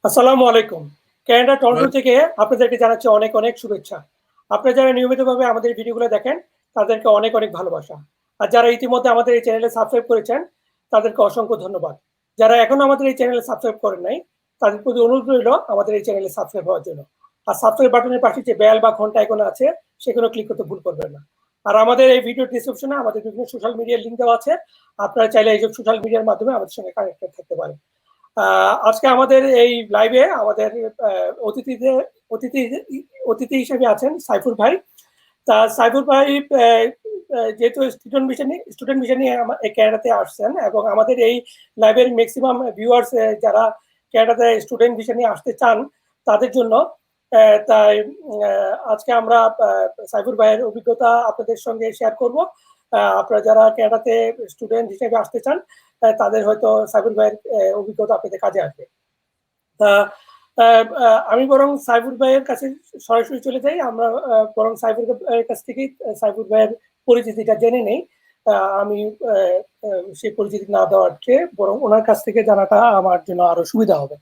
আসসালামু আলাইকুম। Canada Toronto well থেকে আপনাদেরকে জানাচ্ছি অনেক, অনেক শুভেচ্ছা। আপনারা যারা নিয়মিতভাবে আমাদের ভিডিওগুলো দেখেন, তাদেরকে অনেক, অনেক ভালোবাসা। আর যারা ইতিমধ্যে আমাদের এই চ্যানেলে সাবস্ক্রাইব করেছেন, তাদেরকে অসংখ্য ধন্যবাদ। যারা এখনো আমাদের এই চ্যানেলে সাবস্ক্রাইব করেন নাই, তাদের প্রতি অনুরোধ রইল আমাদের এই চ্যানেলে সাবস্ক্রাইব হওয়ার জন্য। আর সাবস্ক্রাইব বাটনের পাশে যে বেল বা ঘন্টা আইকন আছে, সেখানেও ক্লিক করতে ভুল করবেন না। আর আমাদের এই ভিডিও ডেসক্রিপশনে আমাদের বিভিন্ন সোশ্যাল মিডিয়ার লিংক দেওয়া আছে। আপনারা চাইলে এইসব সোশ্যাল মিডিয়ার মাধ্যমে আমাদের সঙ্গে কানেক্টেড থাকতে পারেন। আজকে আমাদের এই লাইভে আমাদের অতিথিদের অতিথি অতিথি হিসেবে আছেন সাইফুর ভাই। তা সাইফুর ভাই যেহেতু স্টুডেন্ট ভিসা নিয়ে ক্যানাডাতে আসছেন এবং আমাদের এই লাইভের ম্যাক্সিমাম ভিউয়ার্স যারা ক্যানাডাতে স্টুডেন্ট ভিসা নিয়ে আসতে চান তাদের জন্য তাই আজকে আমরা সাইফুর ভাইয়ের অভিজ্ঞতা আপনাদের সঙ্গে শেয়ার করব। আপনারা যারা ক্যানাডাতে স্টুডেন্ট হিসেবে আসতে চান তাদের হয়তো সাইফুর ভাইয়ের অভিজ্ঞতা আপনাদের কাজে আসবে। আমি বরং সাইফুর ভাইয়ের কাছে সরাসরি চলে যাই। আমরা বরং সাইফুর ভাইয়ের কাছ থেকেই সাইফুর ভাইয়ের পরিচিতিটা জেনে নেই। আমি সেই পরিচিতি না দেওয়ার চেয়ে বরং ওনার কাছ থেকে জানাটা আমার জন্য আরো সুবিধা হবে।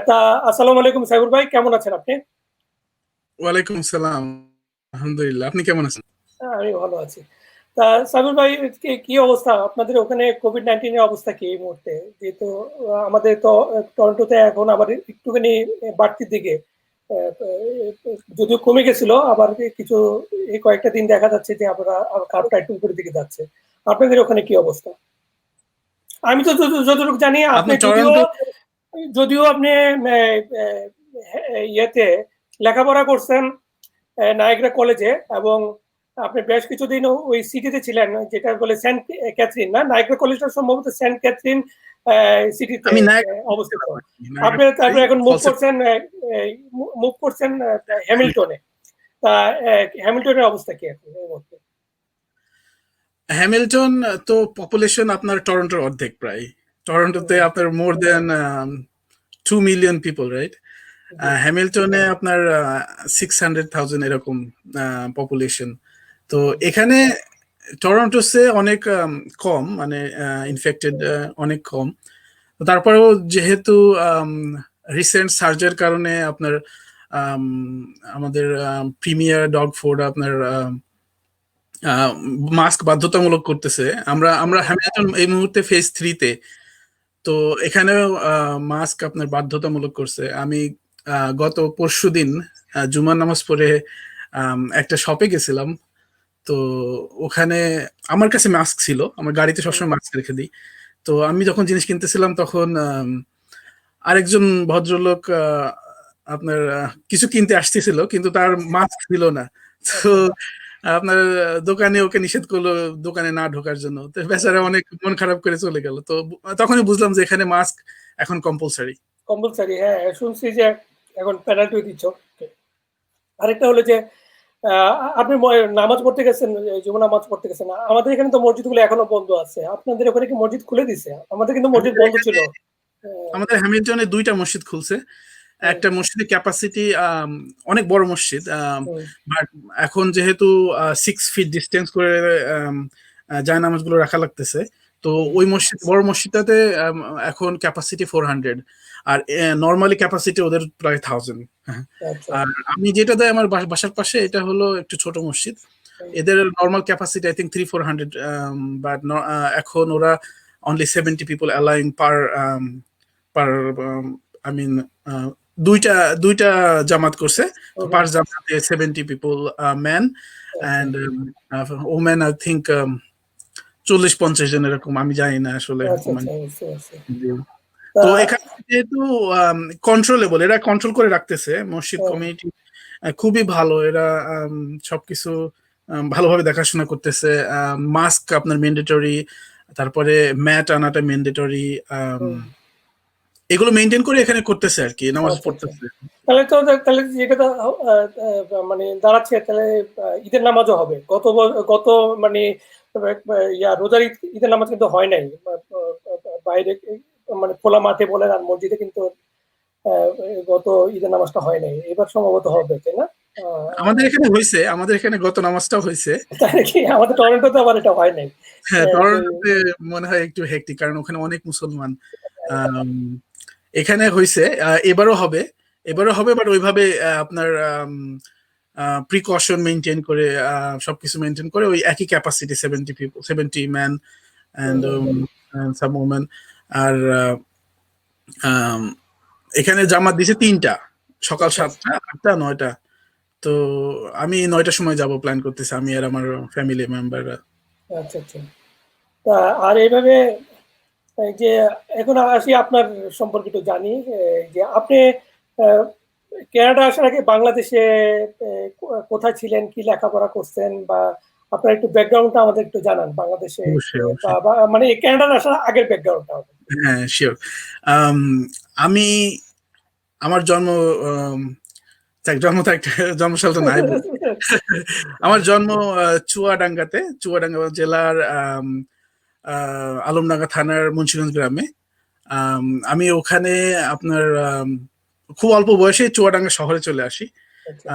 তা আসসালামু আলাইকুম সাইফুর ভাই, কেমন আছেন আপনি? ওয়ালাইকুম সালাম। আলহামদুলিল্লাহ, আপনি কেমন আছেন? আমি ভালো আছি। তা সাইফুর ভাই, কি অবস্থা আপনাদের ওখানে? কোভিড-19 এর অবস্থা কি এই মুহূর্তে? যেহেতু আমাদের তো টরন্টোতে এখন আবার একটুখানি বাড়তির দিকে, যদিও কমে গেছিল, আবার কিছু এই কয়েকটা দিন দেখা যাচ্ছে যে আবার কারোটা একটু উপরের দিকে যাচ্ছে। আপনাদের ওখানে কি অবস্থা? আমি তো যতটুকু জানি আপনি যদিও টরন্টো যদিও আপনি ইয়েতে লেখাপড়া করছেন নায়াগ্রা কলেজে, এবং আপনি বেশ কিছুদিন ওই সিটিতে ছিলেন যেটা বলে সেন্ট ক্যাথরিন, না? নায়াগ্রা কলেজটা সম্ভবত সেন্ট ক্যাথরিন সিটিতে আমি অবস্থিত। আপনি তারপরে এখন মুভ করছেন হ্যামিল্টনে। তা হ্যামিল্টনের অবস্থা কি এখন এই মুহূর্তে? হ্যামিল্টন তো পপুলেশন আপনার টরন্টোর অর্ধেক প্রায়। টরন্টোতে আপনার মোর দেন 2 মিলিয়ন পিপল, রাইট? হ্যামিল্টনে আপনার 600,000 এরকম পপুলেশন। তো এখানে টরন্টোসে অনেক কম, মানে ইনফেক্টেড অনেক কম। তারপরেও যেহেতু রিসেন্ট সার্জের কারণে আপনার আমাদের প্রিমিয়ার ডগ ফুড আপনার মাস্ক বাধ্যতামূলক করতেছে। আমরা আমরা হ্যামিল্টন এই মুহূর্তে ফেজ 3-তে। তো এখানেও মাস্ক আপনার বাধ্যতামূলক করছে। আমি গত পরশুদিন জুমার নামাজ পড়ে একটা শপে গেছিলাম। তো ওখানে আমার কাছে মাস্ক ছিল, আমার গাড়িতে সবসময় মাস্ক রেখে দিই। তো আমি যখন জিনিস কিনতেছিলাম তখন আরেকজন ভদ্রলোক আপনার কিছু কিনতে আসতেছিল, কিন্তু তার মাস্ক ছিল না। তো আপনার দোকানে ওকে নিষেধ করলো দোকানে না ঢোকার জন্য। তো বেচারা অনেক মন খারাপ করে চলে গেল। তো তখনই বুঝলাম যে এখানে মাস্ক এখন কম্পালসারি। কম্পালসারি, হ্যাঁ, শুনছি যে এখন পেনাল্টি দিচ্ছ। আরেকটা হলো যে আপনি নামাজ পড়তে গেছেন, জুমা নামাজ পড়তে গেছেন। আমাদের এখানে তো মসজিদগুলো এখনো বন্ধ আছে। আপনাদের ওখানে কি মসজিদ খুলে দিছে? আমাদের কিন্তু মসজিদ বন্ধ ছিল। আমাদের হ্যামিল্টনে 2টা মসজিদ খুলছে। একটা মসজিদের ক্যাপাসিটি অনেক বড় মসজিদ, বাট এখন যেহেতু 6 ফিট ডিস্টেন্স করে জায়নামাজগুলো রাখা লাগতেছে, তো ওই মসজিদ বড় মসজিদটাতে এখন ক্যাপাসিটি 400, আর নর্মালি ক্যাপাসিটি ওদের প্রায় 1000। আচ্ছা। আর আমি যেটা দেয় আমার বাসার পাশে, এটা হলো একটু ছোট মসজিদ। এদের normal capacity I think 300-400, but এখন ওরা only 70 people allowing per I mean দুইটা দুইটা জামাত করছে। তো পার জামাতে 70 people man, and women I think 40-50 জন এরকম, আমি জানি না আসলে। তো এখানে যেহেতু কন্ট্রোলেবল, এরা কন্ট্রোল করে রাখতেছে মসজিদ কমিউনিটি, খুবই ভালো। এরা সবকিছু ভালোভাবে দেখাশোনা করতেছে। মাস্ক আপনার ম্যান্ডেটরি, তারপরে ম্যাট আনাটা ম্যান্ডেটরি, এগুলো মেনটেন করে এখানে করতেছে আর কি, নামাজ পড়তেছে। তাহলে যেটা মানে দাঁড়াচ্ছে, তাহলে ঈদের নামাজও হবে। গত মানে রোজার ঈদের নামাজ কিন্তু হয় নাই বাইরে, মানে খোলা মাঠে বলেন আর মসজিদে, কিন্তু গত ঈদের নামাজটা হয় নাই। এবার সম্ভবত হবে, তাই না? আমাদের এখানে হয়েছে, আমাদের এখানে গত নামাজটাও হয়েছে। তাই কি? আমাদের টরন্টোতে আবার এটা হয় নাই। হ্যাঁ, টরন্টোতে মনে হয় একটু হেক্টিক, কারণ ওখানে অনেক মুসলমান। এখানে হয়েছে এবারও হবে বাট ওইভাবে আপনার প্রিকশন মেনটেন করে সবকিছু মেনটেন করে ওই একই capacity 70 man and some women. আর এখানে জামাত দিছে 3টা, সকাল 7টা 8টা 9টা। তো আমি 9টার সময় যাব প্ল্যান করতেছি, আমি আর আমার ফ্যামিলি মেম্বাররা। আচ্ছা আচ্ছা। তা আর এইভাবে এই যে এখন আসি আপনার সম্পর্কে একটু জানি, যে আপনি কানাডা আসার আগে বাংলাদেশে কোথায় ছিলেন, কি লেখাপড়া করছেন, বা আপনার একটু ব্যাকগ্রাউন্ডটা আমাদের একটু জানান বাংলাদেশে, অবশ্যই বা অবশ্যই। মানে কানাডা আসার আগের ব্যাকগ্রাউন্ডটা হবে। হ্যাঁ শিওর। আমি আমার জন্ম তো একটা জন্মসালটা নাই বলি। আমার জন্ম চুয়াডাঙ্গা জেলার আলমডাঙ্গা থানার মুন্সিগঞ্জ গ্রামে। আমি ওখানে আপনার খুব অল্প বয়সে চুয়াডাঙ্গা শহরে চলে আসি। আচ্ছা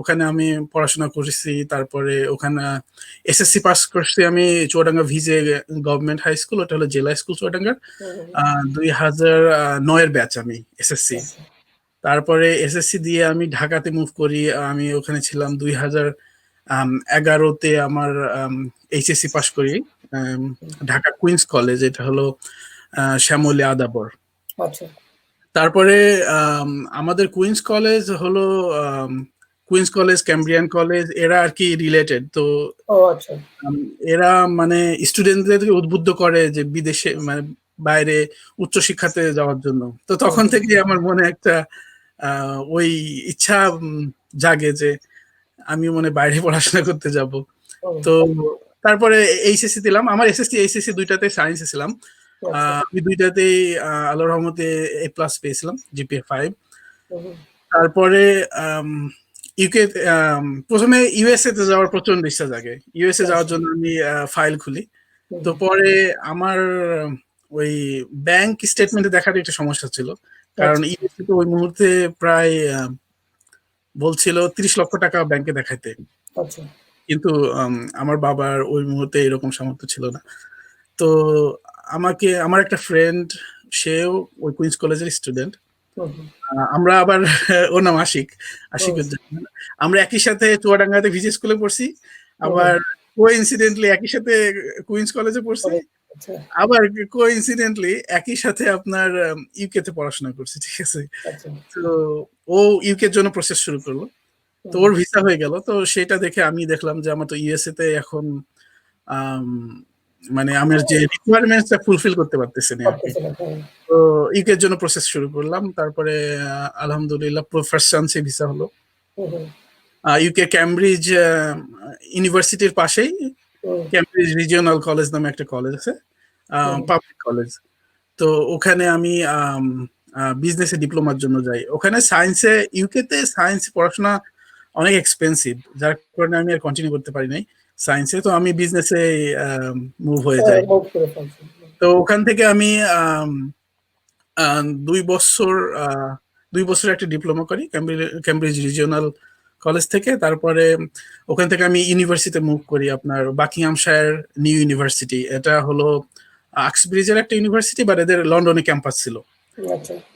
ওখানে আমি পড়াশোনা করেছি, তারপরে ওখানে এসএসসি পাস করছি আমি চুয়াডাঙ্গা ভিজে গভর্নমেন্ট হাই স্কুল, ওটা হলো জেলা স্কুল চুয়াডাঙ্গার। 2009-এর ব্যাচ আমি এসএসসি। আচ্ছা তারপরে এসএসসি দিয়ে আমি ঢাকাতে মুভ করি, আমি ওখানে ছিলাম 2011-তে আমার এইচএসসি পাস করি ঢাকা কুইন্স কলেজ, এটা হলো শ্যামলী আদাবর। আচ্ছা তারপরে আমাদের কুইন্স কলেজ হলো কুইন্স কলেজ, ক্যামব্রিয়ান কলেজ, এরা আর কি রিলেটেড। তো ও আচ্ছা এরা মানে স্টুডেন্টদেরকে উদ্বুদ্ধ করে যে বিদেশে মানে বাইরে উচ্চশিক্ষাতে যাওয়ার জন্য। তো তখন থেকে আমার মনে একটা ওই ইচ্ছা জাগে যে আমি মনে বাইরে পড়াশোনা করতে যাব। তো তারপরে এইচএসসি দিলাম, আমার এসএসসি এইচএসসি দুইটাতে সায়েন্সে ছিলাম। আমি দুইটাতেই আল্লাহর রহমতে A+ পেয়েছিলাম, জিপিএ 5। তারপরে ইউকে প্রথমে ইউএসএ তে যাওয়ার প্রচন্ড ইচ্ছা জাগে, ইউএসএ যাওয়ার জন্য আমি ফাইল খুলি। তো পরে আমার ওই ব্যাংক স্টেটমেন্টে দেখার একটা সমস্যা ছিল, কারণ ইউএসএ তো ওই মুহূর্তে প্রায় বলছিল 30 লক্ষ টাকা ব্যাংকে দেখাইতে। কিন্তু আমার বাবার ওই মুহূর্তে এরকম সামর্থ্য ছিল না। তো আমার একটা ফ্রেন্ড, সেও ওই কুইন্স কলেজের স্টুডেন্ট, আমরা আবার ওর নাম আশিক, আমরা একই সাথে চুয়াডাঙ্গাতে ভিজে স্কুলে পড়ছি, আবার কোইন্সিডেন্টলি একই সাথে কুইন্স কলেজে পড়ছি, আবার কোইন্সিডেন্টলি একই সাথে আপনার ইউকে তে পড়াশোনা করছি, ঠিক আছে। তো ও ইউকে এর জন্য প্রসেস শুরু করলো, তো ওর ভিসা হয়ে গেল। তো সেটা দেখে আমি দেখলাম যে আমার তো ইউএসএ তে এখন মানে আমার যে রিকোয়ারমেন্টসটা ফুলফিল করতে পারতেছে না আর কি। তো ইউকে এর জন্য প্রসেস শুরু করলাম। তারপরে আলহামদুলিল্লাহ ফার্স্ট চান্সে ভিসা হলো। ইউকে ক্যামব্রিজ ইউনিভার্সিটির পাশেই ক্যামব্রিজ রিজিওনাল কলেজ নামে একটা কলেজ আছে, পাবলিক কলেজ। তো ওখানে আমি বিজনেসে ডিপ্লোমার জন্য যাই। ওখানে ইউকেতে সায়েন্স পড়াশোনা অনেক এক্সপেন্সিভ, যার কারণে আমি আর কন্টিনিউ করতে পারি নাই সায়েন্সে। তো আমি বিজনেসে মুভ হয়ে যাই। তো ওখান থেকে আমি 2 বছর একটা ডিপ্লোমা করি ক্যামব্রিজ রিজিওনাল কলেজ থেকে। তারপরে ওখান থেকে আমি ইউনিভার্সিটিতে মুভ করি, আপনার বাকিংহামশায়ার নিউ ইউনিভার্সিটি। এটা হলো আক্সব্রিজের একটা ইউনিভার্সিটি, বাট এদের লন্ডনে ক্যাম্পাস ছিল।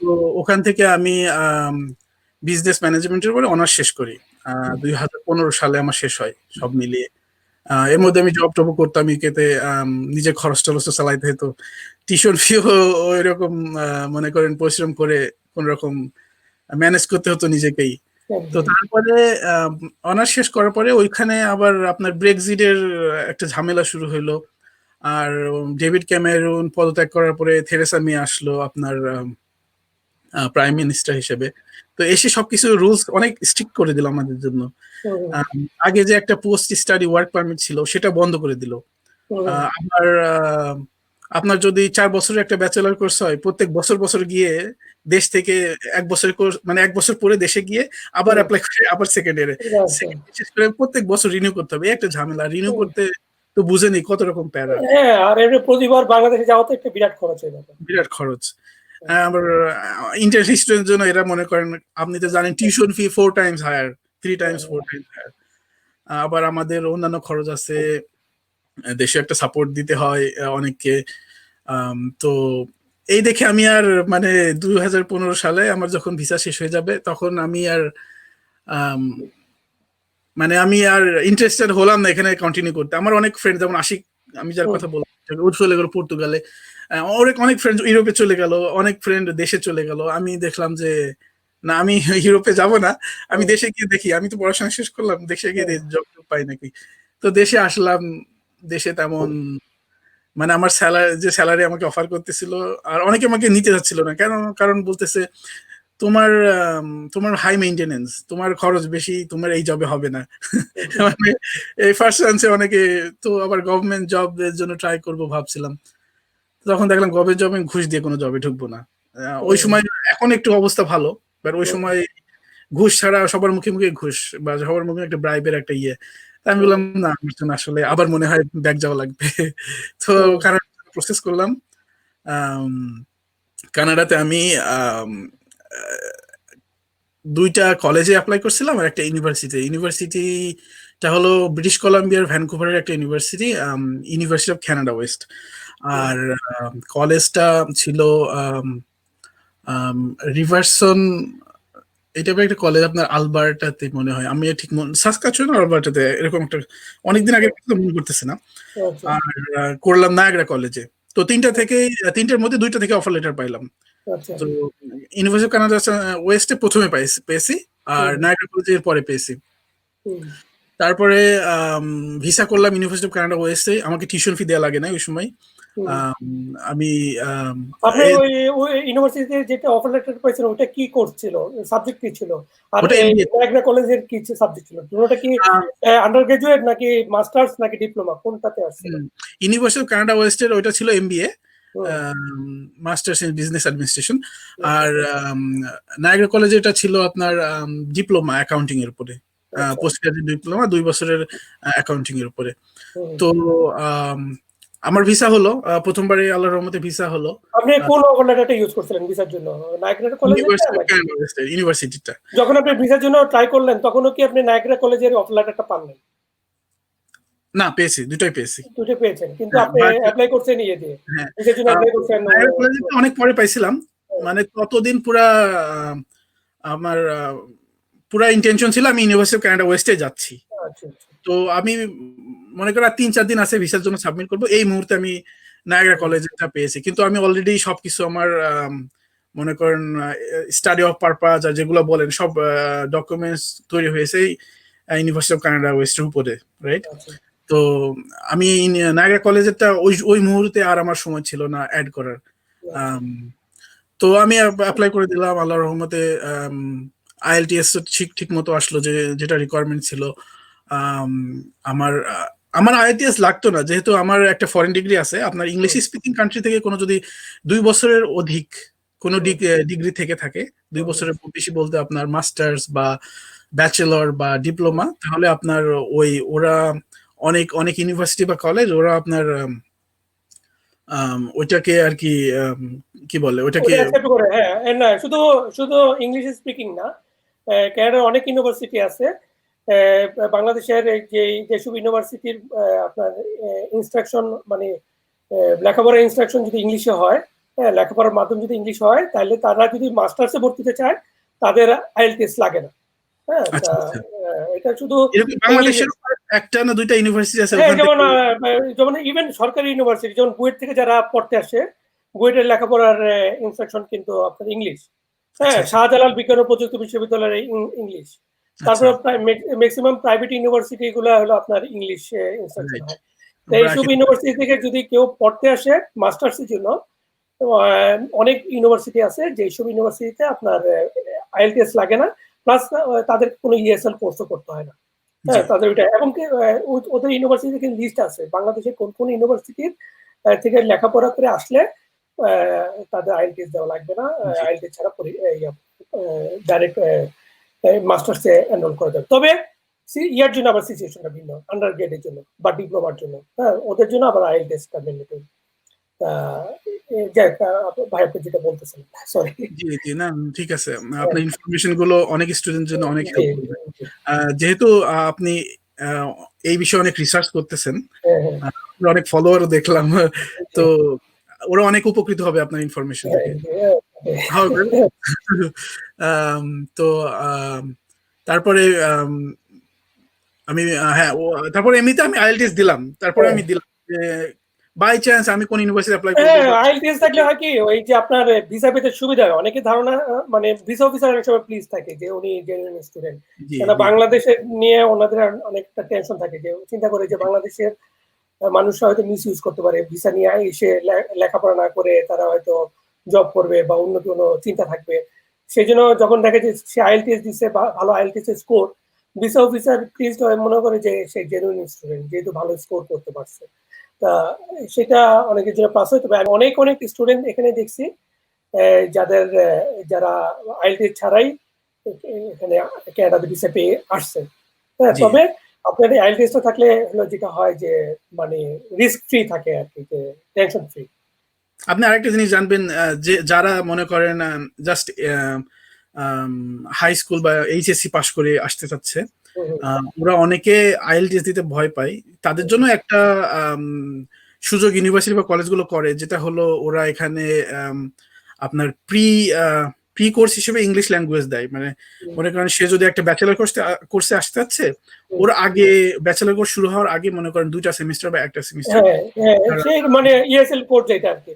তো ওখান থেকে আমি বিজনেস ম্যানেজমেন্টের উপরে অনার্স শেষ করি। 2015 সালে আমার শেষ হয় সব মিলিয়ে। এর মধ্যে আমি জব টব করতাম ইউকেতে, নিজের খরচ টরচ চালাইতে হতো, টিউশন ফিও ওই রকম মনে করেন পরিশ্রম করে কোন রকম ম্যানেজ করতে হতো নিজেকেই। তো তারপরে অনার্স শেষ করার পরে ওইখানে আবার আপনার ব্রেক্সিটের একটা ঝামেলা শুরু হইলো, আর ডেভিড ক্যামেরুন পদত্যাগ করার পরে থেরেসা মে আসলো আপনার প্রাইম মিনিস্টার হিসেবে। তো এসে সবকিছু রুলস অনেক স্ট্রিক্ট করে দিল আমাদের জন্য। আগে যে একটা পোস্ট স্টাডি ওয়ার্ক পারমিট ছিল সেটা বন্ধ করে দিল। আবার আপনার যদি 4 বছরের একটা ব্যাচেলর কোর্স হয়, প্রত্যেক বছর গিয়ে দেশ থেকে 1 বছরের কোর্স মানে 1 বছর পরে দেশে গিয়ে আবার অ্যাপ্লাই করে আবার সেকেন্ড ইয়ারে শেষ করে প্রত্যেক বছর রিনিউ করতে হবে। একটা ঝামেলা, রিনিউ করতে তো বুঝেনি কত রকম প্যারা। হ্যাঁ, আর এর প্রতিবার বাংলাদেশে যাওয়া তো একটা বিরাট খরচ হয়ে যাবে। বিরাট খরচ। আবার ইন্টারন্যাশনাল স্টুডেন্টের জন্য এরা মনে করেন, আপনি তো জানেন tuition fee 4 times higher, 3 times 4 times higher. আবার আমাদের অন্যান্য খরচ আছে, দেশে একটা সাপোর্ট দিতে হয় অনেককে। তো এই দেখে আমি আর মানে 2015 সালে আমার যখন ভিসা শেষ হয়ে যাবে তখন আমি আর আম, মানে আমি আর ইন্টারেস্টেড হলাম না এখানে কন্টিনিউ করতে। আমার অনেক ফ্রেন্ড যেমন আশিক, আমি যার হুম, কথা বললাম, ও চলে গেল পর্তুগালে, অনেক অনেক ফ্রেন্ড ইউরোপে চলে গেল, অনেক ফ্রেন্ড দেশে চলে গেল। আমি দেখলাম যে না, আমি ইউরোপে যাব না, আমি হুম, দেশে গিয়ে দেখি। আমি তো পড়াশোনা শেষ করলাম, দেশে গিয়ে হুম, জব পাই নাকি। তো দেশে আসলাম। দেশে তেমন মানে আমার স্যালারি, যে স্যালারি আমাকে অফার করতেছিল, আর অনেকে আমাকে নিতে যাচ্ছিল না, কেন? কারণ বলতেছে তোমার তোমার হাই মেইনটেনেন্স, তোমার খরচ বেশি, তোমার এই জবে হবে না। হুম, মানে এই ফার্স্ট চান্সে অনেকে তো আবার গভর্নমেন্ট জবের জন্য ট্রাই করব ভাবছিলাম। তখন দেখলাম গভর্নমেন্ট জবে ঘুষ দিয়ে কোনো জবে ঢুকবো না। ওই হুম, সময়, এখন একটু অবস্থা ভালো, বাট ওই হুম, সময় ঘুষ ছাড়া সবার মুখে মুখে ঘুষ, বা সবার মুখে একটা ব্রাইবের একটা ইয়ে। তা আমি হুম, বললাম না, আমার জন্য আসলে আবার মনে হয় ব্যাক যাওয়া লাগবে। তো হুম, কানাডা প্রসেস করলাম। আম, কানাডাতে আমি আম, দুইটা কলেজে অ্যাপ্লাই করছিলাম আর একটা ইউনিভার্সিটিটা হলো ব্রিটিশ কলাম্বিয়ার ভ্যানকুভারের একটা university, university of Canada West. হুম, আর কলেজটা ছিল রিভারসন, এটা একটা কলেজ আপনার আলবার্টাতে মনে হয়, আমি ঠিক সাসকাচুয়ান আলবার্টাতে এরকম একটা, অনেকদিন আগে মনে করতেছে না। আচ্ছা, আর করলাম নায়াগ্রা কলেজে। তো তিনটার মধ্যে দুইটা থেকে অফার লেটার পাইলাম। আচ্ছা, তো ইউনিভার্সিটি অফ কানাডা ওয়েস্টে প্রথমে পেয়েছি, আর হুম, নায়াগ্রা কলেজের পরে পেয়েছি। হুম, তারপরে ভিসা করলাম ইউনিভার্সিটি অফ কানাডা ওয়েস্টে, আমাকে টিউশন ফি দেওয়া লাগে না ওই সময়। হুম। আম, আমি আম, আপনি এ- ওই ওই ইউনিভার্সিটিতে যেটা অফার লেটার পাইছেন ওটা কি কোর্স ছিল, সাবজেক্ট কি ছিল? আর ওটা এই এমবিএ। নায়াগ্রা কলেজের কি সাবজেক্ট ছিল? দুটোটা কি আন্ডার গ্রাজুয়েট নাকি মাস্টার্স নাকি ডিপ্লোমা, কোনটাতে আসছিলেন? ইউনিভার্সিটি অফ কানাডা ওয়েস্টের ওইটা ছিল MBA, hmm, masters in business administration. আচ্ছা, আর নায়াগ্রা কলেজে এটা ছিল আপনার ডিপ্লোমা অ্যাকাউন্টিং এর উপরে, আচ্ছা, পোস্ট গ্রাজুয়েট ডিপ্লোমা 2 বছরের অ্যাকাউন্টিং এর উপরে। হুম। তো আম, আমার ভিসা হলো, প্রথমবারে আল্লাহর রহমতে ভিসা হলো। আপনি কোন অফার লেটারটা ইউজ করছিলেন ভিসার জন্য? নায়াগ্রা কলেজেরটা ইউনিভার্সিটি অফ নাকি? কানাডা ওয়েস্টের ইউনিভার্সিটিটা। যখন আপনি ভিসার জন্য ট্রাই করলেন তখনও কি আপনি নায়াগ্রা কলেজের অফার লেটারটা পাননি? না, পেয়েছি, দুটোই পেয়েছি। দুটো পেয়েছেন কিন্তু হ্যাঁ, আপনি বাট অ্যাপ্লাই করছেন ইয়ে দিয়ে, হ্যাঁ, ভিসার জন্য অ্যাপ্লাই করছেন নায়াগ্রা কলেজে অনেক পরে পাইছিলাম। মানে ততদিন পুরা আমার পুরা ইন্টেনশন ছিল আমি ইউনিভার্সিটি অফ কানাডা ওয়েস্টে যাচ্ছি। আচ্ছা, আচ্ছা, তো আমি মনে করি আর 3-4 দিন আছে ভিসার জন্য সাবমিট করবো, এই মুহূর্তে আমি নায়াগ্রা কলেজটা পেয়েছি। কিন্তু আমি অলরেডি সবকিছু আমার মনে করেন স্টাডি অফ পারপাস আর যেগুলো বলেন সব ডকুমেন্টস তৈরি হয়েছে ইউনিভার্সিটি অফ কানাডা ওয়েস্টের উপরে, রাইট? আচ্ছা, তো আমি নায়াগ্রা কলেজেরটা ওই ওই মুহূর্তে আর আমার সময় ছিল না অ্যাড করার। আচ্ছা, আম, তো আমি অ্যাপ্লাই করে দিলাম আল্লাহর রহমতে। আইএলটিএস ঠিক ঠিক মতো আসলো, যেটা রিকোয়ারমেন্ট ছিল। আম, আমার আমার আইএলটিএস লাগতো না, যেহেতু আমার একটা ফরেন ডিগ্রি আছে। আপনার ইংলিশ হুম, স্পিকিং কান্ট্রি থেকে কোনো যদি 2 বছরের অধিক কোনো হুম, ডিগ্রি থেকে থাকে, দুই হুম, বছরের বেশি বলতে আপনার মাস্টার্স বা ব্যাচেলর বা ডিপ্লোমা, তাহলে আপনার ওরা অনেক অনেক ইউনিভার্সিটি বা কলেজ ওরা আপনার ওইটাকে আর কি, আম, কি বলে ওইটাকে। ওটা অ্যাকসেপ্ট করে, হ্যাঁ। না, শুধু শুধু ইংলিশ স্পিকিং না, কানাডার অনেক ইউনিভার্সিটি আছে। বাংলাদেশের যেসব ইউনিভার্সিটির আপনার ইনস্ট্রাকশন মানে লেখাপড়ার ইনস্ট্রাকশন যদি ইংলিশে হয়, হ্যাঁ, লেখাপড়ার মাধ্যম যদি ইংলিশ হয়, তাহলে তারা যদি মাস্টার্সে ভর্তি হতে চায় তাদের আইএলটিএস লাগে না। হ্যাঁ, আচ্ছা, আচ্ছা। এটা শুধু এরকম ইংলিশ। বাংলাদেশের একটা না দুইটা ইউনিভার্সিটি আছে হ্যাঁ, ওখান যেমন থেকে। যেমন ইভেন সরকারি ইউনিভার্সিটি, যেমন বুয়েট থেকে যারা পড়তে আসে, বুয়েটের লেখাপড়ার ইনস্ট্রাকশন কিন্তু আপনার ইংলিশ। আচ্ছা, হ্যাঁ, আচ্ছা, শাহজালাল বিজ্ঞান ও প্রযুক্তি বিশ্ববিদ্যালয়ের ইংলিশ। আচ্ছা, তারপরে প্রায় ম্যাক্সিমাম প্রাইভেট ইউনিভার্সিটি গুলো হলো আপনার ইংলিশ ইনস্ট্রাকশন রাইট। হয়। তো এইসব ব্র্যাকেট। ইউনিভার্সিটি থেকে যদি কেউ পড়তে আসে মাস্টার্সের জন্য, তো, অনেক ইউনিভার্সিটি আছে যেসব ইউনিভার্সিটিতে আপনার আইএলটিএস লাগে না, প্লাস তাদের কোনো ইএসএল কোর্সও করতে হয় না। জি, হ্যাঁ, তাদের ওইটা এবং কি ওদের ইউনিভার্সিটি থেকে লিস্ট আছে বাংলাদেশের কোন কোন ইউনিভার্সিটির থেকে লেখাপড়া করে আসলে তাদের আইএলটিএস দেওয়া লাগবে না, জি, আইএলটিএস ছাড়া ডাইরেক্ট মাস্টার্সে এনরোল করে দেবে। তবে ইয়ার জন্য আবার সিচুয়েশনটা ভিন্ন, আন্ডার গ্রেডের জন্য বা ডিপ্লোমার জন্য, হ্যাঁ, ওদের জন্য আবার আইএলটিএসটা ম্যান্ডেটরি। যাই ভাই আপনি যেটা বলতেছেন, সরি। জি, জি, না, ঠিক আছে। আপনার ইনফরমেশন গুলো অনেক স্টুডেন্টের জন্য অনেক জি, হেল্প করবে। যেহেতু আপনি আহ, এই বিষয়ে অনেক রিসার্চ করতেছেন, হ্যাঁ, হ্যাঁ, আপনার অনেক ফলোয়ারও দেখলাম। তো ওরা অনেক উপকৃত হবে আপনার ইনফরমেশন থেকে। However, তো তারপরে আমি হ্যাঁ তারপরে এমনিতে আমি আইএলটিএস দিলাম, তারপরে আমি দিলাম যে বাই চান্স আমি কোন ইউনিভার্সিটি অ্যাপ্লাই করবো। আইএলটিএস থাকলে হয় কি, ওই যে আপনার ভিসা পেতে সুবিধা হয়। অনেকে ধারণা মানে ভিসা অফিসার অনেক সময় প্লিজ থাকে যে উনি জেনুইন স্টুডেন্ট, কেন বাংলাদেশের নিয়ে ওনাদের অনেকটা টেনশন থাকে, যে চিন্তা করে যে বাংলাদেশের মানুষরা হয়তো মিস ইউজ করতে পারে, ভিসা নিয়ে এসে লেখাপড়া না করে তারা হয়তো জব করবে বা অন্য কোনো চিন্তা থাকবে। সেই জন্য যখন দেখে যে সে আইএলটিএস দিচ্ছে, ভালো IELTS score, visa officer please মনে করে যে সে জেনুইন স্টুডেন্ট, যেহেতু ভালো স্কোর করতে পারছে। তা সেটা অনেকের জন্য প্লাস হয়। তবে আমি অনেক স্টুডেন্ট এখানে দেখছি যারা আইএলটিএস ছাড়াই এখানে ক্যানাডাতে ভিসা পেয়ে আসছে। হ্যাঁ, তবে আপনার আইএলটিএসটা থাকলে হলো যেটা হয় যে মানে রিস্ক ফ্রি থাকে আর কি, যে টেনশন ফ্রি। আপনি আরেকটা জিনিস জানবেন, যে যারা মনে করেন জাস্ট হাই স্কুল বা এইচএসসি পাস করে আসতে চাচ্ছে, ওরা অনেকে আইএলটিএস দিতে ভয় পায়। তাদের জন্য একটা সুযোগ ইউনিভার্সিটি বা কলেজগুলো করে, যেটা হলো ওরা এখানে আপনার প্রি কোর্স হিসেবে ইংলিশ ল্যাঙ্গুয়েজ দেয়। মানে মনে করেন সে যদি একটা ব্যাচেলার কোর্সে আসতে চাচ্ছে, ওর আগে ব্যাচেলার কোর্স শুরু হওয়ার আগে মনে করেন 2টা সেমিস্টার বা 1টা সেমিস্টার, মানে ইএসএল কোর্স যেটা আর কি,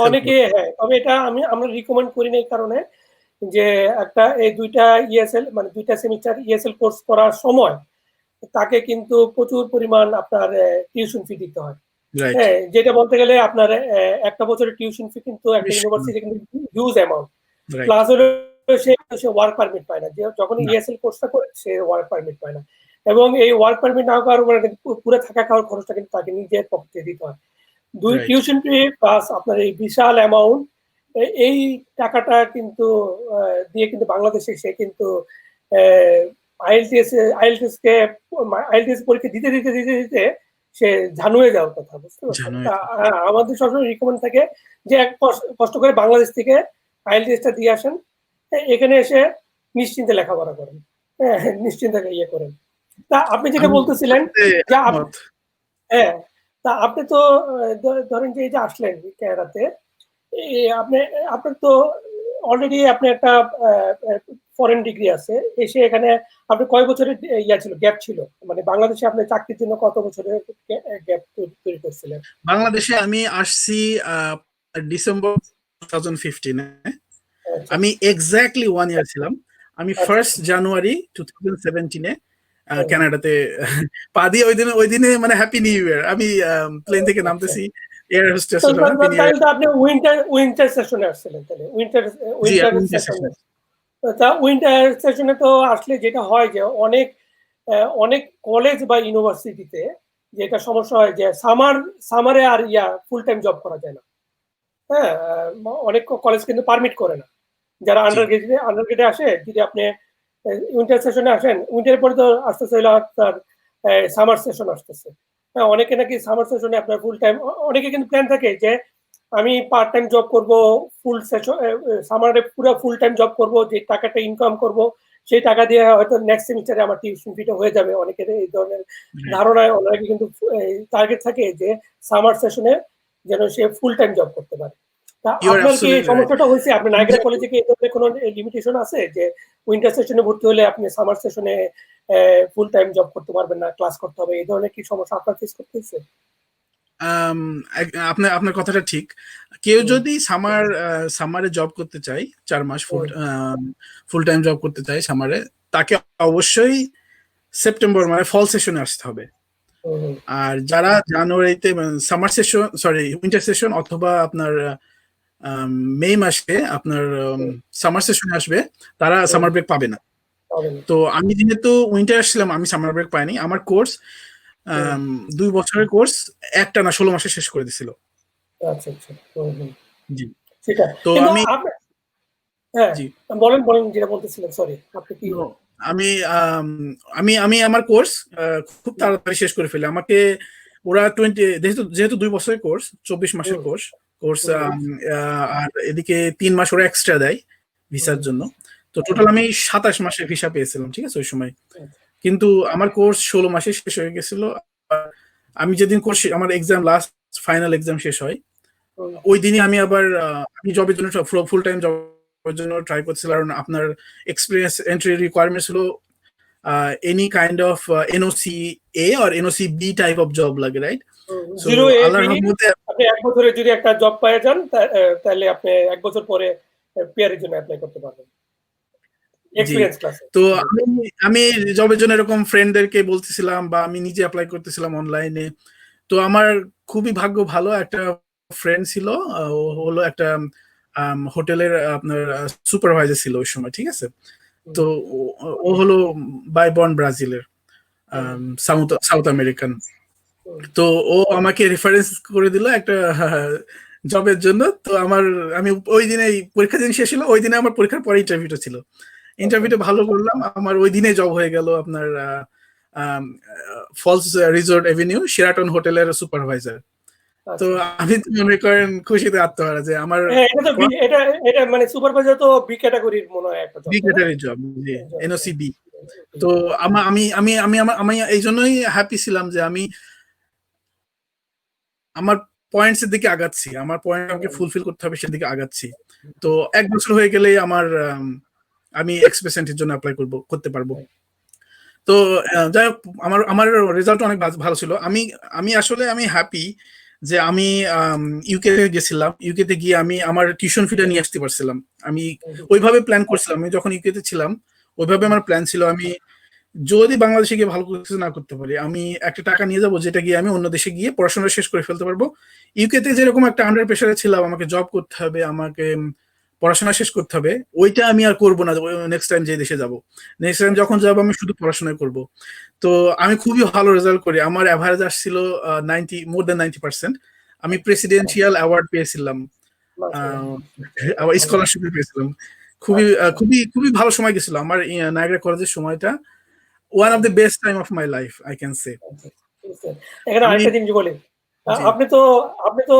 অনেকে। হ্যাঁ, তবে এটা আমরা রিকমেন্ড করি না এই কারণে যে একটা এই 2টা ইএসএল মানে 2টা সেমিস্টার ইএসএল কোর্স করার সময় তাকে কিন্তু প্রচুর পরিমাণ আপনার টিউশন ফি দিতে হয়। হ্যাঁ, যেটা বলতে গেলে আপনার একটা বছরের টিউশন ফি কিন্তু একটা ইউনিভার্সিটি কিন্তু হিউজ অ্যামাউন্ট। প্লাস হলো সে ওয়ার্ক পারমিট পায় না, যখন ইএসএল কোর্সটা করে সে ওয়ার্ক পারমিট পায় না, এবং এই ওয়ার্ক পারমিট না পাওয়ার উপরে পুরো থাকা খাওয়ার খরচটা কিন্তু তাকে নিজের পকেটে দিতে হয়। 2 টিউশন ফি প্লাস আপনার এই বিশাল অ্যামাউন্ট, এই টাকাটা কিন্তু দিয়ে কিন্তু বাংলাদেশে সে কিন্তু আইএলটিএস পরীক্ষা দিতে দিতে দিতে দিতে সে ঝানুয়ে যাওয়ার কথা, বুঝতে পারছেন? আমাদের সবসময় রিকমেন্ড থাকে যে এক কষ্ট করে বাংলাদেশ থেকে আইএলটিএসটা দিয়ে আসেন, এখানে এসে নিশ্চিন্তে লেখাপড়া করেন, নিশ্চিন্তে ইয়ে করেন। তা আপনি যেটা বলতেছিলেন যে হ্যাঁ, তা আপনি তো ধরেন যে এই যে আসলেন ক্যানাডাতে, আপনার তো অলরেডি আপনি একটা ফরেন ডিগ্রি আছে, এসে এখানে আপনি কয় বছরের গ্যাপ ছিল? মানে বাংলাদেশে আপনি চাকরির জন্য কত বছরের গ্যাপ তৈরি করছিলেন? বাংলাদেশে আমি আসছি ডিসেম্বর 2015-এ। আমি এক্স্যাক্টলি 1 ইয়ার ছিলাম। আমি 1st জানুয়ারি 2017-এ কানাডাতে পা দিয়ে ওই দিনে মানে হ্যাপি নিউ ইয়ার। আমি প্লেন থেকে নামতেছি, এয়ার হোস্টেস আপনি উইন্টার সেশনে আসছিলেন, তাহলে উইন্টার সেশনে। তা উইন্টার সেশনে তো আসলে যেটা হয় যে অনেক কলেজ বা ইউনিভার্সিটিতে যেটা সমস্যা হয় যে সামারে আর ফুল টাইম জব করা যায় না। হ্যাঁ, অনেক কলেজ কিন্তু পারমিট করে না। যারা আন্ডারগ্রেডে আসে, যদি আপনি উইন্টার সেশনে আসেন, উইন্টার পরে তো আসতেছে হলো আপনার সামার সেশন আসতেছে। হ্যাঁ, অনেকে নাকি সামার সেশনে আপনার ফুল টাইম, অনেকে কিন্তু প্ল্যান থাকে যে আমি পার্ট টাইম জব করব, ফুল সেশন সামারে পুরো ফুল টাইম জব করব, যে টাকাটা ইনকাম করব সেই টাকা দিয়ে হয়তো নেক্সট সেমিস্টারে আমার টিউশন ফিটা হয়ে যাবে। অনেকের এই ধরনের ধারণায় অনেকে কিন্তু টার্গেট থাকে যে সামার সেশনে যেন সে ফুল টাইম জব করতে পারে। তা আপনার কি সমস্যাটা হয়েছে? আপনার নায়াগ্রা কলেজে কি এই ধরনের কোনো লিমিটেশন আছে যে উইন্টার সেশনে ভর্তি হলে আপনি সামার সেশনে ফুল টাইম জব করতে পারবেন না, ক্লাস করতে হবে, এই ধরনের কি সমস্যা আপনার ফেস করতে হয়েছে? আপনার কথাটা ঠিক। কেউ যদি সামারে জব করতে চায়, 4 মাস ফুল টাইম জব করতে চায় সামারে, তাকে অবশ্যই সেপ্টেম্বর মানে ফল সেশনে আসতে হবে। আর যারা জানুয়ারিতে সামার সেশন উইন্টার সেশন অথবা আপনার মে মাসে আপনার সামার সেশনে আসবে, তারা সামার ব্রেক পাবে না। তো আমি যেহেতু উইন্টার আসছিলাম, আমি সামার ব্রেক পাইনি। আমার কোর্স 2 বছরের কোর্স একটানা 16 মাসে শেষ করে দিছিল। আচ্ছা আচ্ছা, জি। সেটা তো আমি হ্যাঁ, বলেন যেটা বলতেছিলেন, সরি। আপনি কি? আমি আমার কোর্স খুব তাড়াতাড়ি শেষ করে ফেলি। আমাকে ওরা যেহেতু 2 বছরের কোর্স, 24 মাসের কোর্স, আর এদিকে 3 মাস ওরা এক্সট্রা দেয় ভিসার জন্য। তো টোটাল আমি 27 মাসের ভিসা পেয়েছিলাম, ঠিক আছে, ওই সময়। কিন্তু আমার কোর্স 16 মাসে শেষ হয়ে গেছিল। আমি যেদিন কোর্স আমার এক্সাম লাস্ট ফাইনাল এক্সাম শেষ হয়, ওই দিনই আমি আবার আমি জবের জন্য ফুল টাইম জবের জন্য ট্রাই করছিলাম, কারণ আপনার এক্সপিরিয়েন্স এন্ট্রি রিকোয়ারমেন্টস হলো any kind of NOC A or NOC B type of job লাগে, রাইট? সো 0A আল্লাহর B রহমতে আপনি 1 বছরে যদি একটা জব পেয়ে যান তাহলে আপনি 1 বছর পরে পিআর এর জন্য এপ্লাই করতে পারবেন। জি। এক্সপেরিয়েন্স ক্লাসে। তো আমি জবের জন্য এরকম ফ্রেন্ডদেরকে বলতেছিলাম বা আমি নিজে অ্যাপ্লাই করতেছিলাম অনলাইনে। তো আমার খুবই ভাগ্য ভালো, একটা ফ্রেন্ড ছিল, ও হলো একটা হোটেলের আপনার সুপারভাইজার ছিল ওই সময়, ঠিক আছে? তো ও হলো বাই বর্ন ব্রাজিলের, সাউথ আমেরিকান। তো ও আমাকে রেফারেন্স করে দিল একটা জবের জন্য। তো আমি ওই দিনে পরীক্ষা দিন শেষ হলো, ওই দিনে আমার পরীক্ষার পরে ইন্টারভিউটা ছিল। ইন্টারভিউটা ভালো করলাম, আমার ওই দিনে জব হয়ে গেল আপনার ফলস রিসোর্ট এভিনিউ শেরাটন হোটেলের সুপারভাইজার। তো আমি তো মনে করেন খুশিতে আত্মহারা যে আমার এটা মানে সুপারভাইজার তো বি ক্যাটাগরির মনে হয় একটা job, B category job, NOC B. তো আমি আমি আমি আমি এই জন্যই হ্যাপি ছিলাম যে আমি আমার পয়েন্টস এর দিকে আগাচ্ছি, আমার পয়েন্ট আমাকে ফুলফিল করতে হবে সেদিকে আগাচ্ছি। তো 1 বছর হয়ে গেলেই আমি এক্সপ্রেসেন্টের জন্য অ্যাপ্লাই করতে পারবো। তো যাই হোক, আমার রেজাল্ট অনেক ভালো ছিল। আমি আসলে হ্যাপি যে আমি ইউকে তে গেছিলাম। ইউকে তে গিয়ে আমি আমার টিউশন ফিটা নিয়ে আসতে পারছিলাম। আমি ওইভাবে প্ল্যান করছিলাম, আমি যখন ইউকে তে ছিলাম ওইভাবে আমার প্ল্যান ছিল, আমি যদি বাংলাদেশে গিয়ে ভালো কিছু না করতে পারি, আমি একটা টাকা নিয়ে যাবো যেটা গিয়ে আমি অন্য দেশে গিয়ে পড়াশোনা শেষ করে ফেলতে পারবো। ইউকেতে যেরকম একটা আন্ডার প্রেশারে ছিলাম, আমাকে জব করতে হবে, আমাকে পড়াশোনা শেষ করতে হবে, ওইটা আমি আর করবো না। নেক্সট টাইম যে দেশে যাবো, নেক্সট টাইম যখন যাবো আমি শুধু পড়াশোনা করব। তো আমি খুবই ভালো রেজাল্ট করি, আমার অ্যাভারেজ আসছিল 90%। আমি প্রেসিডেন্সিয়াল অ্যাওয়ার্ড পেয়েছিলাম, স্কলারশিপ পেয়েছিলাম। খুবই খুবই খুবই ভালো সময় গেছিল আমার নায়াগ্রা কলেজের সময়টা। One of the best time of my life, I can say. এখানে আরেকটা জিনিস বলি, আপনি তো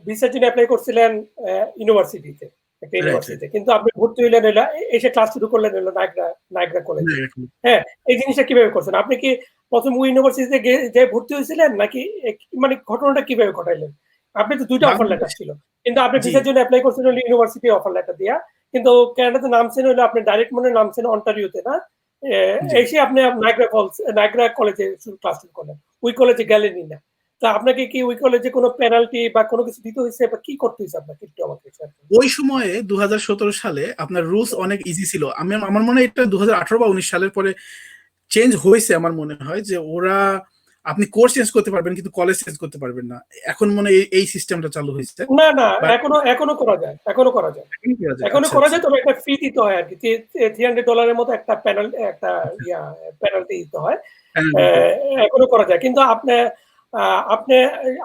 ভিসার জন্য অ্যাপ্লাই করছিলেন ইউনিভার্সিটিতে, একটা ইউনিভার্সিটিতে, কিন্তু আপনি ভর্তি হইলেন এসে ক্লাস শুরু করলেন নায়াগ্রা কলেজে। হ্যাঁ, এই জিনিসটা কিভাবে করছেন? আপনি কি প্রথম ইউনিভার্সিটিতে যে ভর্তি হয়েছিলেন, নাকি মানে ঘটনাটা কিভাবে ঘটাইলেন? আপনি তো 2টা অফার লেটার ছিল, কিন্তু আপনি ভিসার জন্য অ্যাপ্লাই করছেন হলো ইউনিভার্সিটি অফার লেটার দিয়া, কিন্তু কানাডাতে নামছেন হলো আপনি ডাইরেক্ট মনে নামছেন অন্টারিওতে, না? এসে আপনি নায়াগ্রা কলেজে ক্লাস শুরু করলেন, ওই কলেজে গেলেনই না। তা আপনাকে কি ওই কলেজে কোনো পেনাল্টি বা কোনো কিছু দিতে হয়েছে, বা কি করতে হয়েছে আপনাকে একটু আমাকে শেয়ার করুন। ওই সময়ে 2017 সালে আপনার রুলস অনেক ইজি ছিল। আমার মনে হয় এটা 2018 বা 19 সালের পরে চেঞ্জ হয়েছে। আমার মনে হয় যে আপনি কোর্স চেঞ্জ করতে পারবেন কিন্তু কলেজ চেঞ্জ করতে পারবেন না। এখন মনে হয় এই সিস্টেমটা চালু হয়েছে। না, এখনো করা যায়, এখনো করা যায়, তবে একটা ফি দিতে হয় আর কি, $300 মতো একটা পেনাল্টি দিতে হয়। এখনো করা যায়, কিন্তু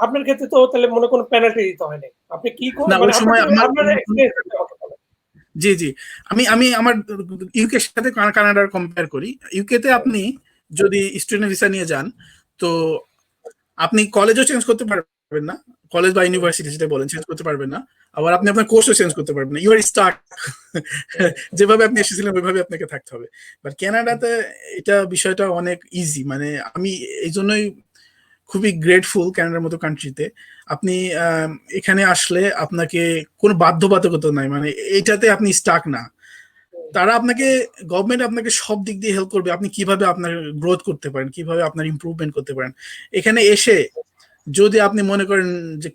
আপনার ক্ষেত্রে তো তাহলে মনে কোনো পেনাল্টি দিতে হয় না। আপনি কি ওই সময় আপনার জি জি আমি আমি আমার ইউকে সাথে কানাডার কম্পেয়ার করি। ইউকে তে আপনি যদি স্টুডেন্ট ভিসা নিয়ে যান, তো আপনি কলেজও চেঞ্জ করতে পারবেন না, কলেজ বা ইউনিভার্সিটি যেটা বলেন চেঞ্জ করতে পারবেন না। আবার আপনি আপনার কোর্সও চেঞ্জ করতে পারবেন না, ইউ আর স্টাক। যেভাবে আপনি এসেছিলেন ওইভাবে আপনাকে থাকতে হবে। বাট কানাডাতে এটা বিষয়টা অনেক ইজি, মানে আমি এই জন্যই খুবই গ্রেটফুল কানাডার মতো কান্ট্রিতে। আপনি এখানে আসলে আপনাকে কোনো বাধ্যবাধকতা নাই, মানে এইটাতে আপনি স্টাক না। তারা গভর্নমেন্ট আপনাকে সব দিক দিয়ে হেল্প করবে, আপনি কিভাবে আপনার গ্রোথ করতে পারেন, কিভাবে আপনার ইমপ্রুভমেন্ট করতে পারেন। এখানে এসে যদি আপনি মনে করেন যে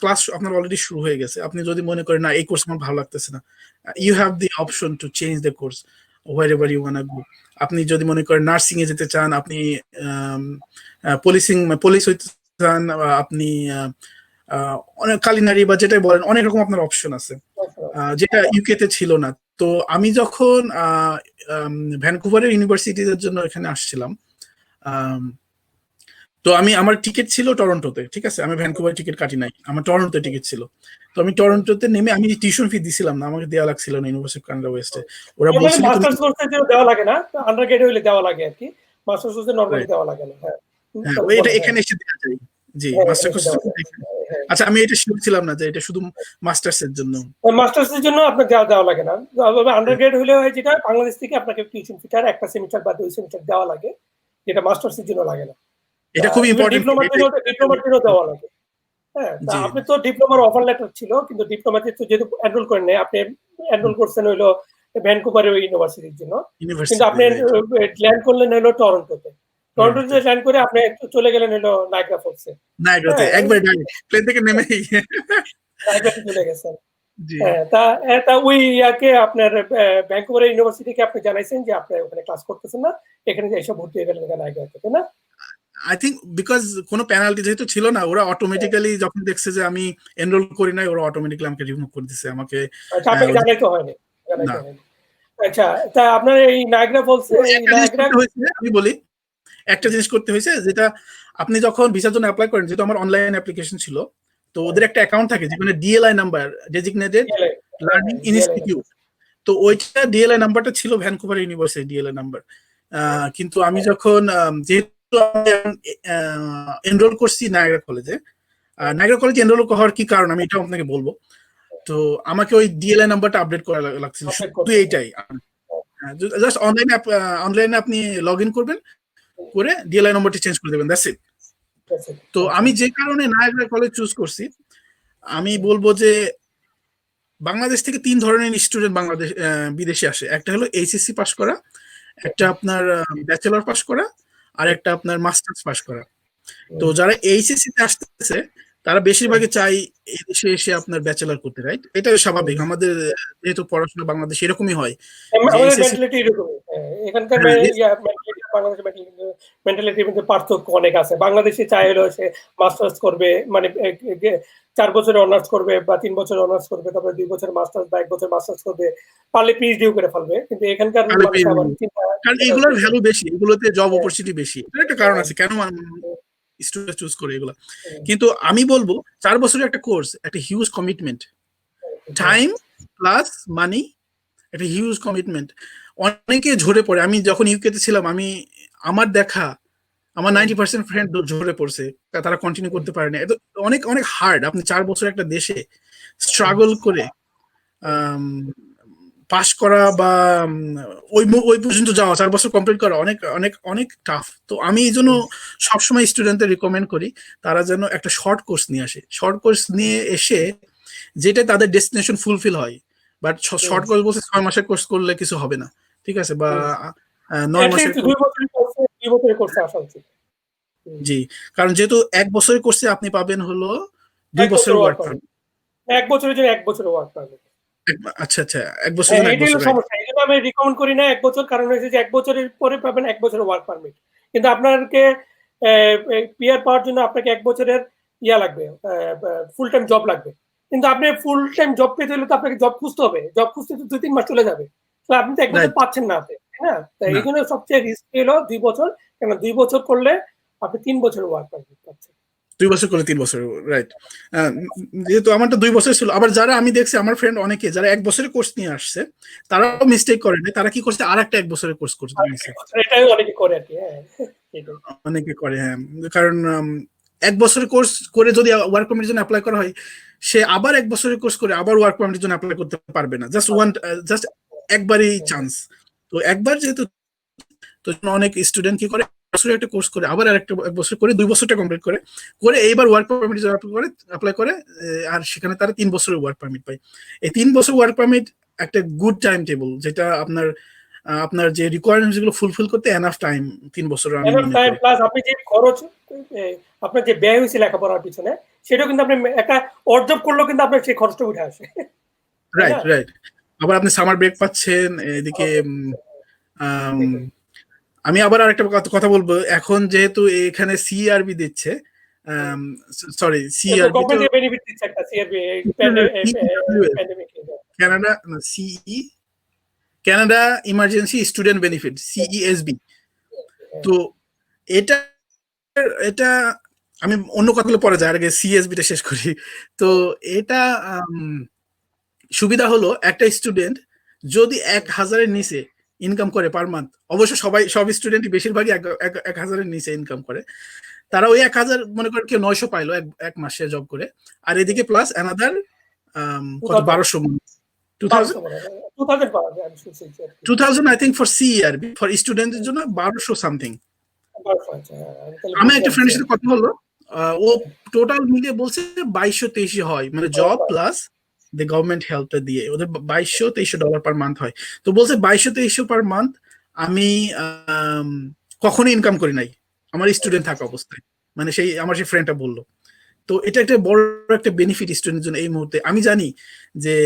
ক্লাস আপনার অলরেডি শুরু হয়ে গেছে, আপনি যদি মনে করেন না এই কোর্স আমার ভালো লাগতেছে না, you have the option to change the course wherever you want to go. আপনি যদি মনে করেন নার্সিং এ যেতে চান, আপনি পুলিশ হইতে চান, আপনি অনেক কালিনারি বা যেটাই বলেন, অনেক রকম আপনার অপশন আছে, যেটা ইউকে তে ছিল না। তো আমি যখন ভ্যানকুভারের ইউনিভার্সিটির জন্য এখানে আসছিলাম, তো আমার টিকিট ছিল টরন্টোতে, ঠিক আছে? আমি ভ্যানকুভার টিকিট কাটি নাই, আমার টরন্টোতে টিকিট ছিল। তো আমি টরন্টোতে নেমে আমি টিউশন ফি দিছিলাম না, আমাকে দেওয়া লাগছিল না ইউনিভার্সিটি অফ কানাডা ওয়েস্টে। ওরা বলছিল মাস্টার্স কোর্সের জন্য দেওয়া লাগে না, আন্ডারগ্রেড হইলে দেওয়া লাগে আর কি, মাস্টার্স কোর্সে নরমালি দেওয়া লাগে না। হ্যাঁ, এটা এখানে এসে দেওয়া যায়। জি, মাস্টার কোর্স। আচ্ছা, আমি এটা শিওর ছিলাম না যে এটা শুধু মাস্টার্স এর জন্য। মাস্টার্স এর জন্য আপনাকে দেওয়া লাগে না, তবে আন্ডারগ্রেড হলে হয় যেটা বাংলাদেশ থেকে আপনাকে টিউশন ফিটার একটা সেমিস্টার বা 2 সেমিস্টার দেওয়া লাগে, যেটা মাস্টার্স এর জন্য লাগে না। এটা খুব ইম্পর্টেন্ট। ডিপ্লোমার জন্য দেওয়া লাগে। হ্যাঁ, তা জি আপনি তো ডিপ্লোমার অফার লেটার ছিল, কিন্তু ডিপ্লোমাতে তো যেহেতু এনরোল করেন নাই, আপনি এনরোল করছেন হইলো ভ্যানকুভারের ইউনিভার্সিটির জন্য। কিন্তু ইউনিভার্সিটি আপনি রাইট ল্যান্ড করলেন হলো টরন্টোতে। টরন্টোতে টরন্টোতে ল্যান্ড করে আপনি চলে গেলেন হলো নায়াগ্রা ফলসে। নায়াগ্রাতে হ্যাঁ, একবার ডাইরেক্ট প্লেন থেকে নেমেই নায়াগ্রাতে চলে গেছেন। জি হ্যাঁ, তা ওই ইয়াকে আপনার ভ্যানকুভার ইউনিভার্সিটিকে আপনি জানাইছেন যে আপনি ওখানে ক্লাস করতেছেন না, এখানে এসে ভর্তি হয়ে গেলেন নায়াগ্রাতে, তাই না? আই থিঙ্ক বিকজ কোনো পেনাল্টি যেহেতু ছিল না, ওরা অটোমেটিক্যালি যখন দেখছে যে আমি এনরোল করি নাই, ওরা অটোমেটিক্যালি আমাকে রিমুভ করে দিছে আমাকে। আচ্ছা, আপনাকে জানাইতে হয়নি। না, জানাইতে হয়নি। আচ্ছা, তা আপনার এই নায়াগ্রা ফলস তো এই একটা জিনিস নায়াগ্রা করতে হয়েছে, আমি বলি একটা জিনিস করতে হয়েছে, যেটা আপনি যখন ভিসার জন্য অ্যাপ্লাই করেন, যেহেতু আমার অনলাইন অ্যাপ্লিকেশন ছিল, তো ওদের একটা অ্যাকাউন্ট থাকে যেখানে DLI number, designated DLI, learning DLI institute. তো ওইটা ডিএলআই নাম্বারটা ছিল ভ্যানকুভার ইউনিভার্সিটি ডিএলআই নাম্বার। কিন্তু আমি যখন যেহেতু এনরোল করছি নায়াগ্রা কলেজে, নায়াগ্রা কলেজে এনরোল হওয়ার কি কারণ আমি এটাও আপনাকে বলবো। তো আমাকে ওই ডিএলআই নাম্বারটা আপডেট করা লাগছিল, আপডেট শুধু করতে হবে। এইটাই। জাস্ট অনলাইনে আপনি লগ ইন করবেন, করে ডিএলআই নম্বরটি চেঞ্জ করে দেবেন, দ্যাটস ইট। তো আচ্ছা, আমি যে কারণে নায়াগ্রা কলেজ চুজ করছি, আমি বলবো যে বাংলাদেশ থেকে 3 ধরনের স্টুডেন্ট বাংলাদেশ বিদেশে আসে। একটা হলো এইচএসসি পাস করা, একটা আপনার ব্যাচেলর পাস করা, আর একটা আপনার মাস্টার্স পাস করা। তো যারা এইচএসসি তে আসতেছে, তারা বেশিরভাগই চাই এই দেশে এসে আপনার ব্যাচেলর করতে, রাইট? এটা স্বাভাবিক, আমাদের যেহেতু পড়াশোনা বাংলাদেশ এরকমই হয় যে আমাদের এইচএসসি। মেন্টালিটি এরকমই। এখানকার মেন্টালিটি বাংলাদেশের মেন্টালিটির মধ্যে পার্থক্য অনেক আছে। বাংলাদেশে চায় হলো সে মাস্টার্স করবে, মানে 4 বছরে অনার্স করবে বা 3 বছরে অনার্স করবে, তারপরে 2 বছর মাস্টার্স বা 1 বছর মাস্টার্স করবে, পারলে পিএইচডিও করে ফেলবে। কিন্তু এখানকার মানুষ আবার কারণ চিন্তা এগুলোর হচ্ছে ভ্যালু বেশি, এগুলোতে জব হ্যাঁ, অপরচুনিটি বেশি, এটা একটা কারণ হ্যাঁ, আছে কেন স্টুডেন্ট চুজ করে এগুলো। হ্যাঁ, কিন্তু আমি বলবো 4 বছরের একটা কোর্স, একটা হিউজ কমিটমেন্ট, হ্যাঁ, টাইম প্লাস মানি, একটা হিউজ কমিটমেন্ট। অনেকে ঝরে পড়ে। আমি যখন ইউকে তে ছিলাম, আমার দেখা আমার 90% ফ্রেন্ড ঝরে পড়ছে, তারা কন্টিনিউ করতে পারেনি। এটা অনেক অনেক হার্ড। আপনি 4 বছর একটা দেশে স্ট্রাগল করে পাস করা বা ওই পর্যন্ত যাওয়া, 4 বছর কমপ্লিট করা অনেক অনেক অনেক টাফ। তো আমি এই জন্য সবসময় স্টুডেন্টদের রিকমেন্ড করি তারা যেন একটা শর্ট কোর্স নিয়ে আসে। শর্ট কোর্স নিয়ে এসে যেটা তাদের ডেস্টিনেশন ফুলফিল হয়। বাট শর্ট কোর্স বলতে 6 মাসের কোর্স করলে কিছু হবে না, ঠিক আছে? বা 9 মাসের 2 বছরের কোর্সে 2 বছরের কোর্সে আসা উচিত। জি, কারণ যেহেতু 1 বছরের কোর্সে আপনি পাবেন হলো 2 1 বছর বছরের ওয়ার্ক ওয়ার্ক পারমিট। পারমিট। 1 বছরের জন্য 1 বছরের ওয়ার্ক পারমিট। আচ্ছা আচ্ছা, 1 বছরের হ্যাঁ, জন্য 1 এটাই বছর, হলো রাইট? সমস্যা। এজন্য আমি রিকমেন্ড করি না 1 বছর, কারণ হচ্ছে যে 1 বছরের পরে পাবেন 1 বছরের ওয়ার্ক পারমিট। কিন্তু আপনাকে পিআর পাওয়ার জন্য আপনাকে 1 বছরের লাগবে, ফুল টাইম জব লাগবে। কিন্তু আপনি ফুল টাইম জব পেতে হলে তো আপনাকে জব খুঁজতে হবে। জব খুঁজতে তো 2-3 মাস চলে যাবে। তো আপনি তো 1 বছর রাইট, পাচ্ছেন না আপনি, তাই না? তো না এইজন্য সবচেয়ে রিস্কি হলো 2 বছর। কেন 2 বছর করলে আপনি 3 বছরের ওয়ার্ক পারমিট পাচ্ছেন। 2 বছর করে 3 বছর, রাইট। যেহেতু আমারটা 2 বছর ছিল, আবার যারা আমি দেখছি আমার ফ্রেন্ড অনেকে যারা 1 বছরের কোর্স নিয়ে আসছে, তারাও মিস্টেক করে না, তারা কি করছে আর একটা 1 বছরের কোর্স করছে আর নিয়েছে। 1 বছর এটাই অনেকে করে আরকি। হ্যাঁ, এটাই। অনেকে করে, হ্যাঁ। কারণ 1 বছরের কোর্স করে যদি ওয়ার্ক পারমিটের জন্য অ্যাপ্লাই করা হয়, সে আবার 1 বছরের কোর্স করে আবার ওয়ার্ক পারমিটের জন্য অ্যাপ্লাই করতে পারবে না। জাস্ট একবারই চান্স। তো একবার যেহেতু, তো অনেক স্টুডেন্ট কি করে, বছরের একটা কোর্স করে আবার আরেকটা 1 বছর করে 2 বছরটা কমপ্লিট করে করে এইবার ওয়ার্ক পারমিট অ্যাপ্লাই করে, আর সেখানে তারা 3 বছরের ওয়ার্ক পারমিট পায়। এই 3 বছর ওয়ার্ক পারমিট একটা গুড টাইম টেবল, যেটা আপনার যে রিকোয়ারমেন্টস গুলো ফুলফিল করতে এনাফ টাইম 3 বছর আমি এনাফ মনে টাইম করি। প্লাস আপনি যে খরচ, এ আপনার যে ব্যয় হইছে লেখাপড়ার পিছনে, সেটাও কিন্তু আপনি একটা ওয়ার্ক জব করলেও কিন্তু আপনার সেই খরচটা উঠে আসে। তাই রাইট না? রাইট। আবার আপনি সামার ব্রেক পাচ্ছেন এদিকে। আম, সেটাই। আমি আবার আরেকটা কথা বলবো, এখন যেহেতু এখানে সিআরবি দিচ্ছে, সরি এরপর সিআরবি তো গভর্নমেন্ট থেকে বেনিফিট দিচ্ছে একটা সিআরবি এই প্যান্ডেমিক। কানাডা, সিই, কানাডা ইমার্জেন্সি স্টুডেন্ট বেনিফিট, সিইএসবি। তো এটা এটা আমি অন্য কথাগুলো পরে যাওয়ার আগে সিএসবিটা শেষ করি। তো এটা সুবিধা হলো একটা স্টুডেন্ট যদি 1,000-এর নিচে ইনকাম করে পার মান্থ, অবশ্য সব স্টুডেন্টই বেশিরভাগই 1,000-এর নিচে ইনকাম করে, তারা ওই 1,000 মনে করে কেউ 900 পাইলো এক মাসে জব করে, আর এদিকে প্লাস অ্যানাদার কত 1200, 2000 1200 মনে হয়। 2000 পাওয়া যায় আমি শুনছি আরকি। 2000 I think for CRB, for স্টুডেন্টদের জন্য 1200 সামথিং। হ্যাঁ, 1200 আছে। হ্যাঁ, আমি তাহলে আমার একটা বুঝলাম যে ফ্রেন্ডের সাথে কথা হলো, ও টোটাল মিলিয়ে বলছে 2200-2300 হয়, মানে জব প্লাস দ্য গভর্নমেন্ট হেল্পটা দিয়ে ওদের $2200-2300 পার মান্থ হয়। তো বলছে 2200-2300 পার মান্থ আমি কখনো ইনকাম করি নাই আমার স্টুডেন্ট থাকা অবস্থায়, মানে সেই আমার সেই ফ্রেন্ডটা বললো। তো এটা একটা বড় একটা বেনিফিট স্টুডেন্টের জন্য এই মুহূর্তে। আমি জানি যে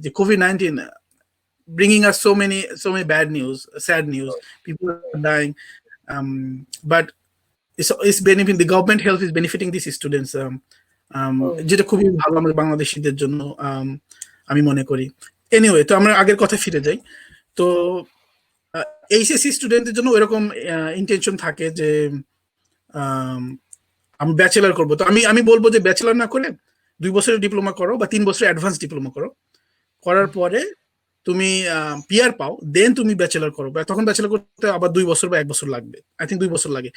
যে COVID-19 bringing us so many bad news, sad news, people are dying, but it's benefiting, the government health is benefiting these students, যেটা খুবই ভালো আমাদের বাংলাদেশিদের জন্য, আমি মনে করি। এনিওয়ে, তো আমরা আগের কথা ফিরে যাই। তো এইচএসসি স্টুডেন্টদের জন্য এরকম ইন্টেনশন থাকে যে আমি ব্যাচেলার করবো, তো আমি বলবো যে ব্যাচেলার না করে 2 বছরের ডিপ্লোমা করো বা 3 বছরের অ্যাডভান্স ডিপ্লোমা করো, করার পরে তুমি পিআর পাও, দেন তুমি ব্যাচেলার করো। তখন ব্যাচেলার করতে আবার 2 বছর বা 1 বছর লাগবে, আই থিঙ্ক 2 বছর লাগে।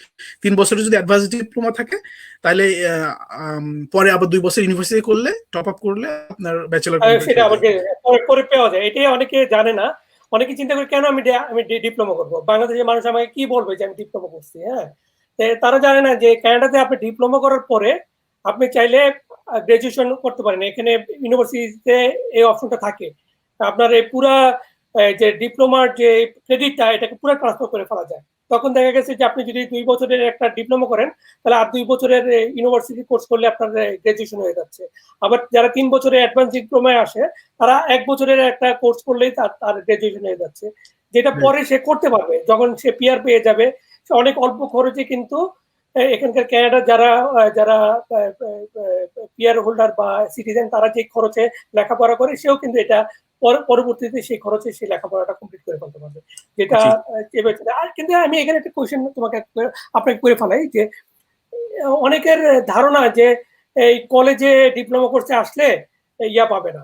3 বছরের যদি অ্যাডভান্স ডিপ্লোমা থাকে তাহলে পরে আবার 2 বছর ইউনিভার্সিটি করলে, টপ আপ করলে আপনার ব্যাচেলার সেটা আমাকে করে পাওয়া যায়। এটাই অনেকে জানে না, অনেকে চিন্তা করে কেন আমি ডিপ্লোমা করবো, বাংলাদেশের মানুষ আমাকে কি বলবে যে আমি ডিপ্লোমা করছি। হ্যাঁ, তারা জানে না যে কানাডাতে আপনি ডিপ্লোমা করার পরে আপনি চাইলে গ্রাজুয়েশন করতে পারেন। এখানে ইউনিভার্সিটিতে এই অপশনটা থাকে। আপনার এই পুরা যে ডিপ্লোমার যে ক্রেডিটটা এটাকে পুরো ট্রান্সফার করে ফেলা যায়। তখন দেখা গেছে যে আপনি যদি 2 বছরের একটা ডিপ্লোমা করেন তাহলে আর 2 বছরের ইউনিভার্সিটি কোর্স করলে আপনার গ্রাজুয়েশন হয়ে যাচ্ছে। আবার যারা 3 বছরের অ্যাডভান্স ডিপ্লোমায় আসে তারা 1 বছরের একটা কোর্স করলেই তার গ্রাজুয়েশন হয়ে যাচ্ছে, যেটা পরে সে করতে পারবে যখন সে পিআর পেয়ে যাবে। সে অনেক অল্প খরচে কিন্তু এখানকার কানাডার যারা যারা পিআর হোল্ডার বা সিটিজেন তারা যে খরচে লেখাপড়া করে সেও কিন্তু এটা পরবর্তীতে সেই খরচে সেই লেখাপড়াটা কমপ্লিট করে ফেলতে পারবে, যেটা আর কিন্তু আমি এখানে একটা কোয়েশ্চেন তোমাকে আপনাকে করে ফেলাই যে অনেকের ধারণা যে এই কলেজে ডিপ্লোমা কোর্সে আসলে ইয়া পাবে না,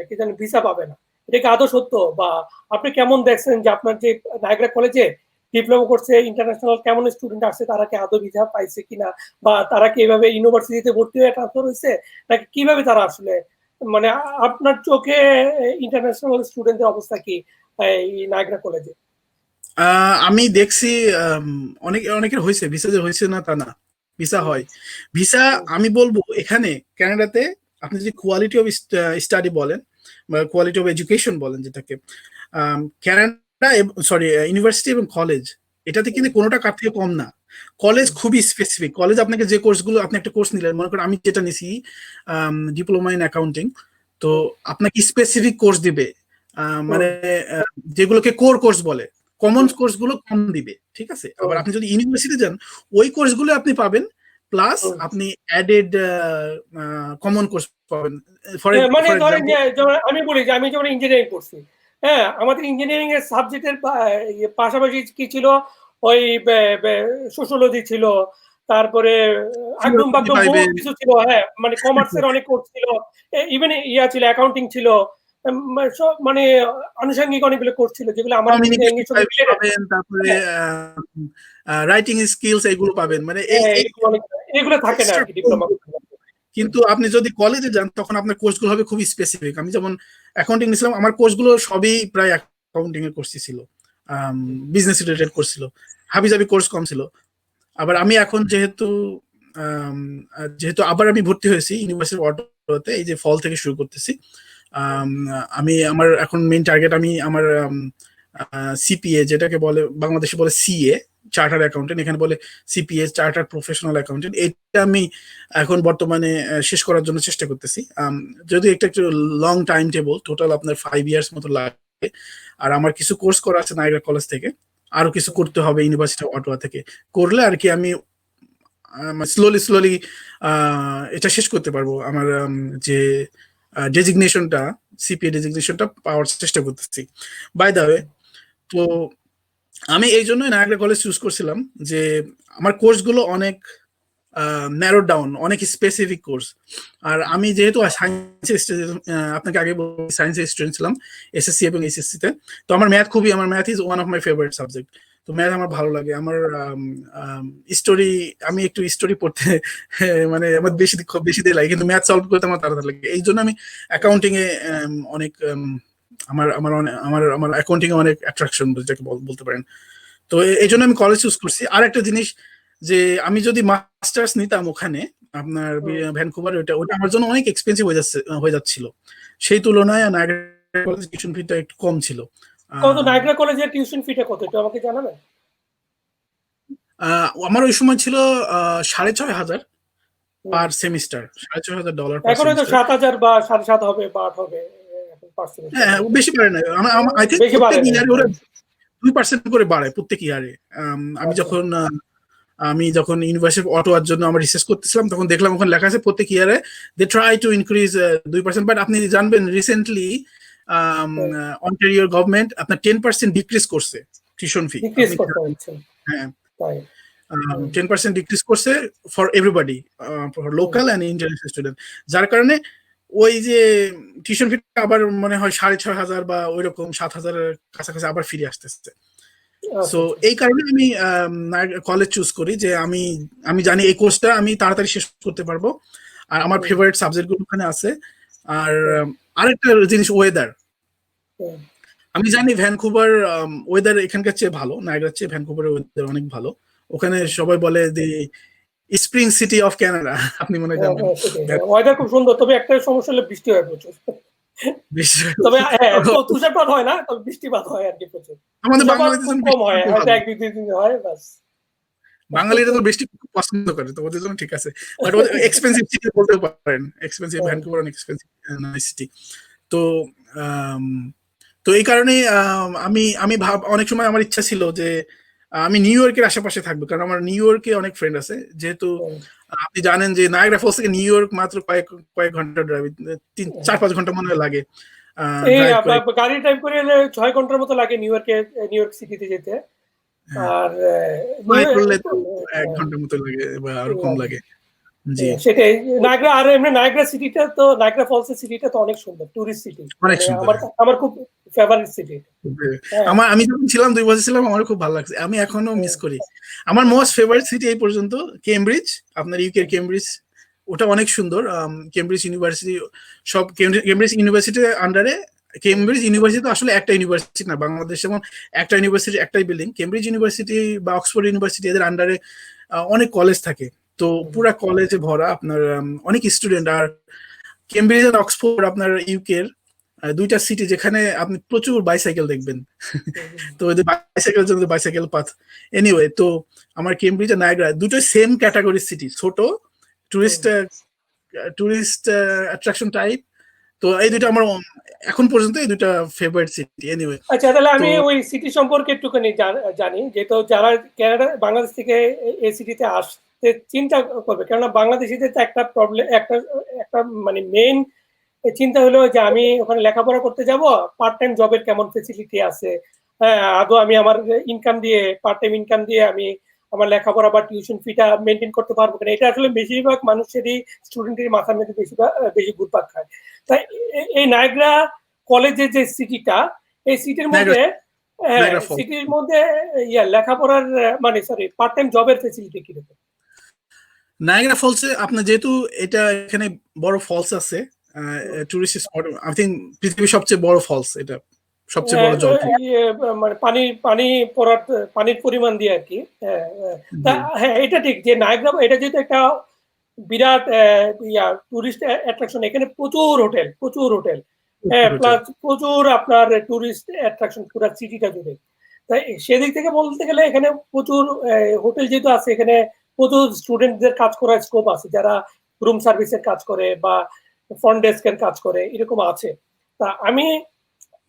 কি জানি ভিসা পাবে না। এটা কি আদৌ সত্য, বা আপনি কেমন দেখছেন যে আপনার যে নায়াগ্রা কলেজে ডিপ্লোমা কোর্সে ইন্টারন্যাশনাল কেমন স্টুডেন্ট আসছে, তারা কি আদৌ ভিসা পাইছে কিনা, বা তারা কি এভাবে ইউনিভার্সিটিতে ভর্তি হয়ে ট্রান্সফার হয়েছে নাকি কিভাবে তারা আসলে, মানে আপনার চোখে ইন্টারন্যাশনাল স্টুডেন্টদের অবস্থা কি এই নায়াগ্রা কলেজে? আমি দেখছি অনেকের হয়েছে, ভিসা যে হয়েছে না তা না, ভিসা হয়। ভিসা আমি বলবো এখানে কানাডাতে আপনি যদি কোয়ালিটি অফ স্টাডি বলেন বা কোয়ালিটি অফ এডুকেশন বলেন, যেটাকে কানাডা ইউনিভার্সিটি এবং কলেজ, এটাতে কিন্তু কোনোটা কার থেকে কম না। কলেজ খুবই স্পেসিফিক। কলেজ আপনাকে যে কোর্সগুলো, আপনি একটা কোর্স নিলেন, মনে করেন আমি যেটা নিছি ডিপ্লোমা ইন অ্যাকাউন্টিং, তো আপনাকে স্পেসিফিক কোর্স দিবে, মানে যেগুলোকে কোর কোর্স বলে, কমন কোর্স গুলো কম দিবে, ঠিক আছে। আবার আপনি যদি ইউনিভার্সিটি যান ওই কোর্স গুলো আপনি পাবেন, প্লাস আপনি অ্যাডেড কমন কোর্স পাবেন। মানে ধরেন যে আমি বলি যে আমি যখন ইঞ্জিনিয়ারিং করছি, হ্যাঁ, আমাদের ইঞ্জিনিয়ারিং এর সাবজেক্টের পাশাপাশি কি ছিল, ওই সোশ্যোলজি ছিল, তারপরে একদম বহুত কিছু ছিল। হ্যাঁ, মানে কমার্সের অনেক কোর্স ছিল, ইভেন ইয়া ছিল, অ্যাকাউন্টিং ছিল, মানে আনুষঙ্গিক অনেকগুলো কোর্স ছিল যেগুলো আমার ইঞ্জিনিয়ারিং এর সঙ্গে পাবেন, তারপরে রাইটিং স্কিলস এগুলো পাবেন, মানে এগুলো থাকে না আর কি ডিপ্লোমা। কিন্তু আপনি যদি কলেজে যান তখন আপনার কোর্সগুলো হবে খুবই স্পেসিফিক। আমি যেমন অ্যাকাউন্টিং নিয়েছিলাম, আমার কোর্সগুলো সবই প্রায় অ্যাকাউন্টিং এর কোর্সই ছিল, বিজনেস রিলেটেড কোর্স ছিল, হাবিজাবি কোর্স কম ছিল। আবার আমি এখন যেহেতু আবার আমি ভর্তি হয়েছি ইউনিভার্সিটি অটোতে, এই যে ফল থেকে শুরু করতেছি। আমি আমার এখন মেইন টার্গেট, আমি আমার সিপিএ যেটাকে বলে বাংলাদেশে বলে সিএ, চার্টার অ্যাকাউন্টেন্ট, এখানে বলে সিপিএ, চার্টার প্রফেশনাল অ্যাকাউন্টেন্ট, এটা আমি এখন বর্তমানে শেষ করার জন্য চেষ্টা করতেছি। যদি একটু লং টাইম টেবল, টোটাল আপনার 5 ইয়ার্স মতো লাগে। আর আমার কিছু কোর্স করা আছে নায়াগ্রা কলেজ থেকে, আরো কিছু করতে হবে ইউনিভার্সিটি অফ অটোয়া থেকে, করলে আর কি আমি স্লোলি এটা শেষ করতে পারবো। আমার যে ডেজিগনেশনটা, সিপিএ ডেজিগনেশনটা পাওয়ার চেষ্টা করতেছি। বাই দ্য ওয়ে, তো আমি এই জন্যই নায়াগ্রা কলেজ চুজ করছিলাম যে আমার কোর্সগুলো অনেক ন্যারো ডাউন, অনেক স্পেসিফিক কোর্স। আর আমি যেহেতু সায়েন্সের আপনাকে আগে সায়েন্সের স্টুডেন্ট ছিলাম এসএসসি এবং এইচএসসি তে, তো আমার math is one of my favourite subject. তো ম্যাথ আমার ভালো লাগে। আমার স্টোরি, আমি একটু স্টোরি পড়তে মানে আমার বেশি দিয়ে লাগে, কিন্তু ম্যাথ সলভ করতে আমার তাড়াতাড়ি লাগে। এই জন্য আমি অ্যাকাউন্টিং এ অনেক আমার আমার আমার আমার অ্যাকাউন্টিং এ অনেক অ্যাট্রাকশন যেটাকে বলতে পারেন। তো এই জন্য আমি কলেজ চুজ করছি। আর একটা জিনিস যে আমি যদি মাস্টার্স নিতাম ওখানে আপনার ভ্যানকুভার, ওটা ওটা আমার জন্য অনেক এক্সপেন্সিভ হয়ে যাচ্ছিল। সেই তুলনায় নায়াগ্রা কলেজ টিউশন ফিটা একটু কম ছিল। কত নায়াগ্রা কলেজের টিউশন ফিটা কত একটু আমাকে জানাবেন? আমার ওই সময় ছিল $6,500 পার সেমিস্টার, $6,500 পার এখন হয়তো সেমিস্টার। 7,000 বা 7,500 হবে বা 8 হবে পার সেমিস্টার। হ্যাঁ, বেশি বাড়ে না। আই থিংক বেশি বাড়ে প্রত্যেক না। ইয়ারে ওরা 2% করে বাড়ায় প্রত্যেক ইয়ারে। আমি যখন ইউনিভার্সিটি অটোয়ার জন্য আমার রিসার্চ করতেছিলাম তখন দেখলাম ওখানে লেখা আছে প্রত্যেক ইয়ারে they try to increase 2%। But আপনি জানবেন রিসেন্টলি অন্টারিও গভর্নমেন্ট আপনার 10% ডিক্রিজ করছে টিউশন ফি। ডিক্রিজ করতে হচ্ছে। হ্যাঁ, তাই 10% ডিক্রিজ করছে for everybody, for local and international student. যার কারণে ওই যে টিউশন ফি আবার মনে হয় 6,500 বা ওই রকম 7,000-এর কাছাকাছি আবার ফিরে আসতেছে। সো এই কারণে আমি কলেজ চুজ করি যে আমি জানি এই কোর্সটা আমি তাড়াতাড়ি শেষ করতে পারবো, আর আমার ফেভারিট সাবজেক্ট গুলো ওখানে আছে। আর আরেকটা জিনিস ওয়েদার, আমি জানি ভ্যানকুভার ওয়েদার এখানকার চেয়ে ভালো, নায়াগ্রার চেয়ে ভ্যানকুভারের ওয়েদার অনেক ভালো। ওখানে সবাই বলে দি স্প্রিং সিটি অফ ক্যানাডা, আপনি মনে জানেন। ওয়েদার খুব সুন্দর, তবে একটা সমস্যা হলে বৃষ্টি হয় প্রচুর। তবে তুষারপাত হয় না, তবে বৃষ্টিপাত হয় আর কি প্রচুর। আমাদের বাঙালিদের জন্য কম হয়, হয়তো 1-2 দিন হয় বাস। বাঙালিরা তো বৃষ্টি খুব পছন্দ করে, তো ওদের জন্য ঠিক আছে। বাট এক্সপেন্সিভ সিটি বলতে পারেন, এক্সপেন্সিভ, ভ্যানকুভার অনেক এক্সপেন্সিভ নাইস সিটি। তো তো এই কারণে আমি অনেক সময় আমার ইচ্ছা ছিল যে আমি নিউ ইয়র্কের আশেপাশে থাকবো, কারণ আমার নিউ ইয়র্কে অনেক ফ্রেন্ড আছে। যেহেতু আপনি জানেন যে নায়াগ্রা ফলস থেকে নিউ ইয়র্ক মাত্র কয়েক ঘন্টা ড্রাইভ, 4-5 ঘন্টা মনে হয় লাগে। গাড়ি ড্রাইভ করে 6 ঘন্টার মতো লাগে নিউ ইয়র্ক সিটিতে যেতে। আর করলে তো 1 ঘন্টার মতো লাগে বা আরো কম লাগে। জি, সেটাই। নায়াগ্রা, আর এমনি নায়াগ্রা সিটিটা তো, নায়াগ্রা ফলসের সিটিটা তো অনেক সুন্দর, টুরিস্ট সিটি, অনেক সুন্দর। আমার খুব ফেভারিট সিটি। আমি যখন ছিলাম 2 বছর ছিলাম, আমার খুব ভালো লাগছে, আমি এখনো মিস করি। আমার মোস্ট ফেভারিট সিটি এই পর্যন্ত কেমব্রিজ, আপনার ইউকে কেমব্রিজ, ওটা অনেক সুন্দর। কেমব্রিজ ইউনিভার্সিটি, সব কেমব্রিজ ইউনিভার্সিটির আন্ডারে। কেমব্রিজ ইউনিভার্সিটি আসলে একটা ইউনিভার্সিটি না, বাংলাদেশ যেমন একটা ইউনিভার্সিটি একটাই বিল্ডিং, কেমব্রিজ ইউনিভার্সিটি বা অক্সফোর্ড ইউনিভার্সিটি এদের আন্ডারে অনেক কলেজ থাকে। তো পুরা কলেজে ভরা আপনার অনেক স্টুডেন্ট। আর কেমব্রিজ আর অক্সফোর্ড আপনার ইউকের দুইটা সিটি যেখানে আপনি প্রচুর বাইসাইকেল দেখবেন। তো ওই যে বাইসাইকেল জন্য বাইসাইকেল পাথ। এনিওয়ে, তো আমার কেমব্রিজ আর নায়াগ্রা দুটোই সেম ক্যাটাগরি সিটি, ছোট টুরিস্ট অ্যাট্রাকশন টাইপ। তো এই দুটো আমার এখন পর্যন্ত এই দুটো ফেভারিট সিটি। এনিওয়ে, আচ্ছা, তাহলে আমি ওই সিটি সম্পর্কে একটুখানি জানি, যেহেতু যারা কানাডা বাংলাদেশ থেকে এই সিটিতে আসতে চিন্তা করবে, কেননা বাংলাদেশিদের তো একটা প্রবলেম, একটা মানে মেইন চিন্তা হলো যে আমি ওখানে লেখাপড়া করতে যাব, পার্ট টাইম জবের কেমন ফেসিলিটি আছে, হ্যাঁ আদৌ আমি আমার ইনকাম দিয়ে, পার্ট টাইম ইনকাম দিয়ে আমি আমার লেখাপড়া বা টিউশন ফিটা মেনটেন করতে পারবো কিনা। এটা আসলে বেশিরভাগ মানুষেরই, স্টুডেন্টের মাথার মধ্যে বেশি ঘুরপাক খায়। তাই এই নায়াগ্রা কলেজের যে সিটিটা, এই সিটির মধ্যে লেখাপড়ার মানে সরি পার্ট টাইম জবের ফেসিলিটি কিরকম? নায়াগ্রা ফলসে আপনার যেহেতু এটা এখানে বড় ফলস আছে, টুরিস্ট স্পট, আই থিংক পৃথিবীর সবচেয়ে বড় ফলস, এটা সবচেয়ে বড় জল, মানে পানির পরিমাণ দিয়ে আর কি। হ্যাঁ, এটা ঠিক যে নায়াগ্রা, এটা যেহেতু একটা বিরাট টুরিস্ট অ্যাট্রাকশন, এখানে প্রচুর হোটেল, হ্যাঁ, প্লাস প্রচুর আপনার টুরিস্ট অ্যাট্রাকশন পুরো সিটিটা জুড়ে। তাই সেদিক থেকে বলতে গেলে এখানে প্রচুর হোটেল যেহেতু আছে, এখানে প্রচুর স্টুডেন্টদের কাজ করার স্কোপ আছে, যারা রুম সার্ভিসের কাজ করে বা ফ্রন্ট ডেস্কের কাজ করে, এরকম আছে। তা আমি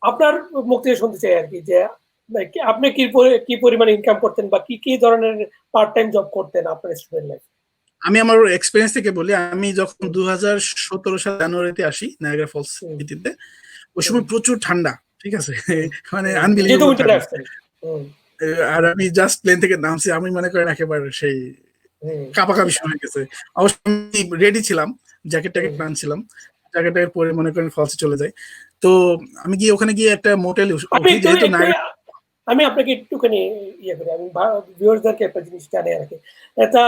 আপনার মুখ থেকে শুনতে চাই আর কি, যে আপনি কি পরিমাণ ইনকাম করতেন বা কি ধরনের পার্ট টাইম জব করতেন আপনার স্টুডেন্ট লাইফে? আমি আমার এক্সপেরিয়েন্স থেকে বলি, আমি যখন 2017 সাল জানুয়ারিতে আসি নায়াগ্রা ফলস সিটিতে, ওই সময় প্রচুর ঠান্ডা, ঠিক আছে, মানে আনবিলিভেবল ঠান্ডা। আর আমি জাস্ট প্লেন থেকে নামছি, আমি মনে করেন একেবারে সেই কাঁপাকাঁপি শুরু হয়ে গেছে। অবশ্য আমি রেডি ছিলাম, জ্যাকেট আনছিলাম, জ্যাকেটের পরে মনে করেন ফলসে চলে যাই। তো আমি গিয়ে ওখানে গিয়ে একটা মোটেল, যেহেতু আমি আপনাকে একটুখানি ইয়ে করি, আমি ভিউয়ার্সদেরকে একটা জিনিস জানিয়ে রাখি। এটা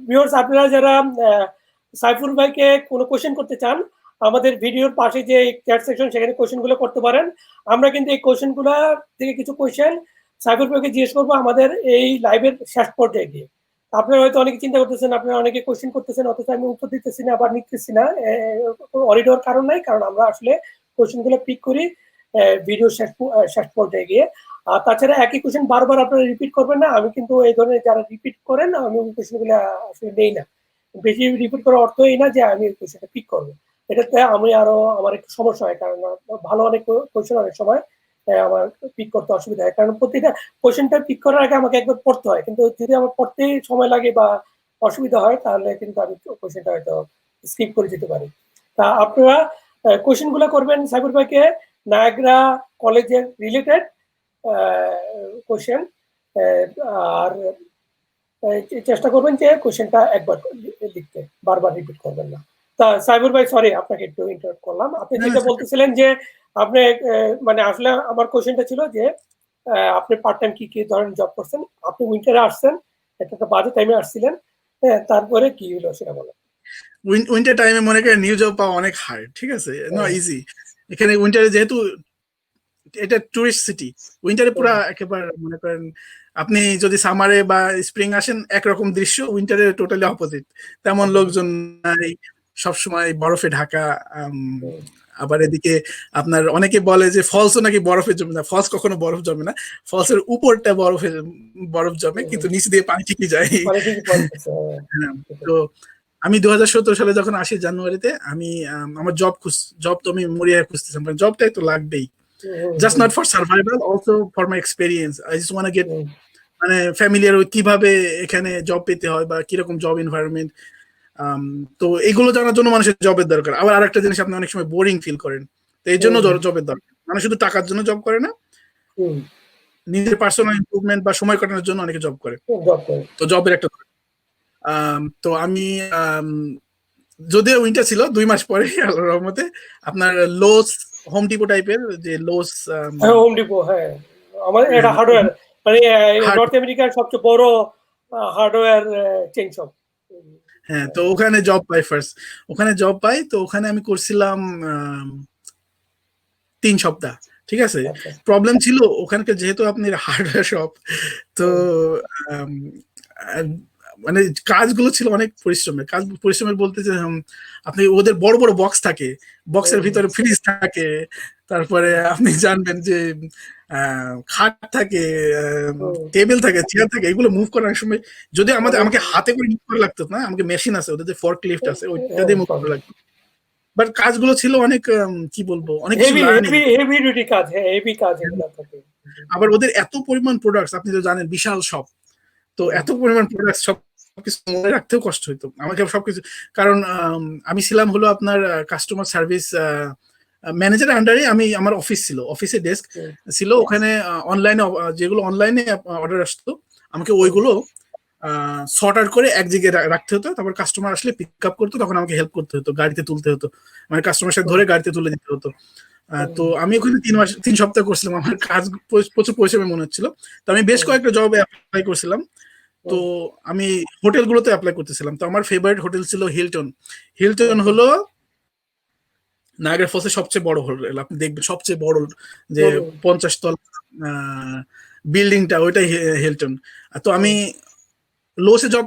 ভিউয়ার্স, আপনারা যারা সাইফুর ভাইকে কোনো কোশ্চেন করতে চান, আমাদের ভিডিওর পাশে যে চ্যাট সেকশন, সেখানে কোশ্চেনগুলো করতে পারেন। আমরা কিন্তু এই কোশ্চেনগুলো থেকে কিছু কোশ্চেন সাইফুর ভাইকে জিজ্ঞেস করবো আমাদের এই লাইভের শেষ পর্যায়ে গিয়ে। আপনারা হয়তো অনেকে চিন্তা করতেছেন, আপনারা অনেকে কোশ্চেন করতেছেন, অথচ আমি উত্তর দিতেছি না বা নিতেছি না। অডিট হওয়ার কারণ নাই, কারণ আমরা আসলে কোশ্চেনগুলো পিক করি ভিডিও শেষ পর্যায়ে গিয়ে। আর তাছাড়া একই কোশ্চেন বারবার আপনারা রিপিট করবেন না। আমি কিন্তু এই ধরনের যারা রিপিট করেন, আমি ওই কোশ্চেনগুলো আসলে নেই না। বেশি রিপিট করার অর্থ এই না যে আমি ওই কোশ্চেনটা পিক করবো। এটাতে আমি আরো আমার একটু সমস্যা হয়, কারণ ভালো অনেক কোশ্চেন অনেক সময় আমার পিক করতে অসুবিধা হয়, কারণ প্রতিটা কোশ্চেনটা পিক করার আগে আমাকে একবার পড়তে হয়, কিন্তু যদি আমার পড়তে সময় লাগে বা অসুবিধা হয়, তাহলে কিন্তু আমি কোশ্চেনটা হয়তো স্কিপ করে যেতে পারি। তা আপনারা কোশ্চেনগুলো করবেন সাইবুর ভাইকে নায়াগ্রা কলেজের রিলেটেড কোশ্চেন, আর চেষ্টা করবেন যে কোশ্চেনটা একবার লিখতে, বারবার রিপিট করবেন না। তা সাইবুর ভাই, সরি আপনাকে একটু ইন্টারাপ্ট করলাম। আপনি যেটা বলতেছিলেন যে আপনি মানে আসলে আমার কোশ্চেনটা ছিল যে আপনি পার্ট টাইম কি কি ধরনের জব করছেন, আপনি উইন্টারে আসছেন, একটা বাজে টাইমে আসছিলেন, হ্যাঁ, তারপরে কি হলো সেটা বলেন। উইন্টার টাইমে মনে করেন নিউ জব পাওয়া অনেক হার্ড, ঠিক আছে, না ইজি। এখানে উইন্টারে যেহেতু এটা টুরিস্ট সিটি, উইন্টারে পুরা একেবারে মনে করেন আপনি যদি সামারে বা স্প্রিং আসেন একরকম দৃশ্য, উইন্টারে টোটালি অপোজিট। তেমন লোকজন নাই, সবসময় বরফে ঢাকা। আবার এদিকে আপনার অনেকে বলে যে ফলসও নাকি বরফে জমে না, ফলস কখনো বরফ জমে না, ফলসের উপরটা বরফ জমে, কিন্তু নিচ দিয়ে পানি ঠিকই যায়। তো আমি 2017 সালে যখন আসি জানুয়ারিতে, আমি আমার জব তো আমি মরিয়া খুঁজতেছিলাম, জবটাই তো লাগবেই, just not for survival, also for my experience. I just want to get মানে ফ্যামিলিয়ার কিভাবে এখানে জব পেতে হয় বা কিরকম জব এনভায়রনমেন্ট। তো এগুলো জানার জন্য মানুষের জবের দরকার। আবার আরেকটা জিনিস, আপনি অনেক সময় বোরিং ফিল করেন, তো এই জন্য জবের দরকার। মানুষ শুধু টাকার জন্য জব করে না, নিজের পার্সোনাল ইমপ্রুভমেন্ট বা সময় কাটানোর জন্য অনেকে জব করে। তো জবের একটা তো আমি যদিও উইন্টার ছিল 2 মাস পরে আল্লাহর রহমতে আপনার লোস হোম ডিপো টাইপের যে লোস, হোম ডিপো, হ্যাঁ, আমার এটা হার্ডওয়্যার, মানে নর্থ আমেরিকার সবচেয়ে বড় হার্ডওয়্যার চেইন শপ। হ্যাঁ, তো ওখানে জব পাই ফার্স্ট, ওখানে জব পাই। তো ওখানে আমি করছিলাম 3 সপ্তাহ, ঠিক আছে। প্রবলেম ছিল ওখানকার, যেহেতু আপনি হার্ডওয়্যার শপ, তো মানে কাজগুলো ছিল অনেক পরিশ্রমের কাজ। পরিশ্রমের বলতে যে আপনি ওদের বড় বড় বক্স থাকে, বক্সের ভিতরে ফ্রিজ থাকে, তারপরে আপনি জানবেন যে খাট থাকে, টেবিল থাকে, চেয়ার থাকে, এগুলো মুভ করার সময় যদি আমাকে হাতে করে মুভ করা লাগতো না, আমাকে মেশিন আছে, ওদের যে ফর্ক লিফট আছে, ওইটা দিয়ে মুভ করা লাগতো। বাট কাজগুলো ছিল অনেক কি বলবো, অনেক কিছু লার্নিং, হেভি ডিউটি কাজ, হ্যাঁ হেভি কাজ এগুলো থাকে। আবার ওদের এত পরিমাণ প্রোডাক্টস, আপনি তো জানেন বিশাল শপ, তো এত পরিমাণ প্রোডাক্ট সবকিছু মনে রাখতেও কষ্ট হইতো আমাকে সবকিছু। কারণ আমি ছিলাম হলো আপনার কাস্টমার সার্ভিস ম্যানেজার আন্ডারে, আমি আমার অফিস ছিল, অফিসে ডেস্ক ছিল, ওখানে অনলাইনে যেগুলো অনলাইনে অর্ডার আসতো আমাকে ওইগুলো সর্ট আউট করে এক জায়গায় রাখতে হতো। তারপর কাস্টমার আসলে পিক আপ করতো, তখন আমাকে হেল্প করতে হতো, গাড়িতে তুলতে হতো, মানে কাস্টমার সাথে ধরে গাড়িতে তুলে দিতে হতো। তো আমি ওখানে 3 সপ্তাহ করছিলাম, আমার কাজ প্রচুর পরিশ্রমে মনে হচ্ছিল। তো আমি বেশ কয়েকটা জবে অ্যাপ্লাই করছিলাম। তো আমি হোটেলগুলোতে অ্যাপ্লাই করতেছিলাম। তো আমার ফেভারিট হোটেল ছিল হিলটন। হিলটন হলো নায়াগ্রা ফলসের সবচেয়ে বড় হোটেল, আপনি দেখবেন সবচেয়ে বড় যে 50 তলা বিল্ডিংটা, ওইটাই হিলটন। তো আমি লোসে জব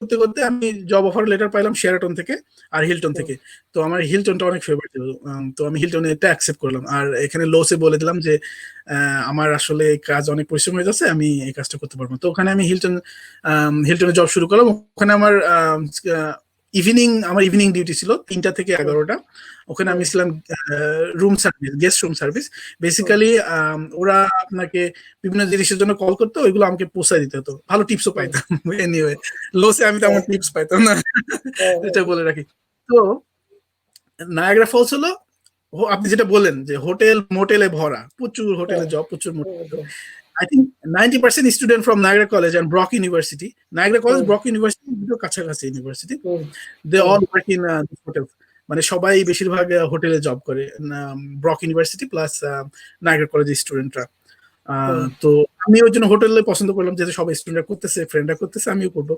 করতে করতে আমি জব অফার লেটার পাইলাম শেরাটন থেকে আর হিলটন থেকে। তো আমার হিলটনটা অনেক ফেভারিট ছিল, তো আমি হিলটনে এটা অ্যাকসেপ্ট করলাম। আর এখানে লোসে বলে দিলাম যে আমার আসলে কাজ অনেক পরিশ্রম হয়ে যাচ্ছে, আমি এই কাজটা করতে পারবো। তো ওখানে আমি হিলটনে জব শুরু করলাম। ওখানে আমার ইভিনিং ডিউটি ছিল 3টা থেকে 11টা। ওখানে আমি ছিলাম room service, guest room service. Basically ওরা আপনাকে বিভিন্ন জিনিসের জন্য কল করতো, ওইগুলো আমাকে পৌঁছায় দিতে হতো, ভালো টিপসও পাইতাম। এনিওয়ে লোসে আমি তেমন টিপস পাইতাম না, এটা বলে রাখি। তো নায়াগ্রা ফলস হলো, আপনি যেটা বলেন যে হোটেল মোটেলে ভরা, প্রচুর হোটেলে জব, প্রচুর motel. I think 90% student from Niagara College and Brock University. Niagara College, Brock University, দুটো কাছাকাছি university. They all work in this hotel. মানে সবাই বেশিরভাগ হোটেলে জব করে, ব্রক ইউনিভার্সিটি প্লাস নায়াগ্রা কলেজের স্টুডেন্টরা। তো আমি ওই জন্য হোটেলে পছন্দ করলাম, যেহেতু সবাই স্টুডেন্টরা করতেছে, ফ্রেন্ডরা করতেছে, আমিও করবো।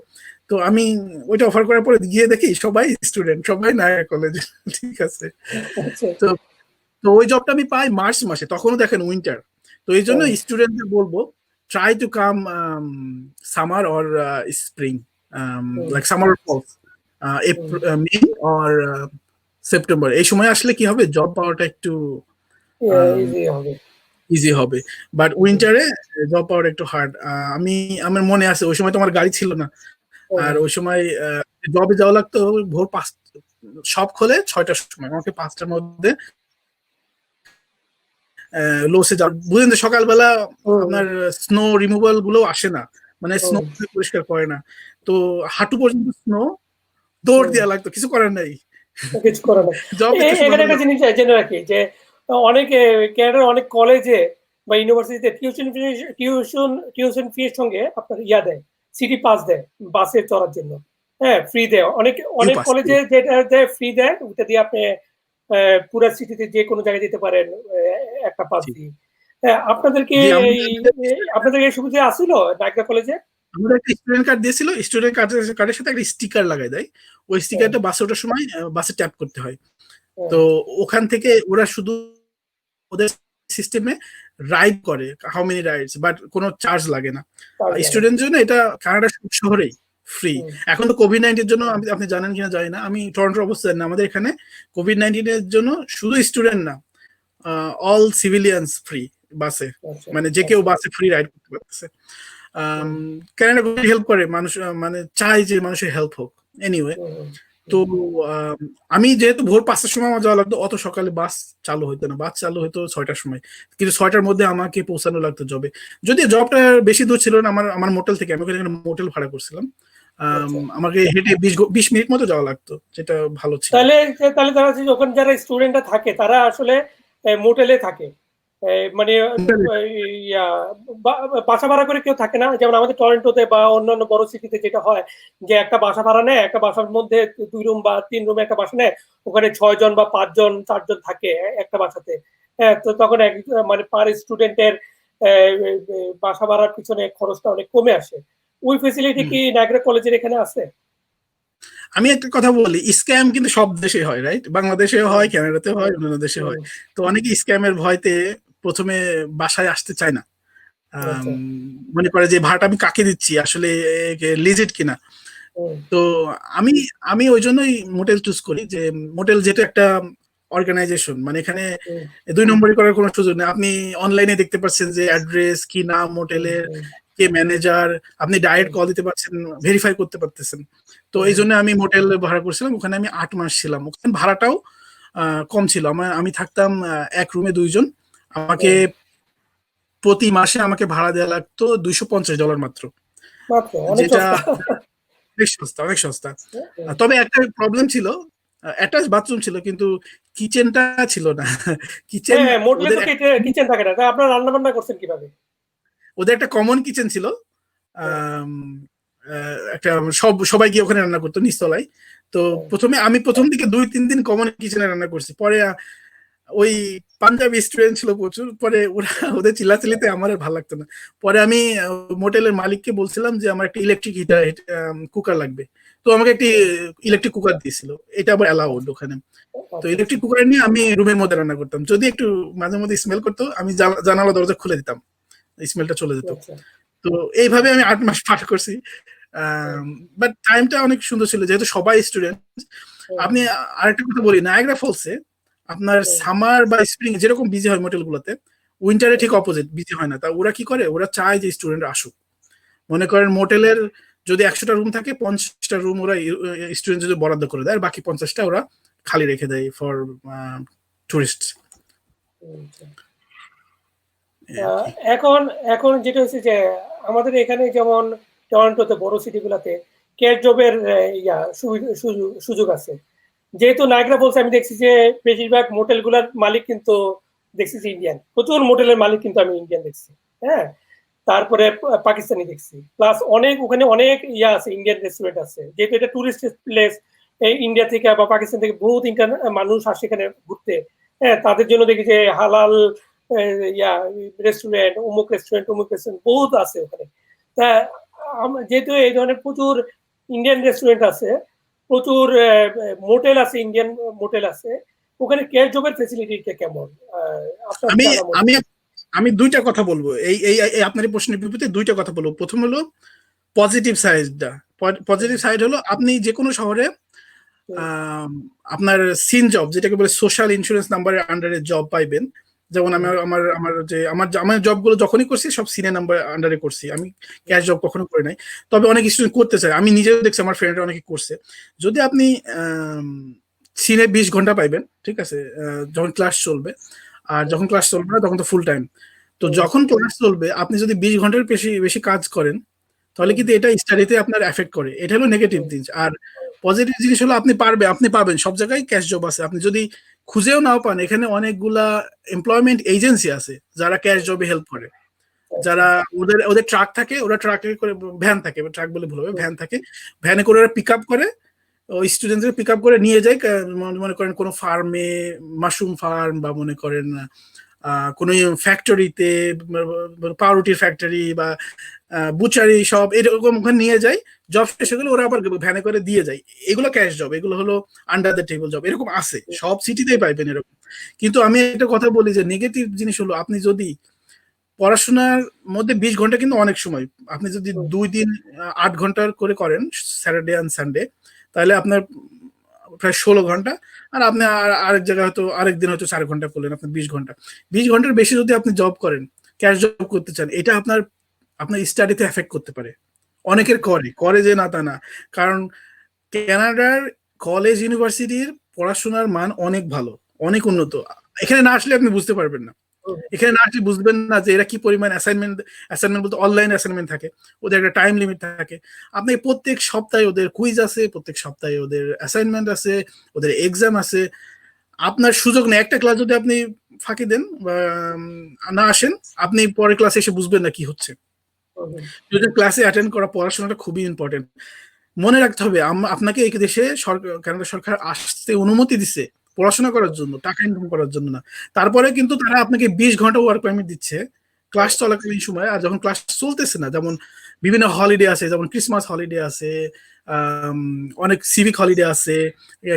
তো আমি ওইটা অফার করার পরে গিয়ে দেখি সবাই স্টুডেন্ট, সবাই নায়াগ্রা কলেজ, ঠিক আছে। তো ওই জবটা আমি পাই মার্চ মাসে, তখনও দেখেন উইন্টার। তো এই জন্য স্টুডেন্টদের বলবো try to come summer or spring, like summer or fall, April, May or September. এই সময় আসলে কি হবে, জব পাওয়াটা একটু ইজি হবে। ইজি হবে, বাট উইন্টারে জব পাওয়াটা একটু হার্ড। আমার মনে আছে ওই সময় তো আমার গাড়ি ছিল না, আর ওই সময় জবে যাওয়া লাগতো ভোর 5, সব খোলে 6টার সময়, আমাকে 5টার মধ্যে লোসে যাও, বুঝেন তো সকালবেলা আপনার স্নো রিমুভাল গুলো আসে না, মানে স্নো পরিষ্কার করে না, তো হাঁটু পর্যন্ত স্নো, দৌড় দেওয়া লাগতো, কিছু করার নাই, কিছু করার নাই। এখানে একটা জিনিস জেনে রাখি যে অনেক ক্যানাডার অনেক কলেজে বা ইউনিভার্সিটিতে টিউশন ফির সঙ্গে আপনার ইয়া দেয়, সিটি পাস দেয় বাসে চড়ার জন্য, হ্যাঁ ফ্রি দেয়। অনেক কলেজে যেটা দেয় ফ্রি দেয়, ওটা দিয়ে আপনি পুরো সিটিতে যে কোনো জায়গায় যেতে পারেন একটা পাস দিয়ে। আপনাদেরকে এই সুবিধা আসিল নাইগ্রা কলেজে? আমাদের একটা স্টুডেন্ট কার্ড দিয়েছিল, স্টুডেন্ট কার্ডের সাথে একটা স্টিকার লাগাই দেয়, ওই স্টিকারটা বাসে ওঠার সময় বাসে ট্যাপ করতে হয়, তো ওখান থেকে ওরা শুধু ওদের সিস্টেমে রাইড করে, হাউ মেনি রাইডস, বাট কোনো চার্জ লাগে না স্টুডেন্টের জন্য। এটা কানাডা শহরেই ফ্রি। এখন তো কোভিড-19 এর জন্য, আপনি জানেন কিনা জানি না, আমি টরন্টোর অবস্থায় না, আমাদের এখানে কোভিড-19 এর জন্য শুধু স্টুডেন্ট না, অল সিভিলিয়ানস ফ্রি বাসে, মানে যে কেউ বাসে ফ্রি রাইড করতে পারতেছে। কানাডা হেল্প করে মানুষ, মানে চাই যে মানুষের হেল্প হোক। এনিওয়ে, তো আমি যেহেতু ভোর 5টার সময় আমার যাওয়া লাগতো, অত সকালে বাস চালু হইতো না, বাস চালু হইতো 6টার সময়, কিন্তু 6টার মধ্যে আমাকে পৌঁছানো লাগতো জবে। যদিও জবটা বেশি দূর ছিল না আমার মোটেল থেকে, আমি ওখানে মোটেল ভাড়া করছিলাম, আমাকে হেঁটে 20 মিনিট মতো যাওয়া লাগতো, যেটা ভালো ছিল। তাহলে তারা ওখানে যারা স্টুডেন্টরা থাকে তারা আসলে মোটেলে থাকে, মানে বাসা ভাড়া করে কেউ থাকে না, যেমন আমাদের টরন্টোতে বা অন্যান্য বড় সিটিতে যেটা হয় যে একটা বাসা ভাড়া নেয়, একটা বাসার মধ্যে 2 রুম বা 3 রুমে একটা বাসা নেয়, ওখানে 6 জন বা 5 জন 4 জন থাকে একটা বাসাতে। হ্যাঁ, তো তখন মানে পার স্টুডেন্টের বাসা ভাড়ার পিছনে খরচটা অনেক কমে আসে। ওই ফেসিলিটি কি নাইগ্রা কলেজের এখানে আছে? আমি একটা কথা বলি, স্ক্যাম কিন্তু সব দেশে হয়, রাইট? বাংলাদেশেও হয়, কানাডাতেও হয়, অন্যান্য দেশে হয়। তো অনেকে স্ক্যামের ভয়তে প্রথমে বাসায় আসতে চায় না, মনে করে যে ভাড়াটা আমি কাকে দিচ্ছি, আসলে লিজিট কিনা। তো আমি ওই জন্যই মোটেল চুজ করি, যে মোটেল যেটা একটা অর্গানাইজেশন, মানে এখানে 2 নম্বরই করার কোনো সুযোগ নেই। আপনি অনলাইনে দেখতে পাচ্ছেন যে অ্যাড্রেস কি, নাম মোটেলের, কে ম্যানেজার, আপনি ডাইরেক্ট কল দিতে পারছেন, ভেরিফাই করতে পারতেছেন। তো এই জন্য আমি মোটেল ভাড়া করছিলাম, ওখানে আমি 8 মাস ছিলাম। ওখানে ভাড়াটাও কম ছিল, আমি থাকতাম এক রুমে 2 জন, আমাকে প্রতি মাসে আমাকে ভাড়া দেওয়া লাগতো $250 মাত্র, যেটা অনেক সস্তা। তবে একটা প্রবলেম ছিল, অ্যাটাচ বাথরুম ছিল কিন্তু কিচেনটা ছিল না। কিচেন কিচেন থাকে না, আপনারা রান্না বান্না করছেন কিভাবে? ওদের একটা কমন কিচেন ছিল, একটা সবাই গিয়ে ওখানে রান্না করতো নিচতলায়। তো আমি প্রথম দিকে 2-3 দিন কমন কিচেনে রান্না করছি, পরে ওই পাঞ্জাবি স্টুডেন্ট ছিল প্রচুর, পরে ওদের চিল্লাচিল্লিতে আমার আর ভালো লাগতো না। পরে আমি মোটেলের মালিককে বলছিলাম যে আমার একটা ইলেকট্রিক হিটার কুকার লাগবে, তো আমাকে একটি ইলেকট্রিক কুকার দিয়েছিল, এটা আবার অ্যালাউড ওখানে। তো ইলেকট্রিক কুকার নিয়ে আমি রুমের মধ্যে রান্না করতাম, যদি একটু মাঝে মধ্যে স্মেল করতো, আমি জানালা দরজা খুলে দিতাম, স্মেলটা চলে যেত। তো এইভাবে আমি 8 মাস পার করছি, বাট টাইমটা অনেক সুন্দর ছিল, যেহেতু সবাই স্টুডেন্ট। আপনি আরেকটা কথা বলি, নায়াগ্রা ফলসে আপনার সামার বা স্প্রিং যেরকম বিজি হয় মোটেল গুলোতে, উইন্টারে ঠিক অপোজিট, বিজি হয় না। তা ওরা কি করে, ওরা চায় যে স্টুডেন্ট আসুক। মনে করেন মোটেলের যদি 100টা রুম থাকে, 50টা রুম ওরা স্টুডেন্ট যদি বরাদ্দ করে দেয়, আর বাকি 50টা ওরা খালি রেখে দেয় ফর টুরিস্ট। এখন যেটা হচ্ছে যে আমাদের এখানে যেমন টরন্টোতে বড় সিটিগুলোতে কেয়ার জবের সুযোগ আছে, যেহেতু নাইগ্রা ফলস আমি দেখছি যে বেশিরভাগ মোটেলগুলোর মালিক কিন্তু দেখছি যে ইন্ডিয়ান, প্রচুর মোটেলের মালিক কিন্তু আমি ইন্ডিয়ান দেখছি, হ্যাঁ, তারপরে পাকিস্তানি দেখছি, প্লাস ওখানে অনেক আছে, ইন্ডিয়ান রেস্টুরেন্ট আছে, যেহেতু এটা টুরিস্ট প্লেস, ইন্ডিয়া থেকে বা পাকিস্তান থেকে বহুত ইন্ডিয়ান মানুষ আসে এখানে ঘুরতে, হ্যাঁ, তাদের জন্য দেখি যে হালাল রেস্টুরেন্ট, অমুক রেস্টুরেন্ট বহুত আছে ওখানে। তা যেহেতু এই ধরনের প্রচুর ইন্ডিয়ান রেস্টুরেন্ট আছে, প্রচুর মোটেল আছে, ইন্ডিয়ান মোটেল আছে, ওখানে কেয়ার জবের ফেসিলিটিটা কেমন? আমি দুইটা কথা বলবো এই আপনার এই প্রশ্নের বিপরীতে দুইটা কথা বলবো। প্রথম হলো পজিটিভ সাইডটা। পজিটিভ সাইড হলো আপনি যে কোনো শহরে আম, আপনার সিন জব, যেটাকে বলে সোশ্যাল ইন্স্যুরেন্স নাম্বারের আন্ডারে জব পাইবেন। যেমন আমি আমার আমার যে আমার আমার জবগুলো যখনই করছি সব সিনে নাম্বার আন্ডারে করছি, আমি ক্যাশ জব কখনো করে নাই। তবে অনেক স্টুডেন্ট করতে চায়, আমি নিজেও দেখছি আমার ফ্রেন্ডরা অনেকে করছে। যদি আপনি সিনে 20 ঘন্টা পাইবেন, ঠিক আছে, যখন ক্লাস চলবে। আর যখন ক্লাস চলবে না তখন তো ফুল টাইম। তো যখন ক্লাস চলবে আপনি যদি 20 ঘন্টার বেশি বেশি কাজ করেন, তাহলে কিন্তু এটা স্টাডিতে আপনার এফেক্ট করে। এটা হলো নেগেটিভ জিনিস। আর পজিটিভ জিনিস হলো আপনি পাবেন, সব জায়গায় ক্যাশ জব আছে। আপনি যদি খুঁজেও নাও পান, এখানে অনেকগুলা এমপ্লয়মেন্ট এজেন্সি আছে যারা ক্যাশ জবে হেল্প করে। যারা ওদের ওদের ট্রাক থাকে, ওরা ট্রাকে করে, ভ্যান থাকে, ট্রাক বলে ভুল হবে, ভ্যান থাকে, ভ্যানে করে ওরা পিক আপ করে, ওই স্টুডেন্টদের পিক আপ করে নিয়ে যায়। মনে করেন কোনো ফার্মে, মাশরুম ফার্ম, বা মনে করেন কোনো ফ্যাক্টরিতে, পাউরুটির ফ্যাক্টরি বা বুচারি, সব এরকম ওখানে নিয়ে যায়। জব শেষে গেলে ওরা আবার ভ্যানে করে দিয়ে যায়। এগুলো ক্যাশ জব, এগুলো হলো আন্ডার দ্য টেবল জব, এরকম আছে, সব সিটিতেই পাইবেন এরকম। কিন্তু আমি একটা কথা বলি যে নেগেটিভ জিনিস হলো, আপনি যদি পড়াশোনার মধ্যে 20 ঘন্টা কিন্তু অনেক সময়, আপনি যদি 2 দিন 8 ঘন্টার করে করেন, স্যাটারডে অ্যান্ড সানডে, তাহলে আপনার প্রায় 16 ঘন্টা। আর আপনি আরেক জায়গায় হয়তো আরেক দিন হয়তো 4 ঘন্টা করলেন, আপনার 20 ঘন্টা। 20 ঘন্টার বেশি যদি আপনি জব করেন, ক্যাশ জব করতে চান, এটা আপনার আপনার স্টাডিতে এফেক্ট করতে পারে। অনেকের করে করে যে না তা না, কারণ কানাডার কলেজ ইউনিভার্সিটির পড়াশোনার মান অনেক ভালো, অনেক উন্নত। এখানে না আসলে আপনি বুঝতে পারবেন না, এখানে না আসলে বুঝবেন না যে এরা কি পরিমাণ অ্যাসাইনমেন্ট, অ্যাসাইনমেন্ট বলতে অনলাইন অ্যাসাইনমেন্ট থাকে, ওদের একটা টাইম লিমিট থাকে। আপনি প্রত্যেক সপ্তাহে ওদের কুইজ আছে, প্রত্যেক সপ্তাহে ওদের অ্যাসাইনমেন্ট আছে, ওদের এক্সাম আছে। আপনার সুযোগ নেই, একটা ক্লাস যদি আপনি ফাঁকি দেন বা না আসেন, আপনি পরের ক্লাসে এসে বুঝবেন না কি হচ্ছে। যদি ক্লাসে অ্যাটেন্ড করা, পড়াশোনাটা খুবই ইম্পর্টেন্ট। মনে রাখতে হবে আপনাকে এই দেশে সরকার, কানাডা সরকার আসতে অনুমতি দিচ্ছে পড়াশোনা করার জন্য, টাকা ইনকাম করার জন্য না। তারপরে কিন্তু তারা আপনাকে 20 ঘন্টা ওয়ার্ক পারমিট দিচ্ছে ক্লাস চলাকালীন সময়। আর যখন ক্লাস চলতেছে না, যেমন বিভিন্ন হলিডে আছে, যেমন ক্রিসমাস হলিডে আছে, অনেক সিভিক হলিডে আছে,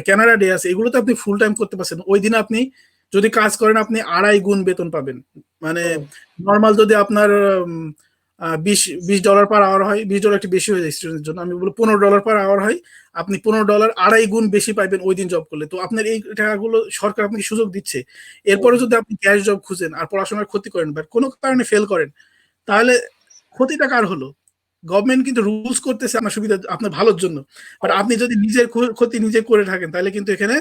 ক্যানাডা ডে আছে, এগুলোতে আপনি ফুল টাইম করতে পারছেন। ওই দিনে আপনি যদি কাজ করেন, আপনি 2.5 গুণ বেতন পাবেন। মানে নর্মাল যদি আপনার 20 ডলার পার আওয়ার হয়, $20 একটু বেশি হয়ে যায় স্টুডেন্টের জন্য, আমি বলবো $15 পার আওয়ার হয়, আপনি $15 2.5 গুণ বেশি পাইবেন ওই দিন জব করলে। তো আপনার এই টাকাগুলো সরকার আপনাকে সুযোগ দিচ্ছে। এরপরে যদি আপনি ক্যাশ জব খুঁজেন আর পড়াশোনার ক্ষতি করেন বা কোনো কারণে ফেল করেন, তাহলে ক্ষতিটা কার হলো? গভর্নমেন্ট কিন্তু রুলস করতেছে আপনার সুবিধা, আপনার ভালোর জন্য। বাট আপনি যদি নিজের ক্ষতি নিজে করে থাকেন, তাহলে কিন্তু এখানে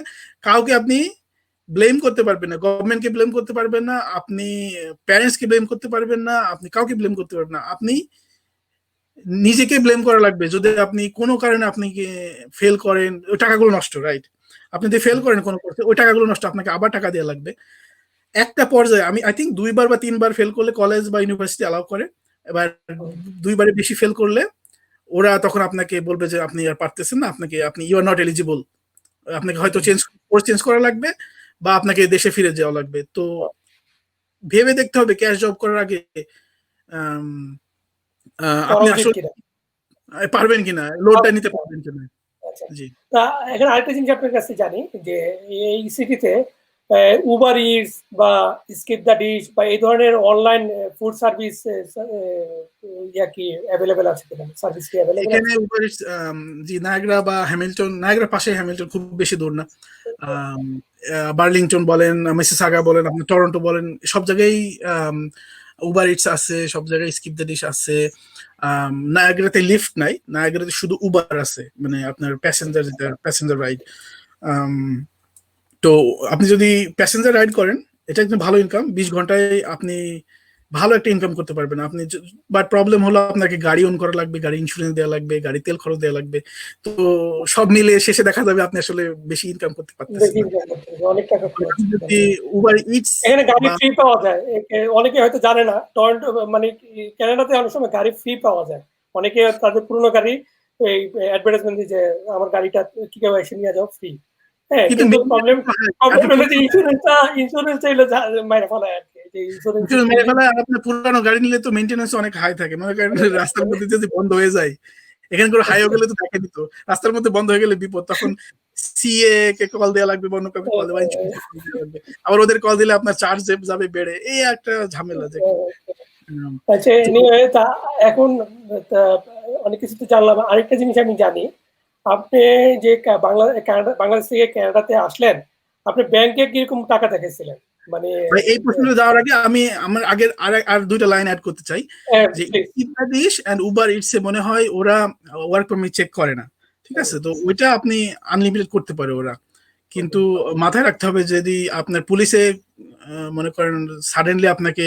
কাউকে আপনি ব্লেম করতে পারবেন না, গভর্নমেন্টকে ব্লেম করতে পারবেন না, আপনি প্যারেন্টসকে ব্লেম করতে পারবেন না, আপনি কাউকে ব্লেম করতে পারবেন না। আপনি নিজেকে ব্লেম করা লাগবে যদি আপনি কোনো কারণে আপনি ফেল করেন, ওই টাকাগুলো নষ্ট, রাইট? আপনি যদি ফেল করেন কোনো কোর্সে, ওই টাকাগুলো নষ্ট, আপনাকে আবার টাকা দেওয়া লাগবে। একটা পর্যায়ে আমি আই থিঙ্ক 2বার বা 3বার ফেল করলে কলেজ বা ইউনিভার্সিটি অ্যালাউ করে। এবার 2বারের বেশি ফেল করলে ওরা তখন আপনাকে বলবে যে আপনি আর পারতেছেন না, আপনি ইউ আর নট এলিজিবল, আপনাকে হয়তো কোর্স চেঞ্জ করা লাগবে বা আপনাকে দেশে ফিরে যাওয়া লাগবে। তো ভেবে দেখতে হবে ক্যাশ জব করার আগে আপনি আসলে পারবেন কিনা, লোডটা নিতে পারবেন কিনা। জি, এখন আরেকটা জিনিস আপনার কাছে জানি যে এই সিটিতে উবার ইটস বা স্কিপ দ্য ডিশ বা এই ধরনের অনলাইন ফুড সার্ভিস কি অ্যাভেলেবেল আছে কিনা, সার্ভিস কি অ্যাভেলেবেল আছে? এখানে উবার ইটস, জি, নায়াগ্রা বা হ্যামিল্টন, নায়াগ্রার পাশে হ্যামিল্টন, খুব বেশি দূর না। বার্লিংটন বলেন, মিসিসাগা বলেন, আপনি টরন্টো বলেন, সব জায়গায় উবার ইটস আছে, সব জায়গায় স্কিপ দ্য ডিশ আছে। নায়াগ্রাতে লিফট নাই, নায়াগ্রাতে শুধু উবার আছে, মানে আপনার প্যাসেঞ্জার রাইড। তো আপনি যদি প্যাসেঞ্জার রাইড করেন, এটা একদম ভালো ইনকাম। 20 ঘন্টায় আপনি ভালো একটা ইনকাম করতে পারবেন আপনি। বাট প্রবলেম হলো আপনাকে গাড়ি ওন করা লাগবে, গাড়ি ইন্স্যুরেন্স দেওয়া লাগবে, গাড়ি তেল খরচ দেওয়া লাগবে। তো সব মিলে শেষে দেখা যাবে আপনি আসলে বেশি ইনকাম করতে পারতেছেন না। অনেক টাকা যদি উবার ইটস, এখানে গাড়ি ফ্রি পাওয়া যায়, অনেকে হয়তো জানে না, টরন্টো মানে কানাডাতে অনেক সময় গাড়ি ফ্রি পাওয়া যায়। অনেকে তাদের পুরনো গাড়ি এই অ্যাডভার্টাইজমেন্ট দিয়ে যে আমার গাড়িটা কি কেউ এসে নিয়ে যাও ফ্রি। হ্যাঁ, কিন্তু প্রবলেম হলো যে ইন্স্যুরেন্স চাইলে মাইরা ফেলায় আর কি। যে ইন্স্যুরেন্স মেরে ফেলা। আর আপনার পুরানো গাড়ি নিলে তো মেইনটেনেন্স অনেক হাই থাকে, মনে করেন রাস্তার মধ্যে যদি বন্ধ হয়ে যায়, এখানে করে হাইওয়ে গেলে তো দেখে দিত, রাস্তার মধ্যে বন্ধ হয়ে গেলে বিপদ, তখন সিএ কে কল দেওয়া লাগবে, অন্য কাউকে কল দেওয়া লাগবে, আবার ওদের কল দিলে আপনার চার্জ যাবে বেড়ে, এই একটা ঝামেলা যে আচ্ছা, anyway, তা এখন তা অনেক কিছু তো জানলাম। আরেকটা জিনিস আমি জানি, আপনি যে বাংলাদেশ থেকে কানাডাতে আসলেন, আপনি ব্যাংকে কিরকম টাকা দেখাইছিলেন? মানে এই প্রশ্নটা যাওয়ার আগে আমি আমার আগের আর দুইটা লাইন অ্যাড করতে চাই যে please. Bangladesh and Uber Eats মনে হয় ওরা ওয়ার্ক পারমিট চেক করে না, ঠিক আছে? তো ওইটা আপনি আনলিমিটেড করতে পারে ওরা, কিন্তু মাথায় রাখতে হবে যদি আপনার পুলিশে মনে করেন সাডেনলি আপনাকে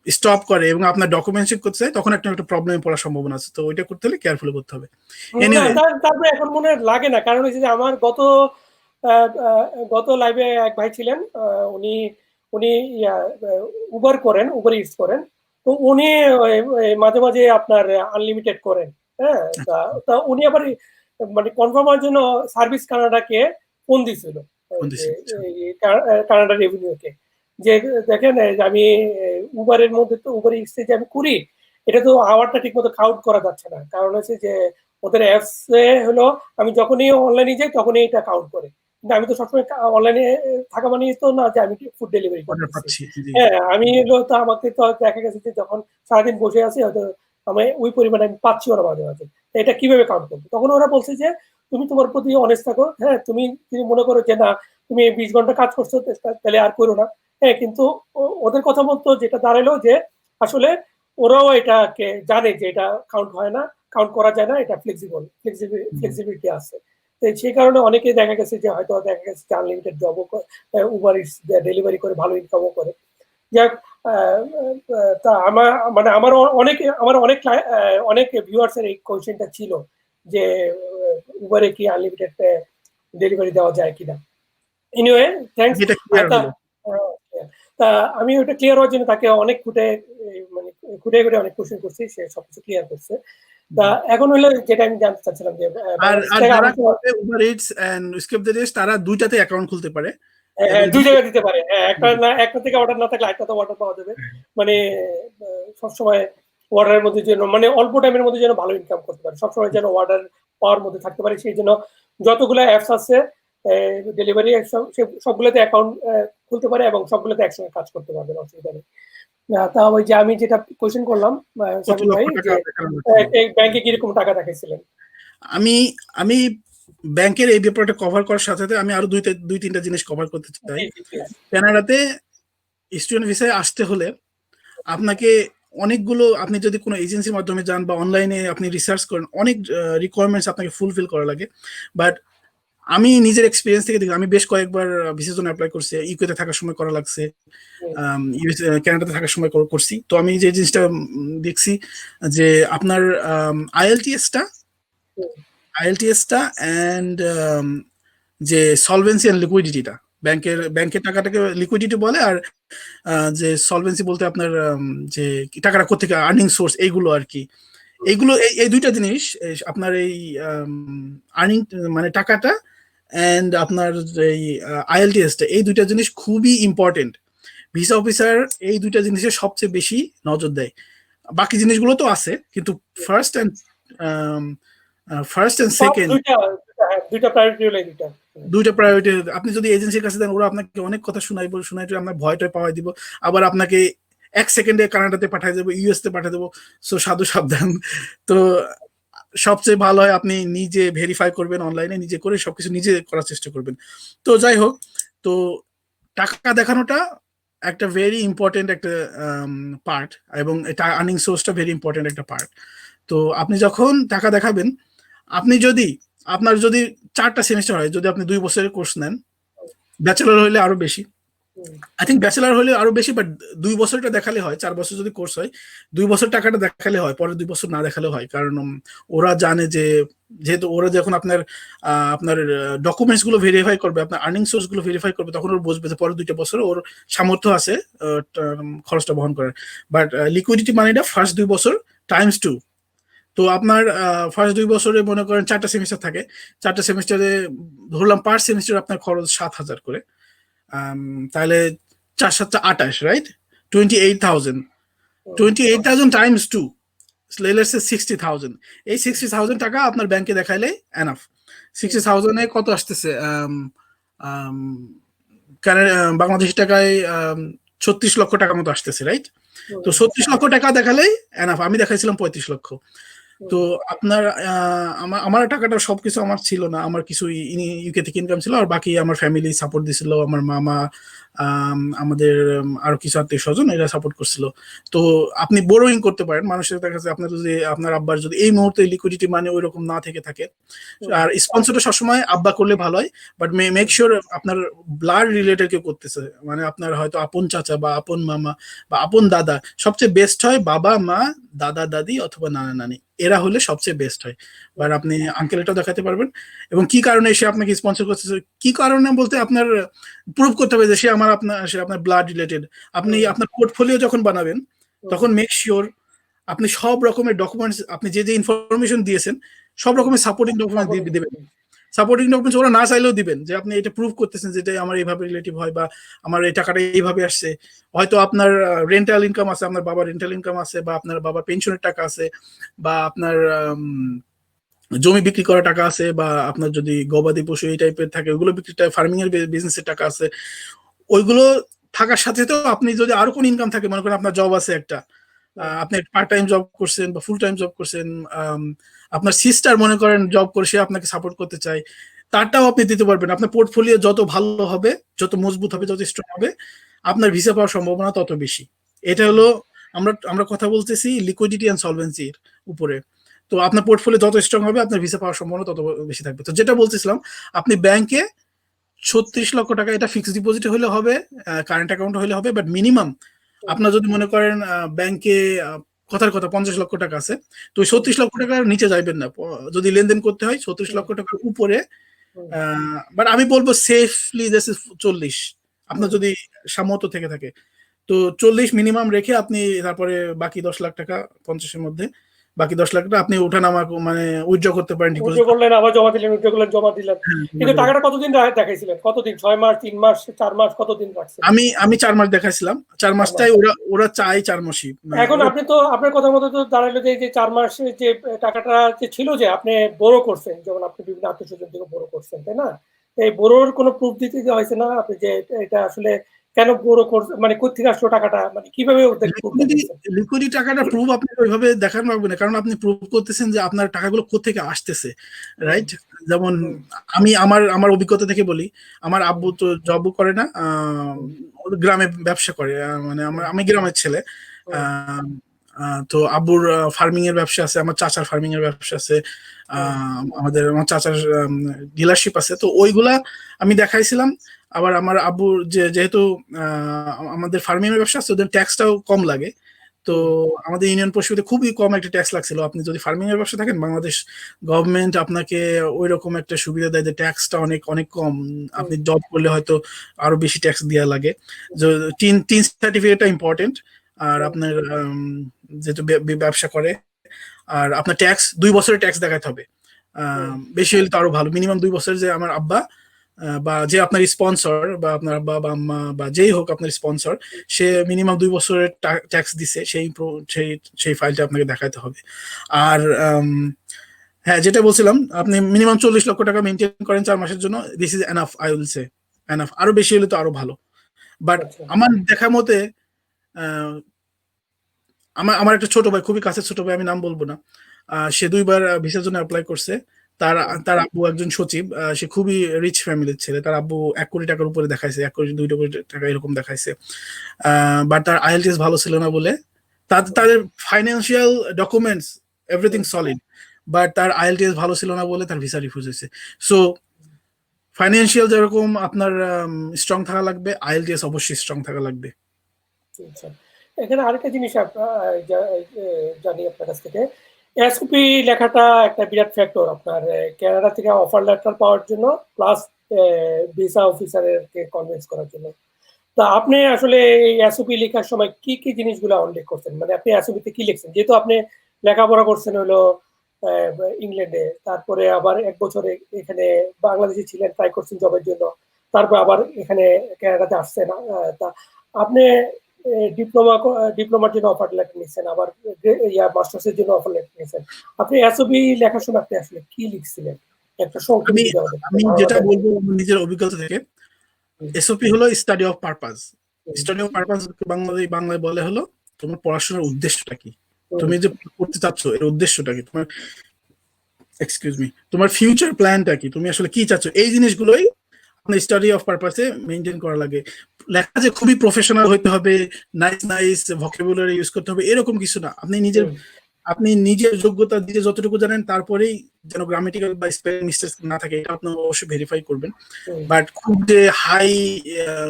স্টপ করে এবং আপনার ডকুমেন্ট চেক করতে চায়, তখন একটা প্রবলেমে পড়ার সম্ভাবনা আছে। তো ওইটা করতে হলে কেয়ারফুল করতে হবে। তারপরে এখন মনে লাগে না, কারণ হচ্ছে যে আমার গত লাইভে এক ভাই ছিলেন, উনি উনি উবার করেন, উবার ইটস করেন। তো উনি মাঝে মাঝে আপনার আনলিমিটেড করেন। হ্যাঁ, তা উনি আবার মানে কনফার্ম হওয়ার জন্য সার্ভিস কানাডাকে ফোন দিছিল, কানাডা রেভিনিউকে, যে দেখেন আমি উবারের মধ্যে তো উবার ইটসে যে আমি করি, এটা তো আওয়ারটা ঠিক মতো কাউন্ট করা যাচ্ছে না। কারণ হচ্ছে যে ওদের অ্যাপস হলো আমি যখনই অনলাইনে যাই তখনই এটা কাউন্ট করে, কিন্তু আমি তো সবসময় অনলাইনে থাকা মানে তো না যে আমি ফুড ডেলিভারি করছি। হ্যাঁ, আমি হলো তো আমাকে তো দেখা গেছে যে যখন সারাদিন বসে আছি হয়তো আমি ওই পরিমাণে আমি পাচ্ছি ওরা মাঝে মাঝে, এটা কিভাবে কাউন্ট করবো? তখন ওরা বলছে যে তুমি তোমার প্রতি অনেস্ট থাকো। হ্যাঁ, তুমি মনে করো যে না তুমি 20 ঘন্টা কাজ করছো তাহলে আর করো না। হ্যাঁ, কিন্তু ওদের কথা মতো যেটা দাঁড়ালো যে আসলে ওরাও এটাকে জানে যে এটা কাউন্ট হয় না, কাউন্ট করা যায় না, এটা ফ্লেক্সিবিলিটি আছে। তো সেই কারণে অনেকে দেখা গেছে যে হয়তো দেখা গেছে যে আনলিমিটেড জবও উবার ইটস ডেলিভারি করে ভালো ইনকামও করে। যাক, তা আমার অনেক ভিউয়ার্স এর এই কোয়েশ্চেনটা ছিল যে উবারে কি আনলিমিটেড ডেলিভারি দেওয়া যায় কিনা। Anyway, thanks. তা আমি ওটা ক্লিয়ার হওয়ার জন্য তাকে অনেক মানে খুঁটে অনেক কোশ্চেন করছি, সে সবকিছু ক্লিয়ার করছে। তা এখন হলো যেটা আমি জানতে চাচ্ছিলাম যে Uber Eats and skip the rest তারা দুইটাতে অ্যাকাউন্ট খুলতে পারে, দুই জায়গায় দিতে পারে। হ্যাঁ, একটা থেকে অর্ডার না থাকলে একটা তো অর্ডার পাওয়া যাবে। মানে সবসময় অর্ডারের মধ্যে যেন মানে অল্প টাইমের মধ্যে যেন ভালো ইনকাম করতে পারে, সবসময় যেন অর্ডার পাওয়ার মধ্যে থাকতে পারে। সেই জন্য যতগুলো অ্যাপস আছে ডেলিভারি সবগুলোতে অ্যাকাউন্ট খুলতে পারে এবং সবগুলোতে একসঙ্গে কাজ করতে পারবে, অসুবিধা নেই। তা ওই যে আমি যেটা কোয়েশ্চেন করলাম সামির ভাই, যে ব্যাংকে কিরকম টাকা দেখাইছিলেন? আমি ব্যাংকের এই ব্যাপারটা কভার করার সাথে সাথে আমি আরো দুই তিনটা জিনিস কভার করতে চাই। কানাডাতে স্টুডেন্ট ভিসায় আসতে হলে আপনাকে অনেকগুলো, আপনি যদি কোনো এজেন্সির মাধ্যমে যান বা অনলাইনে আপনি রিসার্চ করেন, অনেক রিকোয়ারমেন্টস আপনাকে ফুলফিল করা লাগে। বাট আমি নিজের এক্সপিরিয়েন্স থেকে দেখি, আমি বেশ কয়েকবার ভিসার জন্য অ্যাপ্লাই করছি, ইউকেতে থাকার সময় করা লাগছে, কানাডাতে থাকার সময় করছি। তো আমি যে জিনিসটা দেখছি যে আপনার আইএলটিএসটা এন্ড যে সলভেন্সি এন্ড লিকুইডিটিটা, ব্যাংকের টাকাটাকে লিকুইডিটি বলে, আর যে সলভেন্সি বলতে আপনার যে টাকাটা কোথেকে আর্নিং সোর্স, এইগুলো আর কি। এইগুলো এই দুইটা জিনিস আপনার এই আর্নিং মানে টাকাটা এন্ড আপনার এই আইএলটিএসটা, এই দুইটা জিনিস খুবই ইম্পর্টেন্ট। ভিসা অফিসার এই দুইটা জিনিসের সবচেয়ে বেশি নজর দেয়। বাকি জিনিসগুলো তো আছে, কিন্তু ফার্স্ট এন্ড সেকেন্ড দুইটা প্রায়োরিটি। আপনি যদি এজেন্সির কাছে দেন, ওরা আপনাকে অনেক কথা শোনাইতে আপনার ভয়টা পাওয়াই দিব, আবার আপনাকে 1 সেকেন্ডে কানাডাতে পাঠিয়ে দেবো, ইউএস তে পাঠিয়ে দেবো। সো সাবধান। তো সবচেয়ে ভালো হয় আপনি নিজে ভেরিফাই করবেন, অনলাইনে নিজে করে সবকিছু নিজে করার চেষ্টা করবেন। তো যাই হোক, তো টাকা দেখানোটা একটা ভেরি ইম্পর্টেন্ট একটা পার্ট, এবং এটা আর্নিং সোর্সটা ভেরি ইম্পর্টেন্ট একটা পার্ট। তো আপনি যখন টাকা দেখাবেন, আপনার যদি 4টা সেমিস্টার হয়, যদি আপনি 2 বছরের কোর্স নেন, ব্যাচেলর হলে আরো বেশি, আই থিঙ্ক ব্যাচেলর হলে আরো বেশি, বাট 2 বছরটা দেখালে হয়। 4 বছর যদি কোর্স হয়, 2 বছর টাকাটা দেখালে হয়, পরে 2 বছর না দেখালে হয়। কারণ ওরা জানে যে যেহেতু ওরা যখন আপনার ডকুমেন্টস গুলো ভেরিফাই করবে, আপনার আর্নিং সোর্স গুলো ভেরিফাই করবে, তখন ওরা বুঝবে যে পরে 2টা বছর ওর সামর্থ্য আছে খরচটা বহন করার। বাট লিকুইডিটি মানিটা ফার্স্ট 2 বছর টাইমস 2। তো আপনার ফার্স্ট 2 বছরে মনে করেন 4টা সেমিস্টার থাকে, 4টা সেমিস্টারে ধরলাম পার সেমিস্টার আপনার খরচ 7,000 করে, তাহলে 4/7 28, রাইট? 28,000 Times 2, let's say 60,000। এই 60,000 টাকা আপনার ব্যাংকে দেখাইলে এনাফ। 60,000 এ কত আসতেছে? বাংলাদেশি টাকায় 36 লক্ষ টাকা মতো আসতেছে, রাইট? তো 36 লক্ষ টাকা দেখালেই এনাফ। আমি দেখাইছিলাম 35 লক্ষ। তো আপনার আমার আমার টাকাটা সবকিছু আমার ছিল না, আমার কিছু ইউকে থেকে ইনকাম ছিল, আর বাকি আমার ফ্যামিলি সাপোর্ট দিছিল, আমার মামা, আমাদের আরো কিছু আত্মীয় স্বজন এরা সাপোর্ট করছিল। তো আপনি বোরোইং করতে পারেন মানুষের কাছে, আপনার যদি আপনার আব্বার যদি এই মুহূর্তে লিকুইডিটি মানে ওই রকম না থেকে থাকে। আর স্পন্সরটা সবসময় আব্বা করলে ভালো হয়, বাট মেক শিওর আপনার ব্লাড রিলেটেড কেউ করতেছে, মানে আপনার হয়তো আপন চাচা বা আপন মামা বা আপন দাদা। সবচেয়ে বেস্ট হয় বাবা মা, দাদা দাদি অথবা নানা নানি, এরা হলে সবচেয়ে বেস্ট হয়। বা আপনি আঙ্কেলটাও দেখাতে পারবেন। এবং কি কারণে সে আপনাকে স্পন্সর করতেছে, কি কারণে বলতে আপনার প্রুভ করতে হবে যে সে আপনার ব্লাড রিলেটেড। আপনি আপনার পোর্টফোলিও যখন বানাবেন তখন মেক শিওর আপনি সব রকমের ডকুমেন্টস, আপনি যে যে ইনফরমেশন দিয়েছেন সব রকমের সাপোর্টিং ডকুমেন্ট দিবেন। সাপোর্টিং ডকুমেন্টস ওরা না চাইলেও দিবেন, যে আপনি এটা প্রুভ করতেছেন যে এটা আমার এইভাবে রিলেটিভ হয়, বা আমার এই টাকাটা এইভাবে আসছে। হয়তো আপনার রেন্টাল ইনকাম আছে, আপনার বাবার রেন্টাল ইনকাম আছে, বা আপনার বাবার পেনশনের টাকা আছে, বা আপনার জমি বিক্রি করা টাকা আছে, বা আপনার যদি গবাদি পশু এই টাইপের থাকে ওগুলো বিক্রি, ফার্মিং এর বিজনেসের টাকা আছে। ওইগুলো থাকার সাথে তো আপনি যদি আরো কোন ইনকাম থাকে, মনে করেন আপনার জব আছে একটা, আপনি পার্ট টাইম জব করছেন বা ফুল টাইম জব করছেন, আপনার সিস্টার মনে করেন জব করে, সে আপনাকে সাপোর্ট করতে চায়, তারটাও আপনি দিতে পারবেন। আপনার পোর্টফোলিও যত ভালো হবে, যত মজবুত হবে, যত স্ট্রং হবে, আপনার ভিসা পাওয়ার সম্ভাবনা তত বেশি। এটা হলো আমরা কথা বলতেছি লিকুইডিটি এন্ড সলভেন্সির উপরে। তো আপনার পোর্টফোলিও যত স্ট্রং হবে, আপনার ভিসা পাওয়ার সম্ভাবনা তত বেশি থাকবে। তো যেটা বলতেছিলাম, আপনি ব্যাংকে 36 লক্ষ টাকা, এটা ফিক্সড ডিপোজিট হলে হবে, কারেন্ট অ্যাকাউন্ট হলে হবে, বাট মিনিমাম আপনার যদি মনে করেন ব্যাংকে কথার কথা 50 লক্ষ টাকা আছে, তো 36 লক্ষ টাকার নিচে যাইবেন না। যদি লেনদেন করতে হয় 36 লক্ষ টাকার উপরে, বাট আমি বলবো সেফলি 40, আপনার যদি সামর্থ্য থেকে থাকে তো 40 মিনিমাম রেখে আপনি তারপরে বাকি 10 লাখ টাকা, 50-এর মধ্যে বাকি 10 লাখ টাকা আপনি ওঠানামা মানে উইথড্র করতে পারেন, ডিপোজিট করলেন, আবার জমা দিলেন, উইথড্র করলেন, জমা দিলেন। কিন্তু টাকাটা কতদিন দেখাইছিলেন? কতদিন? 6 মাস, 3 মাস, 4 মাস, কতদিন রাখছেন? আমি 4 মাস দেখাইছিলাম। 4 মাসটাই ওরা চাই 4 মাসই। এখন আপনি তো আপনার কথা মতো তো দাঁড়ালো যে 4 মাসে যে টাকাটা যে ছিল, যে আপনি বড় করছেন, যেমন আপনি বিভিন্ন আত্মীয়স্বজন থেকে বড় করছেন, তাই না? এই বড়োর কোনো প্রুফ দিতে দেওয়া হয়েছে না আপনি, যে এটা আসলে কেন বড় করছেন, মানে কোথেকে আসলো টাকাটা, মানে কিভাবে লিকুইডিটি টাকাটা প্রুফ আপনি ওইভাবে দেখানো লাগবে না, কারণ আপনি প্রুফ করতেছেন যে আপনার টাকাগুলো কোথেকে আসতেছে, রাইট? যেমন আমি আমার অভিজ্ঞতা থেকে বলি, আমার আব্বু তো জবও করে না, গ্রামে ব্যবসা করে, মানে আমি গ্রামের ছেলে। তো আব্বুর ফার্মিং এর ব্যবসা আছে, আমার চাচার ফার্মিং এর ব্যবসা আছে, আমার চাচার ডিলারশিপ আছে। তো ওইগুলা আমি দেখাইছিলাম। আবার আমার আব্বুর যেহেতু আমাদের ফার্মিং এর ব্যবসা আছে, ওদের ট্যাক্সটাও কম লাগে। তো আমাদের ইউনিয়ন পরিষদে খুবই কম একটা ট্যাক্স লাগছিল। আপনি যদি ফার্মিং এর ব্যবসা থাকেন, বাংলাদেশ গভর্নমেন্ট আপনাকে ওই রকম একটা সুবিধা দেয় যে ট্যাক্সটা অনেক অনেক কম। আপনি জব করলে হয়তো আরো বেশি ট্যাক্স দেওয়া লাগে। টিন সার্টিফিকেটটা ইম্পর্টেন্ট। আর আপনার যেহেতু ব্যবসা করে, আর আপনার ট্যাক্স 2 বছরের ট্যাক্স দেখাতে হবে। বেশি হলে তো আরো ভালো, মিনিমাম 2 বছর। যে আমার আব্বা বা যে আপনার স্পন্সর, বা আপনার আব্বা বা আম্মা বা যেই হোক আপনার স্পন্সর, সে মিনিমাম 2 বছরের ট্যাক্স দিছে, সেই ফাইলটা আপনাকে দেখাতে হবে। আর হ্যাঁ, যেটা বলছিলাম, আপনি মিনিমাম 40 লক্ষ টাকা মেনটেন করেন 4 মাসের জন্য, this is enough, I will say enough. আরো বেশি হলে তো আরো ভালো। বাট আমার দেখা মতে আমার একটা ছোট ভাই, খুবই কাছের ছোট ভাই, আমি নাম বলবো না, সে 2বার ভিসার জন্য অ্যাপ্লাই করছে। তার আব্বু একজন সচিব, সে খুবই রিচ ফ্যামিলির ছেলে। তার আব্বু 1 কোটি টাকার উপরে দেখাইছে, 1 কোটি 2 কোটি টাকা এরকম দেখাইছে। বাট তার আইএলটিএস ভালো ছিল না বলে, তাদের financial documents everything solid, but তার আইএলটিএস ভালো ছিল না বলে তার ভিসা রিফিউজ হয়েছে। সো ফাইন্যান্সিয়াল যেরকম আপনার স্ট্রং থাকা লাগবে, আইএলটিএস অবশ্যই স্ট্রং থাকা লাগবে। এখানে আরেকটা জিনিস জানি আপনার কাছ থেকে, এসওপি লেখাটা একটা বিরাট ফ্যাক্টর আপনার কানাডা থেকে অফার লেটার পাওয়ার জন্য, প্লাস ভিসা অফিসারকে কনভিন্স করার জন্য। তা আপনি আসলে এই এসওপি লেখার সময় কি কি জিনিসগুলো উল্লেখ করছেন? মানে আপনি এসওপিতে কি লিখছেন? যেহেতু আপনি লেখাপড়া করছেন হলো ইংল্যান্ডে, তারপরে আবার 1 বছর এখানে বাংলাদেশে ছিলেন, ট্রাই করছেন জবের জন্য, তারপর আবার এখানে কানাডাতে আসছেন। তা আপনি ডিপ্লোমার জন্য অফার লেটার নিয়েছেন, আবার মাস্টার্সের জন্য অফার লেটার নিয়েছেন। আপনি এসওপি লেখার সময় আপনি আসলে কি লিখছিলেন? একটা সংক্ষেপে আমি যদি আমাদের আমি যেটা বাংলাদেশ। বলবো আমার নিজের অভিজ্ঞতা থেকে, এসওপি হলো study of purpose. Study of purpose বাংলায় বলে হলো তোমার পড়াশোনার উদ্দেশ্যটা কি, তুমি যে পড়তে চাচ্ছ এর উদ্দেশ্যটা কি, তোমার এক্সকিউজ মি তোমার ফিউচার প্ল্যানটা কি, তুমি আসলে কি চাচ্ছ, এই জিনিসগুলোই আপনার স্টাডি অফ পারপাসে মেনটেন করা লাগে। লেখা যে খুবই প্রফেশনাল হইতে হবে, নাইস নাইস ভোকাবুলারি ইউজ করতে হবে এরকম কিছু না। আপনি নিজের যোগ্যতা দিয়ে যতটুকু জানেন তারপরেই যেন গ্রামেটিক্যাল বা স্পেলিং মিস্টেক না থাকে এটা আপনি অবশ্যই ভেরিফাই করবেন। বাট খুব যে হাই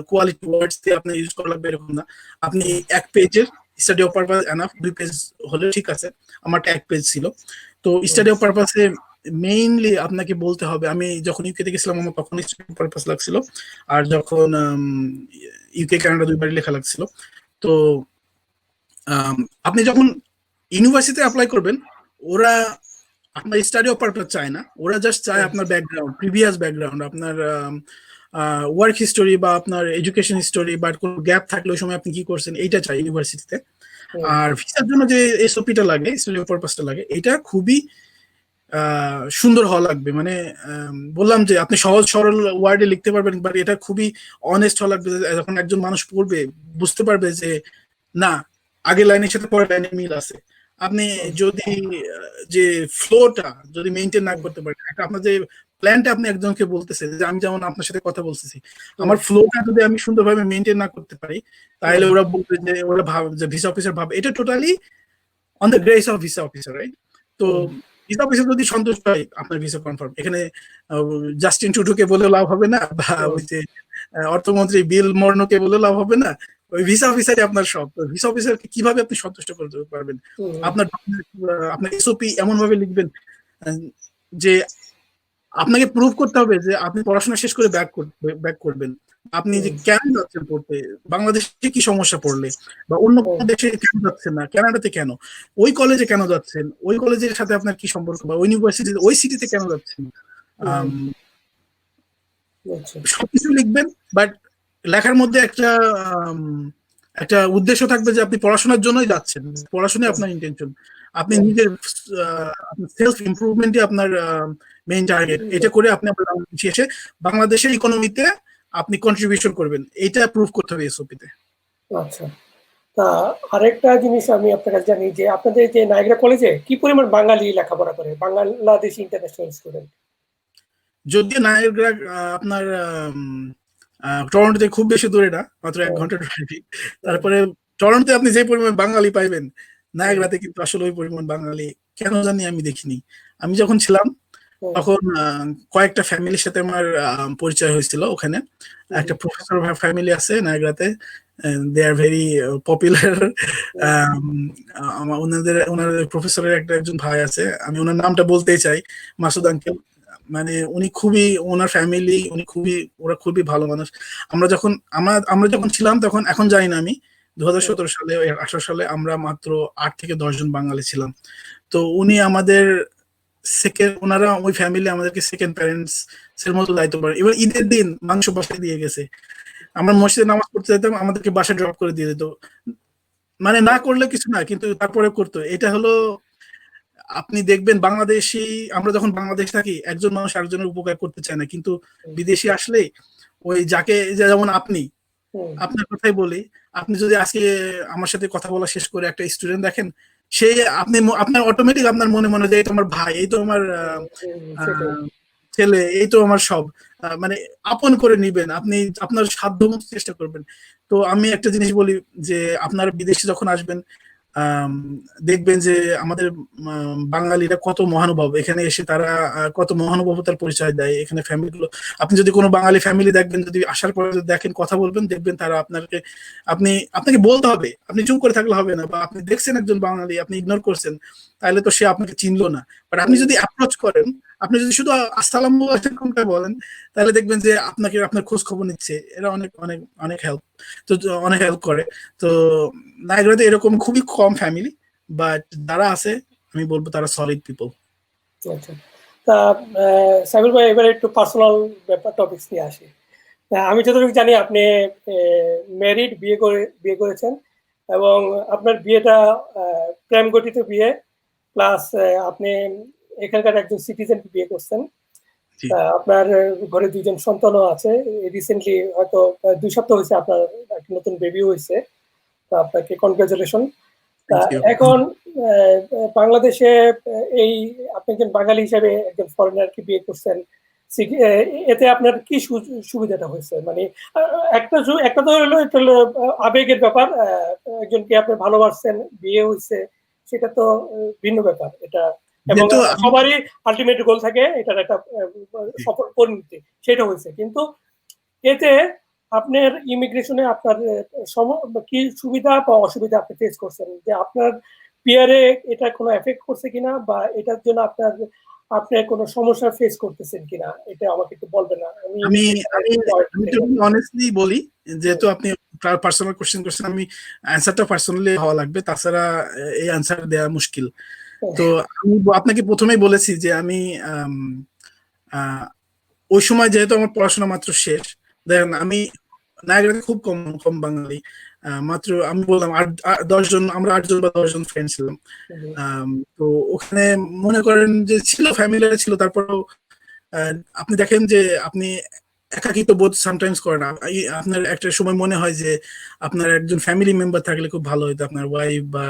কোয়ালিটি ওয়ার্ডস দিয়ে আপনি ইউজ করা লাগবে এরকম না। আপনি এক পেজের study of purpose enough, 2 page হলে ঠিক আছে। আমারটা 1 পেজ ছিল। তো স্টাডি অফ পারপাসে মেইনলি আপনাকে বলতে হবে, আমি যখন ইউকে তে গেছিলাম আমার তখন স্টাডি অফ পারপাস লাগছিল, আর যখন ইউকে কানাডা দুইবারই লেখা লাগছিল। তো আপনি যখন ইউনিভার্সিটিতে অ্যাপ্লাই করবেন, ওরা আপনার স্টাডি অফ পারপাস চায় না, ওরা জাস্ট চায় আপনার ব্যাকগ্রাউন্ড, প্রিভিয়াস ব্যাকগ্রাউন্ড, আপনার ওয়ার্ক হিস্টোরি বা আপনার এডুকেশন হিস্টোরি বা কোনো গ্যাপ থাকলে ওই সময় আপনি কি করছেন এইটা চাই ইউনিভার্সিটিতে। আর ভিসার জন্য যে এসওপিটা লাগে, স্টাডি অফ পারপাসটা লাগে, এটা খুবই সুন্দর হওয়া লাগবে। মানে বললাম যে আপনি সহজ সরল ওয়ার্ডে লিখতে পারবেন, বাট এটা খুবই অনেস্ট হওয়া লাগবে। যখন একজন মানুষ পড়বে বুঝতে পারবে যে না, আগের লাইনের সাথে পরের লাইনে মিল আছে। আপনি যদি যে ফ্লোটা যদি মেনটেন না করতে পারেন, একটা আপনার যে প্ল্যানটা আপনি একজনকে বলতেছেন, যে আমি যেমন আপনার সাথে কথা বলতেছি, আমার ফ্লোটা যদি আমি সুন্দরভাবে মেনটেন না করতে পারি, তাহলে ওরা বলবে যে ওরা ভাব যে ভিসা অফিসার ভাবে এটা totally on the grace of visa officer, right? তো ভিসা অফিসার যদি সন্তুষ্ট হয় আপনার ভিসা কনফার্ম। এখানে জাস্টিন ট্রুডোকে বলে লাভ হবে না, বা ওই যে অর্থমন্ত্রী বিল মর্নকে বলে লাভ হবে না। ওই ভিসা অফিসারই আপনার সব। ভিসা অফিসারকে কিভাবে আপনি সন্তুষ্ট করতে পারবেন? আপনার আপনার এসওপি এমন ভাবে লিখবেন যে আপনাকে প্রুভ করতে হবে যে আপনি পড়াশোনা শেষ করে ব্যাক করবেন। আপনি যে কেন যাচ্ছেন পড়তে, বাংলাদেশে কি সমস্যা পড়লে, বা অন্য কোনো দেশে কেন যাচ্ছেন না, কানাডাতে কেন, ওই কলেজে কেন যাচ্ছেন, ওই কলেজের সাথে আপনার কি সম্পর্ক, বা ওই ইউনিভার্সিটিতে ওই সিটিতে কেন যাচ্ছেন, সবকিছু লিখবেন। বাট লেখার মধ্যে একটা উদ্দেশ্য থাকবে যে আপনি পড়াশোনার জন্যই যাচ্ছেন, পড়াশোনায় আপনার ইন্টেনশন, আপনি নিজের সেলফ ইমপ্রুভমেন্টই আপনার মেইন টার্গেট। এটা করে আপনি এসে বাংলাদেশের ইকোনমিতে আপনি কন্ট্রিবিউশন করবেন, এটা প্রুভ করতে হবে এসওপিতে। আচ্ছা, তা আরেকটা জিনিস আমি আপনার কাছে জানি যে আপনাদের যে নায়াগ্রা কলেজে কি পরিমাণ বাঙালি লেখাপড়া করে, বাংলাদেশি ইন্টারন্যাশনাল স্টুডেন্ট? যদিও নায়াগ্রা আপনার টরন্টোতে খুব বেশি দূরে না, মাত্র 1 ঘন্টা ড্রাইভিং। তারপরে টরন্টোতে আপনি যে পরিমাণ বাঙালি পাইবেন, নায়াগ্রাতে কিন্তু আসলে ওই পরিমাণ বাঙালি কেন জানি আমি দেখিনি। আমি যখন ছিলাম তখন কয়েকটা ফ্যামিলির সাথে আমার পরিচয় হয়েছিল ওখানে। একটা প্রফেসর ফ্যামিলি আছে নায়াগ্রাতে, দে আর ভেরি পপুলার। ওনাদের প্রফেসরের একজন ভাই আছে, আমি ওনার নামটা বলতেই চাই, মাসুদ আঙ্কেল। মানে উনি খুবই, ওনার ফ্যামিলি উনি খুবই, ওরা খুবই ভালো মানুষ। আমরা যখন ছিলাম তখন, এখন জানি না আমি, 2017 সালে 18 সালে আমরা মাত্র 8 থেকে 10 জন বাঙালি ছিলাম। তো উনি আমাদের ওনারা ওই ফ্যামিলি আমাদেরকে সেকেন্ড প্যারেন্টস এর মতো দায়িত্ব পারে। এবার ঈদের দিন মাংস বাসায় দিয়ে গেছে, আমরা মসজিদে নামাজ পড়তে যেতাম, আমাদেরকে বাসায় ড্রপ করে দিয়ে দিত। মানে না করলে কিছু না, কিন্তু তারপরে করতো। এটা হলো, আপনি দেখবেন বাংলাদেশি, আমরা যখন বাংলাদেশ থাকি একজন মানুষ আরেকজনের উপকার করতে চায় না, কিন্তু বিদেশি আসলে ওই যাকে, যেমন আপনার কথাই বলি, আপনি যদি আজকে আমার সাথে কথা বলা শেষ করে একটা স্টুডেন্ট দেখেন, সে আপনার অটোমেটিক আপনার মনে মনে যে এই তো আমার ভাই, এই তো আমার ছেলে, এই তো আমার সব, মানে আপন করে নিবেন, আপনি আপনার সাধ্যমতো চেষ্টা করবেন। তো আমি একটা জিনিস বলি যে আপনার বিদেশে যখন আসবেন, দেখবেন যে আমাদের বাঙালিরা কত মহানুভব, এখানে এসে তারা কত মহানুভবতার পরিচয় দেয়। এখানে ফ্যামিলিগুলো, আপনি যদি কোনো বাঙালি ফ্যামিলি দেখবেন, যদি আসার পরে দেখেন, কথা বলবেন, দেখবেন তারা আপনাকে বলতে হবে, আপনি চুপ করে থাকলে হবে না। বা আপনি দেখছেন একজন বাঙালি, আপনি ইগনোর করছেন, তাহলে তো সে আপনাকে চিনলো না। বাট আপনি যদি অ্যাপ্রোচ করেন, আপনি যদি শুধু আসসালামু আলাইকুমটা বলেন, তাহলে দেখবেন যে আপনার খোঁজ খবর নিচ্ছে। এরা অনেক অনেক অনেক হেল্প, তো অনেক হেল্প করে। তো নায়াগ্রাতে এরকম খুবই কম ফ্যামিলি, বাট যারা আছে আমি বলবো তারা সলিড পিপল। আচ্ছা, তা সাইবুল ভাই এবারে একটু পার্সোনাল ব্যাপার টপিকস নিয়ে আসি। আমি যতটুকু জানি আপনি ম্যারিড, বিয়ে করেছেন, এবং আপনার বিয়েটা প্রেম গঠিত বিয়ে, প্লাস আপনি এখানকার একজন সিটিজেনকে বিয়ে করছেন। জি। আপনার ঘরে ২ জন সন্তানও আছে। রিসেন্টলি হয়তো ২ সপ্তাহ হইছে আপনার একটা নতুন বেবিও হইছে। তো আপনাকে কনগ্রাচুলেশন। Thank you. এখন বাংলাদেশে এই আপনি একজন বাঙালি হিসেবে একজন ফরেনারকে বিয়ে করছেন। এতে আপনার কি সুবিধাটা হয়েছে? মানে আ একটা তো হলো এটা হলো আবেগের ব্যাপার। একজনকে আপনি ভালোবাসছেন, বিয়ে হইছে সেটা তো ভিন্ন ব্যাপার। এটা এবং যেহেতু আমি সবারই আল্টিমেট গোল থাকে এটার একটা সফল পরিণতি। সেটা হইছে। কিন্তু এতে আপনার ইমিগ্রেশনে আপনার কি সুবিধা বা অসুবিধা আপনি ফেস করছেন? যে আপনার পিয়ারে এটা কোনো এফেক্ট করছে কিনা বা এটার জন্য আপনি কোনো সমস্যা ফেস করতেছেন কিনা? এটা আমাকে একটু বলবেন না? আমি আমি আমি একটু আমি যদি অনেস্টলি বলি, যেহেতু আপনি পার্সোনাল কোয়েশ্চেন করছেন, আমি অ্যান্সারটা পার্সোনালি হওয়া লাগবে, তাছাড়া এই অ্যান্সার দেওয়া মুশকিল। তো আমি আপনাকে প্রথমেই বলেছি যে আমি ওই সময় যেহেতু আমার পড়াশোনা মাত্র শেষ, দেখেন আমি নায়াগ্রাতে খুব কম কম বাঙালি, মাত্র আমি বললাম 10 জন, আমরা 8 জন বা 10 জন ফ্রেন্ড ছিলাম। তো ওখানে মনে করেন যে ছিল, ফ্যামিলিরা ছিল, তারপরেও আপনি দেখেন যে আপনি একাকিত্ব বোধ সামটাইমস করে না। আপনার একটা সময় মনে হয় যে আপনার একজন ফ্যামিলি মেম্বার থাকলে খুব ভালো হতো, আপনার ওয়াইফ বা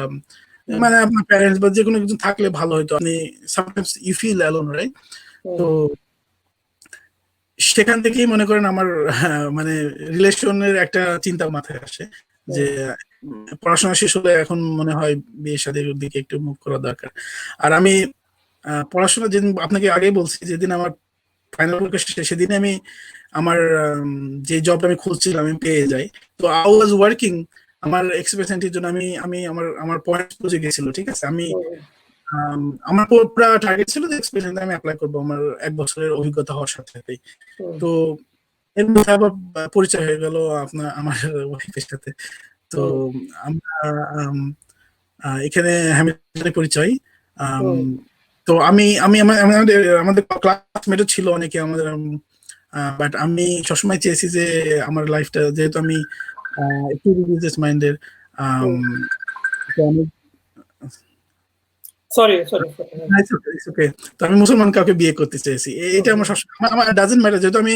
মানে আপনার প্যারেন্টস বা যে কোনো একজন থাকলে ভালো হতো। আপনি sometimes you feel alone, right? তো সেখান থেকেই মনে করেন আমার মানে রিলেশনের একটা চিন্তা মাথায় আসে যে পড়াশোনা শেষ হলে এখন মনে হয় বিয়ে শাদীর দিকে একটু মুভ করা দরকার। আর আমি পড়াশোনা যেদিন আপনাকে আগেই বলছি, যেদিন আমার ফাইনাল পরীক্ষা শেষে, সেদিন আমি আমার যে জবটা আমি খুঁজছিলাম আমি পেয়ে যাই। তো আই ওয়াজ ওয়ার্কিং, আমার এক্সপেরিয়েন্সের জন্য আমি আমি আমার আমার পয়েন্ট বুঝে গেছিল, ঠিক আছে। আমি আমার পুরো টার্গেট ছিল যে এক্সপেরিয়েন্স আমি অ্যাপ্লাই করবো আমার 1 বছরের অভিজ্ঞতা হওয়ার সাথে সাথেই। তো এর মধ্যে আবার পরিচয় হয়ে গেল আপনার আমার ওয়াইফের সাথে। তো আমরা এখানে হ্যামিল্টনে পরিচয়। আম, তো আমি আমি আমাদের আমাদের ক্লাসমেটও ছিল অনেকে আমাদের, বাট আমি সবসময় চেয়েছি যে আমার লাইফটা, যেহেতু আমি একটু রিলিজিয়াস মাইন্ডের, সরি, সরি। তো আমি মুসলমান কাউকে বিয়ে করতে চেয়েছি। এটা আমার সবসময়, আমার ডাজেন্ট ম্যাটার, যেহেতু আমি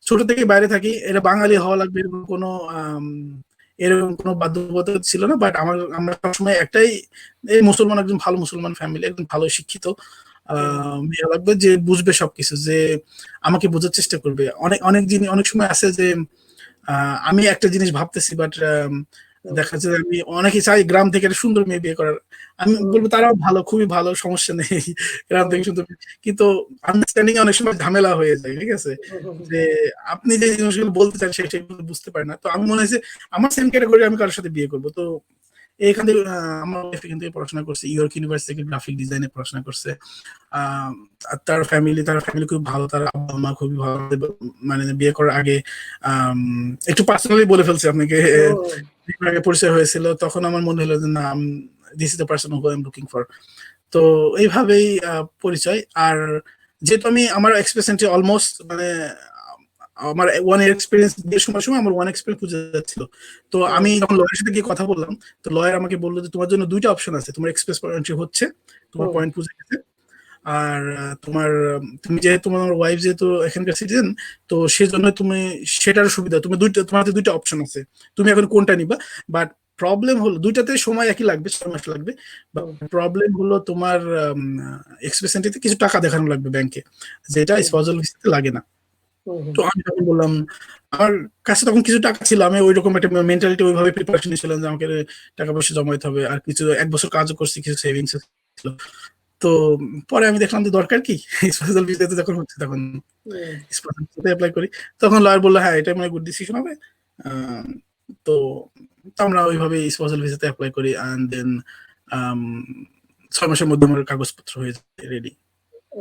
ছোট থেকে বাইরে থাকি, এটা বাঙালি হওয়া লাগবে এরকম কোনো বাধ্যবাধকতা ছিল না। বাট আমরা সবসময় একটাই, এই মুসলমান, একজন ভালো মুসলমান ফ্যামিলি, একজন ভালো শিক্ষিত মেয়ে লাগবে, যে বুঝবে সবকিছু, যে আমাকে বোঝার চেষ্টা করবে। অনেক অনেক জিনিস, অনেক সময় আছে যে আমি একটা জিনিস ভাবতেছি, বাট দেখা যাচ্ছে যে আমি অনেকে চাই গ্রাম থেকে একটা সুন্দর মেয়ে বিয়ে করার। আমি বলবো তারাও ভালো, খুবই ভালো, সমস্যা নেই, গ্রাম থেকে সুন্দর, কিন্তু আন্ডারস্ট্যান্ডিং অনেক সময় ঝামেলা হয়ে যায়, ঠিক আছে। যে আপনি যে জিনিসগুলো বলতে চান সেগুলো বুঝতে পারে না। তো আমি মনে হয়েছে আমার সেম ক্যাটাগরি আমি কারোর সাথে বিয়ে করবো। তো এখান থেকে আমার ওয়াইফ এখান থেকে পড়াশোনা করছে, ইয়র্ক ইউনিভার্সিটি থেকে গ্রাফিক ডিজাইনে পড়াশোনা করছে। আর তার ফ্যামিলি খুব ভালো, তার আব্বা মা খুবই ভালো। মানে বিয়ে করার আগে একটু পার্সোনালি বলে ফেলছি আপনাকে, আগে পরিচয় হয়েছিল, তখন আমার মনে হলো যে না, this is the person who I am looking for. তো এইভাবেই পরিচয়। আর যেহেতু আমি আমার এক্সপেরিয়েন্স অলমোস্ট মানে আমার 1 ইয়ার এক্সপিরিয়েন্স বিয়ের সময় আমার 1 এক্সপিরিয়েন্স বুঝে যাচ্ছিল। তো আমি যখন লয়ারের সাথে গিয়ে কথা বললাম, তো লয়ার আমাকে বললো যে তোমার জন্য 2টা অপশন আছে, তোমার এক্সপ্রেস পয়েন্ট হচ্ছে, তোমার পয়েন্ট বুঝে গেছে, আর তুমি যেহেতু তোমার ওয়াইফ যেহেতু এখানকার সিটিজেন, তো সেজন্য তুমি সেটার সুবিধা, তোমার হাতে 2টা অপশন আছে, তুমি এখন কোনটা নিবা। বাট প্রবলেম হলো, 2টাতে সময় একই লাগবে, 6 মাস লাগবে। বাট প্রবলেম হলো তোমার এক্সপ্রেস এন্ট্রিতে কিছু টাকা দেখানো লাগবে ব্যাংকে, যেটা স্পজাল ভিসাতে লাগে না। তো আমি তখন বললাম, আমার কাছে তখন কিছু টাকা ছিল, আমি ওইরকম একটা মেন্টালিটি, ওইভাবে প্রিপারেশন নিয়েছিলাম যে আমাকে টাকা পয়সা জমাইতে হবে, আর কিছু 1 বছর কাজও করছি, কিছু সেভিংস ছিল। তো পরে আমি দেখলাম যে দরকার কি, স্পেশাল ভিসাতে যখন হচ্ছে তখন স্পেশাল ভিসাতে অ্যাপ্লাই করি। তখন লয়ার বললো হ্যাঁ, এটা মানে গুড ডিসিশন হবে। তো আমরা ওইভাবে স্পেশাল ভিসাতে অ্যাপ্লাই করি, অ্যান্ড দেন 6 মাসের মধ্যে আমার কাগজপত্র হয়ে যায় রেডি।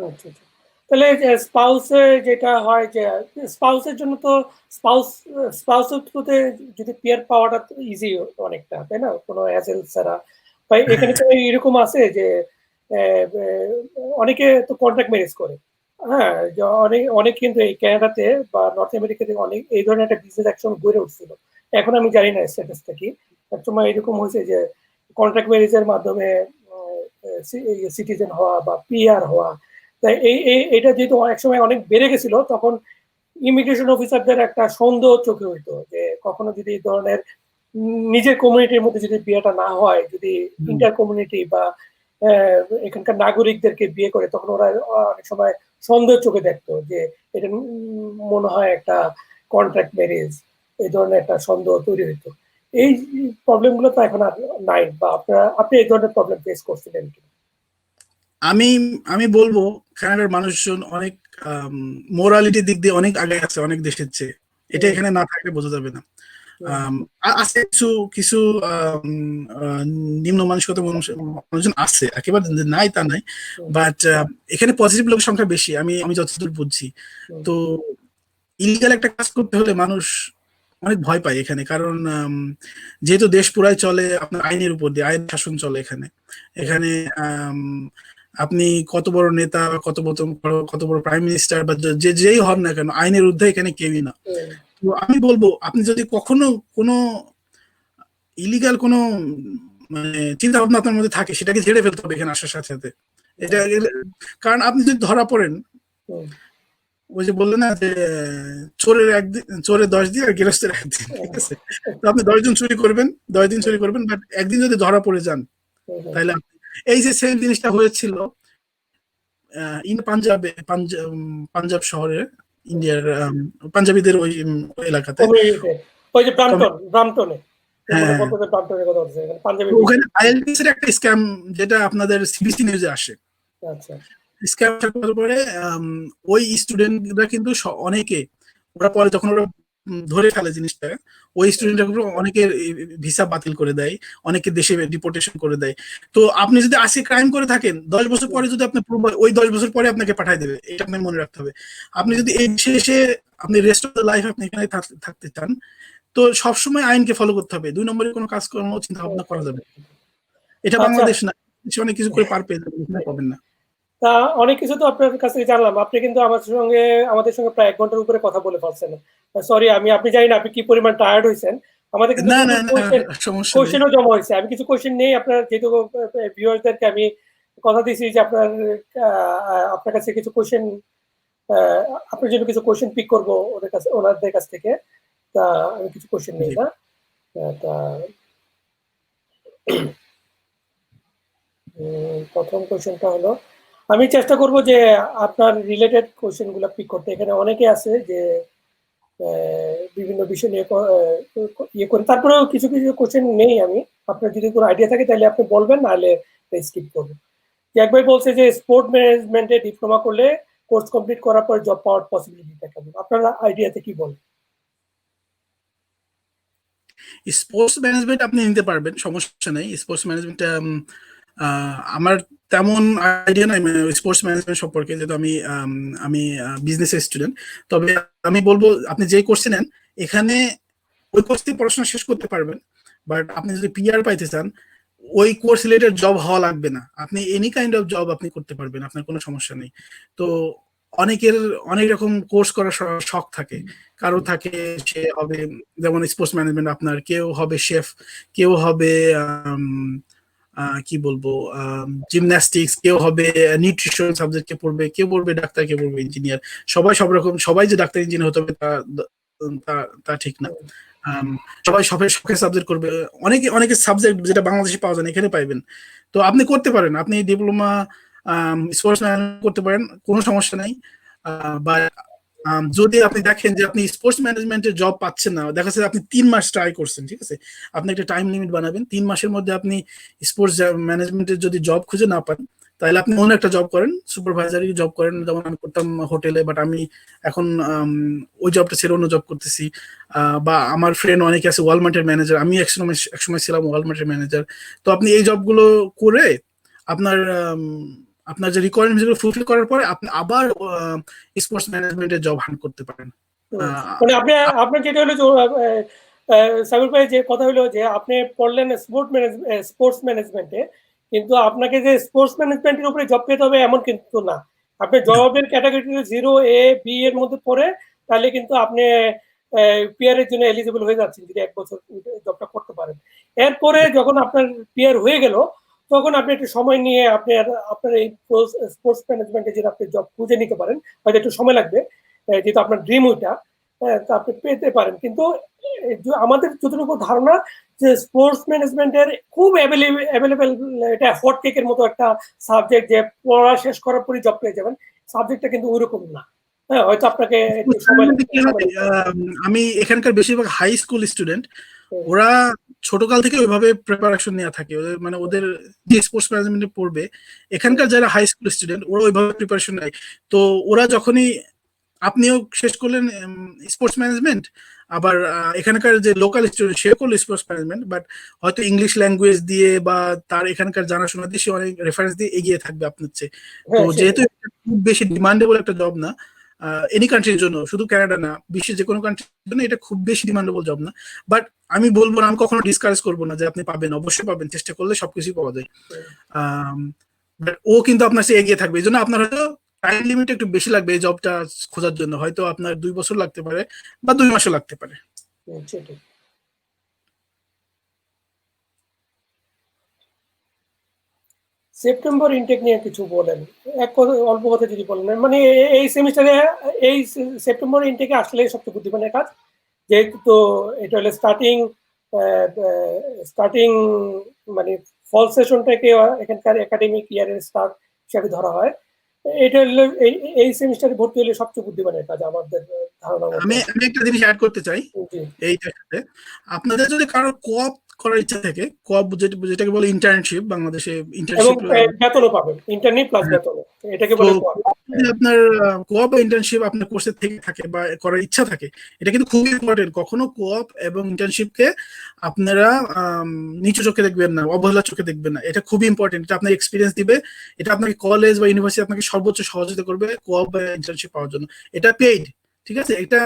আচ্ছা, আচ্ছা। তাহলে স্পাউসে যেটা হয় যে স্পাউসের জন্য তো স্পাউসের থ্রুতে যদি পিয়ার পাওয়াটা ইজি অনেকটা, তাই না? কোনো অ্যাসেল ছাড়া। ভাই এখানে তো এরকম আছে যে অনেকে তো কন্ট্রাক্ট ম্যারেজ করে। হ্যাঁ, যে অনেক কিন্তু এই কানাডাতে বা নর্থ আমেরিকাতে অনেক এই ধরনের একটা বিজনেস একসময় গড়ে উঠছিল। এখন আমি জানি না স্ট্যাটাসটা কি। একসময় এরকম হয়েছে যে কন্ট্রাক্ট ম্যারেজের মাধ্যমে সিটিজেন হওয়া বা পিআর হওয়া। তাই এটা যেহেতু এক সময় অনেক বেড়ে গেছিল, তখন ইমিগ্রেশন অফিসারদের একটা সন্দেহ চোখে হইতো যে কখনো যদি এই ধরনের নিজের কমিউনিটির মধ্যে যদি বিয়েটা না হয়, যদি ইন্টার কমিউনিটি বা এখানকার নাগরিকদেরকে বিয়ে করে, তখন ওরা অনেক সময় সন্দেহ চোখে দেখতো যে এটা মনে হয় একটা কন্ট্রাক্ট ম্যারেজ, এই ধরনের একটা সন্দেহ তৈরি হইতো। এই প্রবলেমগুলো তো এখন আর নাই, বা আপনি এই ধরনের প্রবলেম ফেস করছিলেন কি? আমি আমি বলবো কানাডার মানুষজন অনেক মোরালিটির দিক দিয়ে অনেক আগে আছে অনেক দেশের চেয়ে। এটা এখানে না থাকলে বোঝা যাবে না। আছে কিছু কিছু নিম্ন মানসিকতা মানুষজন আছে, একেবারে নাই তা নাই, বাট এখানে পজিটিভ লোকের সংখ্যা বেশি, আমি আমি যতদূর বুঝছি। তো ইলিগাল একটা কাজ করতে হলে মানুষ অনেক ভয় পায় এখানে, কারণ যেহেতু দেশ পুরাই চলে আপনার আইনের উপর দিয়ে, আইন শাসন চলে এখানে। এখানে আপনি কত বড় নেতা, কত বড় প্রাইম মিনিস্টার বা যেই হন না কেন, আইনের ঊর্ধ্বে এখানে কেউই না। তো আমি বলবো আপনি যদি কখনো কোনো ইলিগাল কোনো মানে চিন্তা ভাবনা আপনার মধ্যে থাকে, সেটাকে ঝেড়ে ফেলতে হবে এখানে আসার সাথে সাথে। এটা কারণ আপনি যদি ধরা পড়েন, ওই যে বললেন না যে চোরের 10 দিন আর গৃহস্থের 1 দিন, ঠিক আছে? তো আপনি 10 দিন চুরি করবেন, 10 দিন চুরি করবেন, বাট একদিন যদি ধরা পড়ে যান, তাহলে এই যে সেম জিনিসটা হয়েছিল পাঞ্জাব শহরে, ইন্ডিয়ার পাঞ্জাবিদের ওই এলাকাতে। ওই যে ব্রাম্পটনে ওখানে আইএলটিএস এর একটা স্ক্যাম, যেটা আপনাদের সিবিসি নিউজে আসে। স্ক্যাম করার পরে ওই স্টুডেন্টরা কিন্তু অনেকে, ওরা পরে যখন ওরা ধরে ফেলে জিনিসটা, ওই স্টুডেন্টরা অনেকের ভিসা বাতিল করে দেয়, অনেকে দেশে ডিপোর্টেশন করে দেয়। তো আপনি যদি আজকে ক্রাইম করে থাকেন, 10 বছর পরে যদি আপনি ওই 10 বছর পরে আপনাকে পাঠায় দেবে, এটা আপনাকে মনে রাখতে হবে। আপনি যদি এই দেশে এসে আপনি রেস্ট অফ দ্য লাইফ আপনি এখানে থাকতে চান, তো সবসময় আইনকে ফলো করতে হবে। 2 নম্বরে কোনো কাজ করার চিন্তা ভাবনা করা যাবে। এটা বাংলাদেশ না, অনেক কিছু করে পার পেয়ে যাবেন, পাবেন না। তা অনেক কিছু তো আপনার কাছ থেকে জানলাম। আপনি কিন্তু আমাদের সঙ্গে প্রায় 1 ঘন্টার উপরে কথা বলে ফেলছেন। সরি, আপনি জানি না আপনি কি পরিমাণ টায়ার্ড হয়েছেন। আমাদের কিন্তু কোশ্চেনও জমা হয়েছে। আমি কিছু কোশ্চেন নেই আপনার, যেহেতু ভিউয়ারদেরকে আমি কথা দিয়েছি যে আপনার কাছে কিছু কোশ্চেন, আপনার জন্য কিছু কোশ্চেন পিক করবো ওনাদের কাছ থেকে। তা আমি কিছু কোশ্চেন নেই না। তা প্রথম কোশ্চেনটা হলো, আমি চেষ্টা করব যে আপনার রিলেটেড কোশ্চেন গুলো পিক করতে। এখানে অনেকে আছে যে বিভিন্ন বিষয় নিয়ে ইয়ে করে, তারপরেও কিছু কিছু কোশ্চেন নেই। আমি আপনার যদি কোনো আইডিয়া থাকে তাহলে আপনি বলবেন, নাহলে স্কিপ করবো। এক ভাই বলছে যে স্পোর্ট ম্যানেজমেন্টে ডিপ্লোমা করলে কোর্স কমপ্লিট করার পর জব পাওয়ার পসিবিলিটিটা কেমন, আপনার আইডিয়াতে কি বলেন? স্পোর্টস ম্যানেজমেন্ট আপনি নিতে পারবেন, সমস্যা নেই। স্পোর্টস ম্যানেজমেন্ট আমার তেমন আইডিয়া নাই স্পোর্টস ম্যানেজমেন্ট সম্পর্কে, যেহেতু আমি বিজনেস স্টুডেন্ট। তবে আমি বলবো আপনি যে কোর্স নেন, এখানে ওই কোর্স থেকে পড়াশোনা শেষ করতে পারবেন, বাট আপনি যদি পিআর পাইতে চান, ওই কোর্স রিলেটেড জব হওয়া লাগবে না, আপনি এনি কাইন্ড অফ জব আপনি করতে পারবেন, আপনার কোনো সমস্যা নেই। তো অনেকের অনেক রকম কোর্স করার শখ থাকে, কারো থাকে সে হবে যেমন স্পোর্টস ম্যানেজমেন্ট, আপনার কেউ হবে শেফ, কেউ হবে কি বলবো জিমন্যাস্টিক্স, কেউ হবে নিউট্রিশন সাবজেক্টে পড়বে, কেউ পড়বে ডাক্তার, কেউ পড়বে ইঞ্জিনিয়ার। সবাই সব রকম, সবাই যে ডাক্তার ইঞ্জিনিয়ার হতে হবে তা ঠিক না। সবাই শখের সাবজেক্ট করবে। অনেকে সাবজেক্ট যেটা বাংলাদেশে পাওয়া যায় না, এখানে পাইবেন। তো আপনি করতে পারেন, আপনি ডিপ্লোমা স্পোর্টস ম্যানেজমেন্ট করতে পারেন, কোনো সমস্যা নাই। বা যদি আপনি দেখেন যে আপনি স্পোর্টস ম্যানেজমেন্টের জব পাচ্ছেন না, দেখা যাচ্ছে আপনি 3 মাস ট্রাই করছেন, ঠিক আছে, আপনি একটা টাইম লিমিট বানাবেন। 3 মাসের মধ্যে আপনি স্পোর্টস ম্যানেজমেন্টের যদি জব খুঁজে না পান, তাহলে আপনি অন্য একটা জব করেন, সুপারভাইজারি জব করেন, যেমন আমি করতাম হোটেলে, বাট আমি এখন ওই জবটা ছেড়ে অন্য জব করতেছি। বা আমার ফ্রেন্ড অনেকে আছে ওয়ালমার্টের ম্যানেজার, আমি একসময় ছিলাম ওয়ালমার্টের ম্যানেজার। তো আপনি এই জবগুলো করে আপনার আপনার যে রিকোয়ারমেন্ট গুলো ফুলফিল করার পরে আপনি আবার স্পোর্টস ম্যানেজমেন্টের জব হান্ট করতে পারেন। মানে আপনার যেটা হলো সাবির ভাই, যে কথা হলো যে আপনি পড়লেন স্পোর্টস ম্যানেজমেন্টে, কিন্তু আপনাকে যে স্পোর্টস ম্যানেজমেন্টের উপরে জব পেতে হবে এমন কিন্তু না। আপনি জবের ক্যাটাগরি 0 A B এর মধ্যে পড়ে, তাহলে কিন্তু আপনি পিআর এর জন্য এলিজিবল হয়ে যাচ্ছেন যদি 1 বছর জবটা করতে পারেন। এরপরে যখন আপনার পিআর হয়ে গেল, তখন আপনি একটু সময় নিয়ে আপনার এই স্পোর্টস ম্যানেজমেন্টে যেটা আপনি জব খুঁজে নিতে পারেন, হয়তো একটু সময় লাগবে, যেহেতু আপনার ড্রিম ওইটা, তা আপনি পেতে পারেন। কিন্তু আমাদের যতটুকু ধারণা যে স্পোর্টস ম্যানেজমেন্টের খুব অ্যাভেলেবেল, এটা হট কেকের মতো একটা সাবজেক্ট যে পড়া শেষ করার পরই জব পেয়ে যাবেন, সাবজেক্টটা কিন্তু ওইরকম না। হ্যাঁ, হয়তো আপনাকে একটু সময় লাগবে। আমি এখানকার বেশিরভাগ হাই স্কুল স্টুডেন্ট, হুম, ওরা ছোটকাল থেকে ওইভাবে প্রিপারেশন নেওয়া থাকে, মানে ওদের যে স্পোর্টস ম্যানেজমেন্টে পড়বে, হুম, এখানকার যারা হাই স্কুল স্টুডেন্ট ওরা ওইভাবে প্রিপারেশন নেয়। তো ওরা যখনই, আপনিও শেষ করলেন স্পোর্টস ম্যানেজমেন্ট, আবার এখানকার যে লোকাল স্টুডেন্ট সে করলো স্পোর্টস ম্যানেজমেন্ট, বাট হয়তো ইংলিশ ল্যাঙ্গুয়েজ দিয়ে বা তার এখানকার জানাশোনা দিয়ে সে অনেক রেফারেন্স দিয়ে এগিয়ে থাকবে আপনার চেয়ে। তো হ্যাঁ, যেহেতু সেটাই। এটা খুব বেশি ডিমান্ডেবল একটা জব না, এনি কান্ট্রির জন্য, শুধু কানাডা না, বিশ্বের যে কোনো কান্ট্রির জন্য এটা খুব বেশি ডিমান্ডেবল জব না। বাট আমি বলবো না, আমি কখনো ডিসকারেজ করবো না যে আপনি পাবেন, অবশ্যই পাবেন, চেষ্টা করলে সবকিছুই পাওয়া যায়। হুম, বাট ও কিন্তু আপনার চেয়ে এগিয়ে থাকবে, এই জন্য আপনার হয়তো টাইম লিমিট একটু বেশি লাগবে এই জবটা খোঁজার জন্য, হয়তো আপনার 2 বছর লাগতে পারে বা 2 মাসও লাগতে পারে। সেটাই। সেপ্টেম্বর ইনটেক নিয়ে কিছু বলেন, অল্প কথা যদি বলেন, মানে এই সেমিস্টারে এই সেপ্টেম্বর ইনটেকে আসলে সবচেয়ে বুদ্ধিমানের কাজ, যেহেতু তো এটা হলো স্টার্টিং মানে ফল সেশনটাকে এখানকার একাডেমিক ইয়ারের স্টার্ট হিসাবে ধরা হয়। এটা হলো এই সেমিস্টারে ভর্তি হলে সবচেয়ে বুদ্ধিমানের কাজ আমাদের ধারণা মতো। আমি আমি একটা জিনিস অ্যাড করতে চাই জি। এইটার সাথে। আপনাদের যদি কারো কোঅপ করার ইচ্ছা থাকে, কোঅপ যেটাকে বলে ইন্টার্নশিপ, বাংলাদেশে এবং ইন্টার্নশিপ, বেতনও পাবেন, ইন্টারনি প্লাস বেতনও, এটাকে তো বলে কোয়ার। যদি আপনার কোঅপ বা ইন্টার্নশিপ আপনার কোর্সে থেকে থাকে বা করার ইচ্ছা থাকে, এটা কিন্তু খুবই ইম্পর্টেন্ট। কখনো কোঅপ এবং ইন্টার্নশিপকে আপনারা নিচু চোখে দেখবেন না, অবহেলা চোখে দেখবেন না, এটা খুবই ইম্পর্টেন্ট। এটা আপনার এক্সপিরিয়েন্স দিবে, এটা আপনাকে কলেজ বা ইউনিভার্সিটি আপনাকে সর্বোচ্চ সহযোগিতা করবে কোঅপ বা ইন্টার্নশিপ পাওয়ার জন্য। এটা পেইড, ঠিক আছে? এটা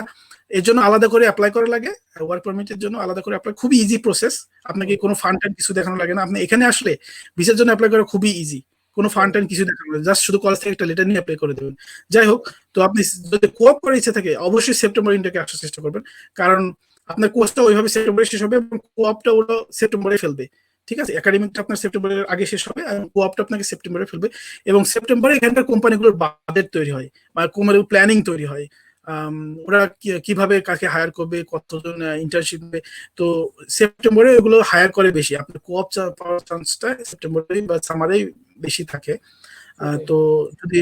এর জন্য আলাদা করে অ্যাপ্লাই করা লাগে, ওয়ার্ক পারমিটের জন্য আলাদা করে অ্যাপ্লাই, খুবই ইজি প্রসেস। আপনাকে কোনো ফান্ড টান্ড কিছু দেখানো লাগে না, আপনি এখানে আসলে ভিসার জন্য অ্যাপ্লাই করা খুবই ইজি, কোনো ফান্ড টান্ড কিছু দেখানো লাগে, জাস্ট শুধু কলেজ থেকে একটা লেটার নিয়ে অ্যাপ্লাই করে দেবেন। যাই হোক, তো আপনি যদি কোঅপ করার ইচ্ছা থাকে অবশ্যই সেপ্টেম্বর ইনটেকে আসার চেষ্টা করবেন, কারণ আপনার কোর্সটা ওইভাবে সেপ্টেম্বরে শেষ হবে এবং কোঅপটা ওরা সেপ্টেম্বরে ফেলবে। ঠিক আছে, একাডেমিকটা আপনার সেপ্টেম্বরের আগে শেষ হবে এবং কোঅপটা আপনাকে সেপ্টেম্বরে ফেলবে। এবং সেপ্টেম্বরে এখানকার কোম্পানিগুলোর বাজেট তৈরি হয় বা কোম্পানির প্ল্যানিং তৈরি হয়, ওরা কিভাবে কাকে হায়ার করবে, কতজন ইন্টার্নশিপ, তো সেপ্টেম্বরে এগুলো হায়ার করে বেশি। আপনার কোঅপ পাওয়ার চান্সটা সেপ্টেম্বরে বা সামারেই বেশি থাকে। তো যদি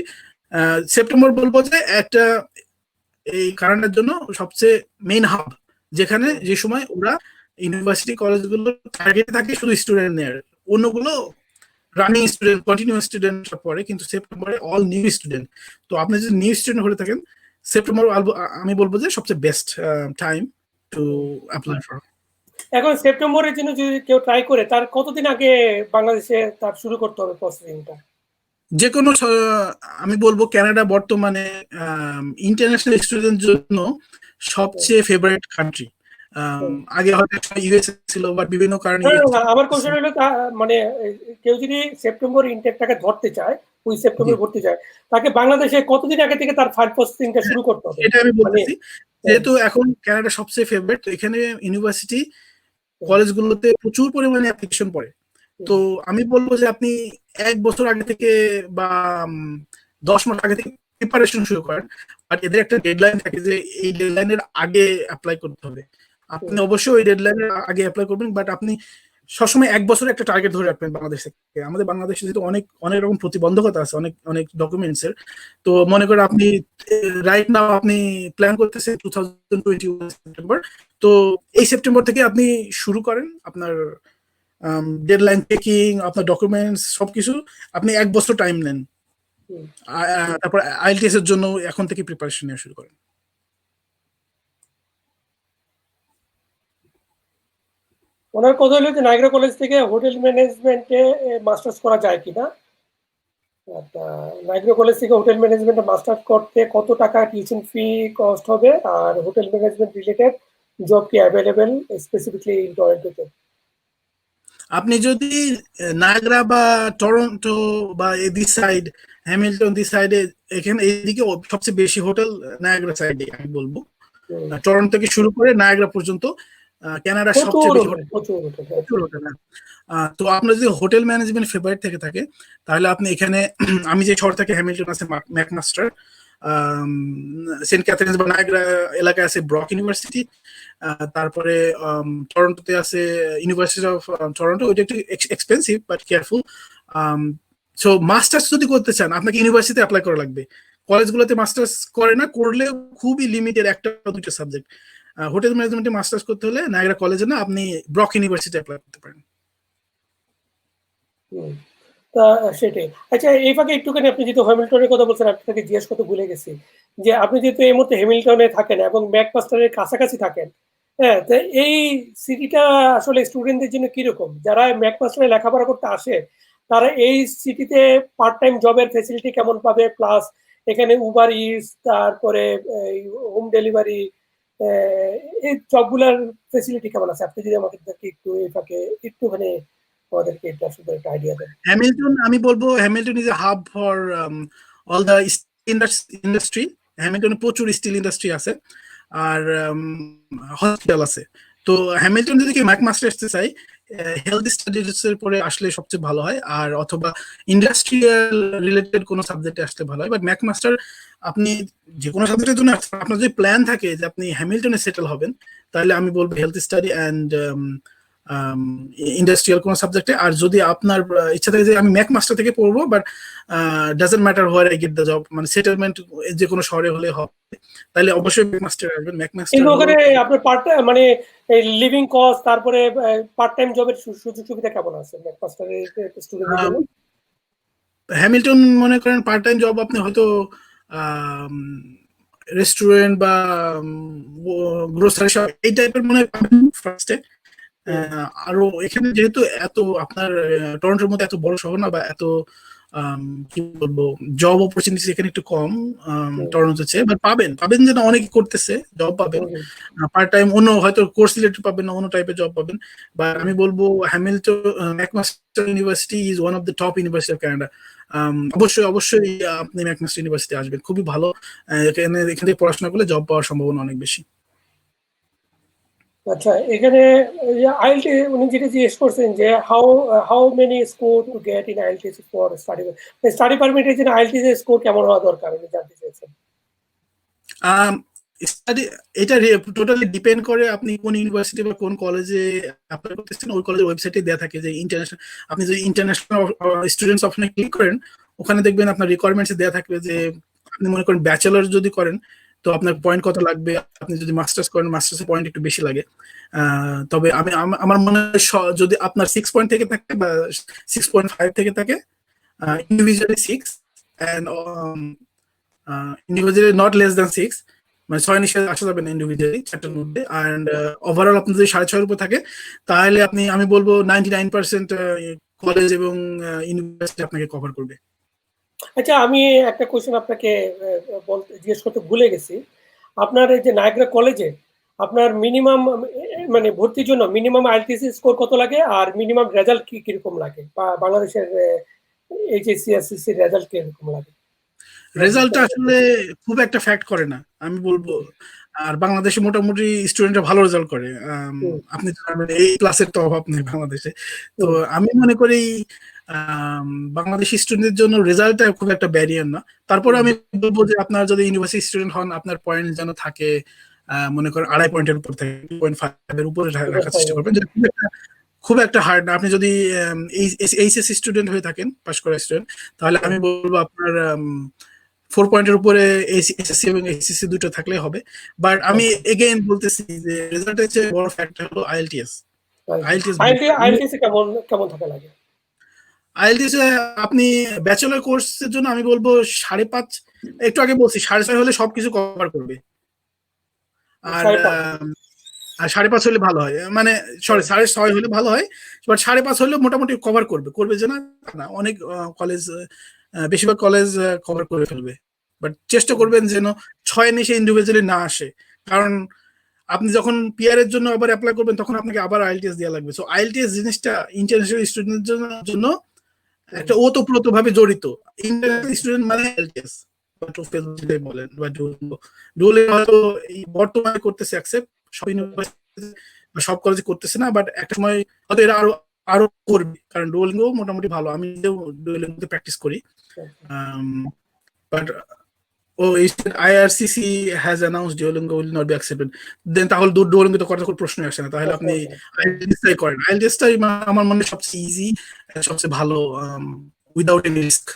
সেপ্টেম্বর বলবো যে একটা এই কারণের জন্য সবচেয়ে মেইন হাব, যেখানে যে সময় ওরা ইউনিভার্সিটি কলেজগুলো টার্গেট থাকে শুধু স্টুডেন্টের, অন্যগুলো রানিং স্টুডেন্ট, কন্টিনিউয়াস স্টুডেন্ট সব পড়ে, কিন্তু সেপ্টেম্বরে অল নিউ স্টুডেন্ট। তো আপনি যদি নিউ স্টুডেন্ট হয়ে থাকেন, সেপ্টেম্বর আমি বলবো যে সবচেয়ে best time to apply for. এখন সেপ্টেম্বরের জন্য যদি কেউ ট্রাই করে, তার কতদিন আগে বাংলাদেশে তার শুরু করতে হবে প্রসেসিংটা? যে কোনো আমি বলবো ক্যানাডা বর্তমানে ইন্টারন্যাশনাল স্টুডেন্টের জন্য সবচেয়ে ফেভারিট কান্ট্রি। আগে হয়তো ইউএসএ ছিল, বাট বিভিন্ন কারণে আমার কোশ্চেন হলো মানে কেউ যদি সেপ্টেম্বর ইনটেকটাকে ধরতে চায়, ওই সেপ্টেম্বর ভর্তি চায়, তাকে বাংলাদেশে কতদিন আগে থেকে তার ফাইল প্রসেসিংটা শুরু করতে হবে? এটা আমি মানে বলতেছি, যেহেতু এখন ক্যানাডা সবচেয়ে ফেভারিট, তো এখানে ইউনিভার্সিটি কলেজগুলোতে প্রচুর পরিমাণে অ্যাপ্লিকেশন পড়ে। তো আমি বলবো যে আপনি 1 বছর আগে থেকে বা 10 মাস আগে থেকে প্রিপারেশন শুরু করেন, বাট এদের একটা ডেডলাইন থাকে যে এই ডেডলাইনের আগে অ্যাপ্লাই করতে হবে। আপনি অবশ্যই ওই ডেডলাইনের আগে অ্যাপ্লাই করবেন, বাট আপনি সবসময় 1 বছর একটা টার্গেট ধরে রাখবেন। বাংলাদেশ থেকে, আমাদের বাংলাদেশে যেহেতু অনেক অনেক রকম প্রতিবন্ধকতা আছে, অনেক অনেক ডকুমেন্টস এর। তো মনে করেন আপনি রাইট নাও আপনি প্ল্যান করতেছেন 2021 সেপ্টেম্বর, তো এই সেপ্টেম্বর থেকে আপনি শুরু করেন আপনার ডেডলাইন চেকিং, আপনার ডকুমেন্টস সবকিছু। আপনি 1 বছর টাইম নেন, তারপর আইএলটিএস এর জন্য এখন থেকে প্রিপারেশন নেওয়া শুরু করেন। ওনার কথা হলো যে নাইগ্রা কলেজ থেকে হোটেল ম্যানেজমেন্টে মাস্টার্স করা যায় কিনা। নাইগ্রা কলেজ থেকে হোটেল ম্যানেজমেন্টে মাস্টার্স করতে কত টাকা টিউশন ফি কস্ট হবে, আর হোটেল ম্যানেজমেন্ট রিলেটেড জব কি অ্যাভেলেবেল স্পেসিফিকলি ইন টরন্টোতে? আপনি যদি নায়াগ্রা বা টরন্টো বা দিস সাইড, হ্যামিল্টন দিস সাইডে, এখানে এইদিকে সবচেয়ে বেশি হোটেল নায়াগ্রা সাইডে আমি বলবো। টরন্টো থেকে শুরু করে নায়াগ্রা পর্যন্ত কানাডার প্রচুর সবচেয়ে বেশি হোটেল, প্রচুর হোটেল, হ্যাঁ। প্রচুর হোটেল। তো আপনার যদি হোটেল ম্যানেজমেন্ট ফেভারিট থেকে থাকে তাহলে আপনি এখানে আমি যে শহর থেকে হ্যামিল্টন আছে ম্যাকমাস্টার, সেন্ট ক্যাথরিন্স বা নায়াগ্রা এলাকায় আছে ব্রক ইউনিভার্সিটি, তারপরে টরন্টোতে আছে ইউনিভার্সিটি অফ টরন্টো, ওইটা একটু expensive but careful. So masters যদি করতে চান আপনাকে ইউনিভার্সিটিতে অ্যাপ্লাই করা লাগবে। কলেজগুলোতে মাস্টার্স করে না, করলে খুবই লিমিটেড একটা দুটো সাবজেক্ট। হোটেল ম্যানেজমেন্টে মাস্টার্স করতে হলে নায়াগ্রা কলেজে না, আপনি ব্রক ইউনিভার্সিটি অ্যাপ্লাই করতে পারেন। হুম। তা সেটাই। আচ্ছা, এই ফাঁকে একটুখানি আপনি যেহেতু হ্যামিল্টনের কথা বলছেন, আপনাকে জিজ্ঞেস করতে ভুলে গেছি। যে আপনি যেহেতু এই মুহূর্তে হ্যামিল্টনে থাকেন এবং ম্যাকমাস্টারের কাছাকাছি থাকেন, হ্যাঁ? তো এই সিটিটা আসলে স্টুডেন্টদের জন্য কিরকম? যারা ম্যাকমাস্টারে লেখাপড়া করতে আসে, তারা এই সিটিতে পার্ট টাইম জবের ফেসিলিটি কেমন পাবে? প্লাস এখানে উবার ইটস, তারপরে এই হোম ডেলিভারি, অ্যা এই জবগুলার ফেসিলিটি কেমন আছে? আপনি যদি আমাদেরকে একটু এই ফাঁকে একটুখানি আমাদেরকে এটা আসলে একটা আইডিয়া দেন। হ্যামিল্টন, আমি বলবো Hamilton is a hub for all the industry. হ্যামিল্টনে প্রচুর স্টিল ইন্ডাস্ট্রি আছে, আর হসপিটাল আছে। তো হ্যামিল্টন যদি কেউ ম্যাকমাস্টার আসতে চাই, হেলথ স্টাডিজ এর পরে আসলে সবচেয়ে ভালো হয়, আর অথবা ইন্ডাস্ট্রিয়াল রিলেটেড কোনো সাবজেক্টে আসলে ভালো হয়। বাট ম্যাকমাস্টার আপনি যে কোনো সাবজেক্টের জন্য আপনার যদি প্ল্যান থাকে যে আপনি হ্যামিল্টনে সেটেল হবেন, তাহলে আমি বলবো হেলথ স্টাডি অ্যান্ড ইন্ডাস্ট্রিয়াল কোনো সাবজেক্টে। আর যদি আপনার ইচ্ছা থাকে যে আমি ম্যাকমাস্টার থেকে পড়বো, but doesn't matter where I get the job, মানে সেটেলমেন্ট যে কোনো শহরে হলে হবে, তাহলে অবশ্যই ম্যাকমাস্টার আসবেন। ম্যাকমাস্টার কিন্তু হলো ওখানে আপনার মানে এই লিভিং কস্ট, তারপরে পার্ট টাইম জবের সুযোগ সুবিধা কেমন আছে ম্যাকমাস্টারের স্টুডেন্টদের জন্য? হ্যামিল্টন মনে করেন পার্ট টাইম জব আপনি হয়তো রেস্টুরেন্ট বা গ্রোসারি শপ এই টাইপের মনে পাবেন ফার্স্টে। আরো এখানে যেহেতু এত আপনার টরন্টোর মধ্যে এত বড় শহর না, বা এত কি বলবো, জব অপরচুনিটি এখানে একটু কম টরন্টো চেয়ে, বাট পাবেন পাবেন যেন অনেকে করতেছে, জব পাবেন পার্ট টাইম, অন্য হয়তো কোর্স রিলেটেড পাবেন না, অন্য টাইপের জব পাবেন। বা আমি বলবো Hamilton McMaster university is one of the top university of Canada. অবশ্যই অবশ্যই আপনি ম্যাকমাস্টার ইউনিভার্সিটি আসবেন, খুবই ভালো। এখানে এখান থেকে পড়াশোনা করলে জব পাওয়ার সম্ভাবনা অনেক বেশি। আচ্ছা, এখানে আইএলটি উনি যেটা জিজ্ঞেস করছেন যে how many score to get in IELTS for study, study পারমিটের জন্য আইএলটিএস এর স্কোর কেমন হওয়া দরকার উনি জানতে চাইছেন। স্টাডি এটা টোটালি ডিপেন্ড করে আপনি কোন ইউনিভার্সিটি বা কোন কলেজে অ্যাপ্লাই করতেছেন। ওই কলেজের ওয়েবসাইটে দেওয়া থাকে যে ইন্টারন্যাশনাল, আপনি যদি ইন্টারন্যাশনাল স্টুডেন্টস অপশনে ক্লিক করেন, ওখানে দেখবেন আপনার রিকোয়ারমেন্টস দেওয়া থাকবে যে আপনি মনে করেন ব্যাচেলর যদি করেন তো আপনার পয়েন্ট কত লাগবে, আপনি যদি মাস্টার্স করেন মাস্টার্সের পয়েন্ট একটু বেশি লাগে। তবে আমি আমার মনে হয় যদি আপনার 6 পয়েন্ট থেকে থাকে বা 6.5 থেকে থাকে, individually 6 and individually not less than 6, মানে 6 নিচে আসা যাবে না ইন্ডিভিজুয়ালি চারটার মধ্যে। অ্যান্ড ওভারঅল আপনি যদি 6.5 উপর থাকে, তাহলে আমি বলবো 99% কলেজ এবং ইউনিভার্সিটি আপনাকে কভার করবে। আচ্ছা, আমি একটা কোয়েশ্চেন আপনাকে বলতে জিজ্ঞেস করতে ভুলে গেছি। আপনার এই যে নায়াগ্রা কলেজে আপনার মিনিমাম মানে ভর্তির জন্য মিনিমাম আইএলটিএস স্কোর কত লাগে, আর মিনিমাম রেজাল্ট কিরকম লাগে, বা বাংলাদেশের এইচএসসি এসএসসি রেজাল্ট কিরকম লাগে? রেজাল্টটা আসলে খুব একটা ফ্যাক্ট করে না আমি বলবো। আর বাংলাদেশে মোটামুটি স্টুডেন্টরা ভালো রেজাল্ট করে। আপনি তো জানেন এই ক্লাসের তো অভাব নেই বাংলাদেশে। তো আমি মনে করি বাংলাদেশি স্টুডেন্টদের জন্য রেজাল্টটা খুব একটা ব্যারিয়ার না। তারপরে আমি বলবো যে আপনার যদি ইউনিভার্সিটি স্টুডেন্ট হন, আপনার পয়েন্ট যেন থাকে মনে করেন 2.5 পয়েন্টের উপর থাকে, 2.5 এর উপরে রাখার চেষ্টা করবেন, যেটা খুব একটা হার্ড না। আপনি যদি এইচএসসি স্টুডেন্ট হয়ে থাকেন, পাশ করা স্টুডেন্ট, তাহলে আমি বলবো আপনার 4 পয়েন্টের উপরে এসএসসি এবং এইচএসসি দুটো থাকলেই হবে। বাট আমি এগেইন বলতেছি যে রেজাল্টের চেয়ে বড় ফ্যাক্টর হলো আইএলটিএস। আইএলটিএস কেমন কেমন থাকা লাগে? আইএলটিএস আপনি ব্যাচেলর কোর্সের জন্য আমি বলবো 5.5, একটু আগে বলছি 6.5 হলে সবকিছু কভার করবে। আর 5.5 হলে ভালো হয়, মানে সরি 6.5 হলে ভালো হয়, বাট 5.5 হলে মোটামুটি কভার করবে যে না অনেক কলেজ, বেশিরভাগ কলেজ কভার করে ফেলবে। বাট চেষ্টা করবেন যেন 6 নিচে ইন্ডিভিজুয়ালি না আসে, কারণ আপনি যখন পিআর এর জন্য আবার অ্যাপ্লাই করবেন তখন আপনাকে আবার আইএলটিএস দেওয়া লাগবে। সো আইএলটিএস জিনিসটা ইন্টারন্যাশনাল স্টুডেন্টের জন্য একটা ওতপ্রোত ভাবে জড়িত। ইন্টারন্যাশনাল স্টুডেন্ট মানে আইএলটিএস বা টোফেল যেটাই বলেন বা ডুওলিঙ্গো হয়তো বর্তমানে করতেছে অ্যাকসেপ্ট সব ইউনিভার্সিটি, সব কলেজে করতেছে না, বাট একটা সময় হয়তো এরা আরো আরো করবে, কারণ ডুওলিঙ্গো মোটামুটি ভালো, আমি ডুওলিঙ্গোতে প্র্যাকটিস করি। বাট ও IRCC has announced Duolingo will not be accepted, then তাহলে ডুওলিঙ্গো তো করার কোনো প্রশ্নই আসে না, তাহলে আপনি আইএলটিএসটাই করেন। আইএলটিএসটাই আমার মনে হয় সবচেয়ে ইজি, সবচেয়ে ভালো, উইদাউট এনি রিস্ক।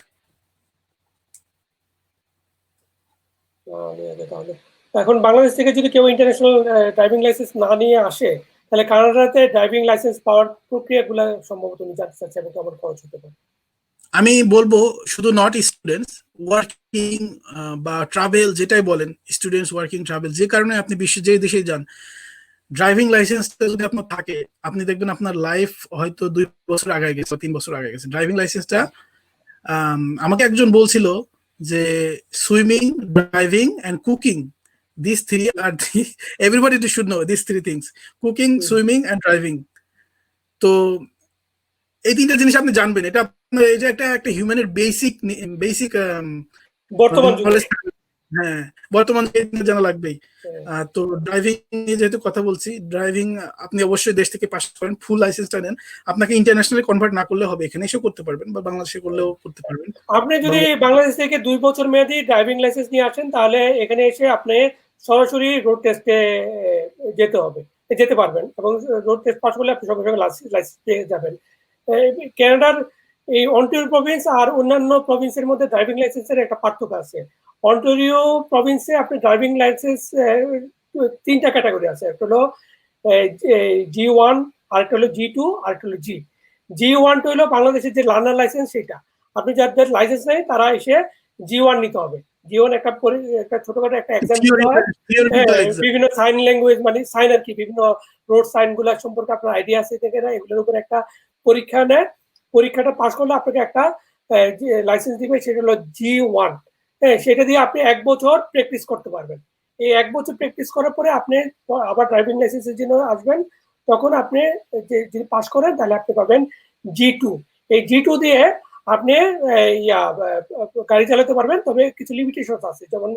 তাহলে এখন বাংলাদেশ থেকে যদি কেউ ইন্টারন্যাশনাল ড্রাইভিং লাইসেন্স না নিয়ে আসে, তাহলে কানাডাতে ড্রাইভিং লাইসেন্স পাওয়ার প্রক্রিয়াগুলো সম্ভবত উনি জানতে চাচ্ছে এবং কেমন খরচ হতে পারে। আমি বলবো শুধু নট স্টুডেন্টস, ওয়ার্কিং বা ট্রাভেল যেটাই বলেন, স্টুডেন্টস, ওয়ার্কিং, ট্রাভেল, যে কারণে আপনি বিশ্বের যে দেশে যান, ড্রাইভিং লাইসেন্সটা যদি আপনার থাকে, আপনি দেখবেন আপনার লাইফ হয়তো 2 বছর আগে গেছে, 3 বছর আগে গেছে। ড্রাইভিং লাইসেন্সটা আমাকে একজন বলছিল যে swimming, driving and cooking, this three আর everybody should know this three things, cooking, swimming and driving. তো এই 3টা জিনিস আপনি জানবেন, এটা আপনার এই যে একটা হিউম্যানের বেসিক বর্তমান যুগে। হ্যাঁ, বর্তমান জানা লাগবেই। তো ড্রাইভিং নিয়ে যেহেতু কথা বলছি, ড্রাইভিং আপনি অবশ্যই দেশ থেকে পাস করেন, ফুল লাইসেন্সটা নেন। আপনাকে ইন্টারন্যাশনালি কনভার্ট না করলে হবে, এখানে এসেও করতে পারবেন বা বাংলাদেশে করলেও করতে পারবেন। আপনি যদি বাংলাদেশ থেকে 2 বছর মেয়াদী ড্রাইভিং লাইসেন্স নিয়ে আসেন, তাহলে এখানে এসে আপনি সরাসরি রোড টেস্টে যেতে পারবেন এবং রোড টেস্ট পাস করলে আপনি সঙ্গে সঙ্গে লাইসেন্স পেয়ে যাবেন। কানাডার এই অন্টারিও প্রভিন্স আর অন্যান্য প্রভিন্সের মধ্যে ড্রাইভিং লাইসেন্সের একটা পার্থক্য আছে। অন্টারিও প্রভিন্সে আপনি ড্রাইভিং লাইসেন্স 3টা ক্যাটাগরি আছে, একটা হলো G1, আরেকটা হলো G2, আরেকটা হলো G। G1 টা হলো বাংলাদেশের যে লার্নার লাইসেন্স, সেটা আপনি যাদের লাইসেন্স নেই তারা এসে G1 নিতে হবে। G1 একটা ছোটখাটো একটা এক্সাম দিতে হয়, বিভিন্ন সাইন ল্যাঙ্গুয়েজ, মানে সাইন আর কি, বিভিন্ন রোড সাইন গুলা সম্পর্কে আপনার আইডিয়া আছে থেকে না, এগুলোর উপর একটা পরীক্ষা নেয়। পরীক্ষাটা পাস করলে আপনাকে একটা লাইসেন্স দিবে, সেটা হলো G1। হ্যাঁ, সেটা দিয়ে আপনি 1 বছর প্র্যাকটিস করতে পারবেন। এই 1 বছর প্র্যাকটিস করার পরে আপনি আবার ড্রাইভিং লাইসেন্সের জন্য আসবেন, তখন আপনি যদি পাস করেন তাহলে আপনি পাবেন G2। এই G2 দিয়ে আপনি গাড়ি চালাতে পারবেন, তবে কিছু লিমিটেশন আছে, যেমন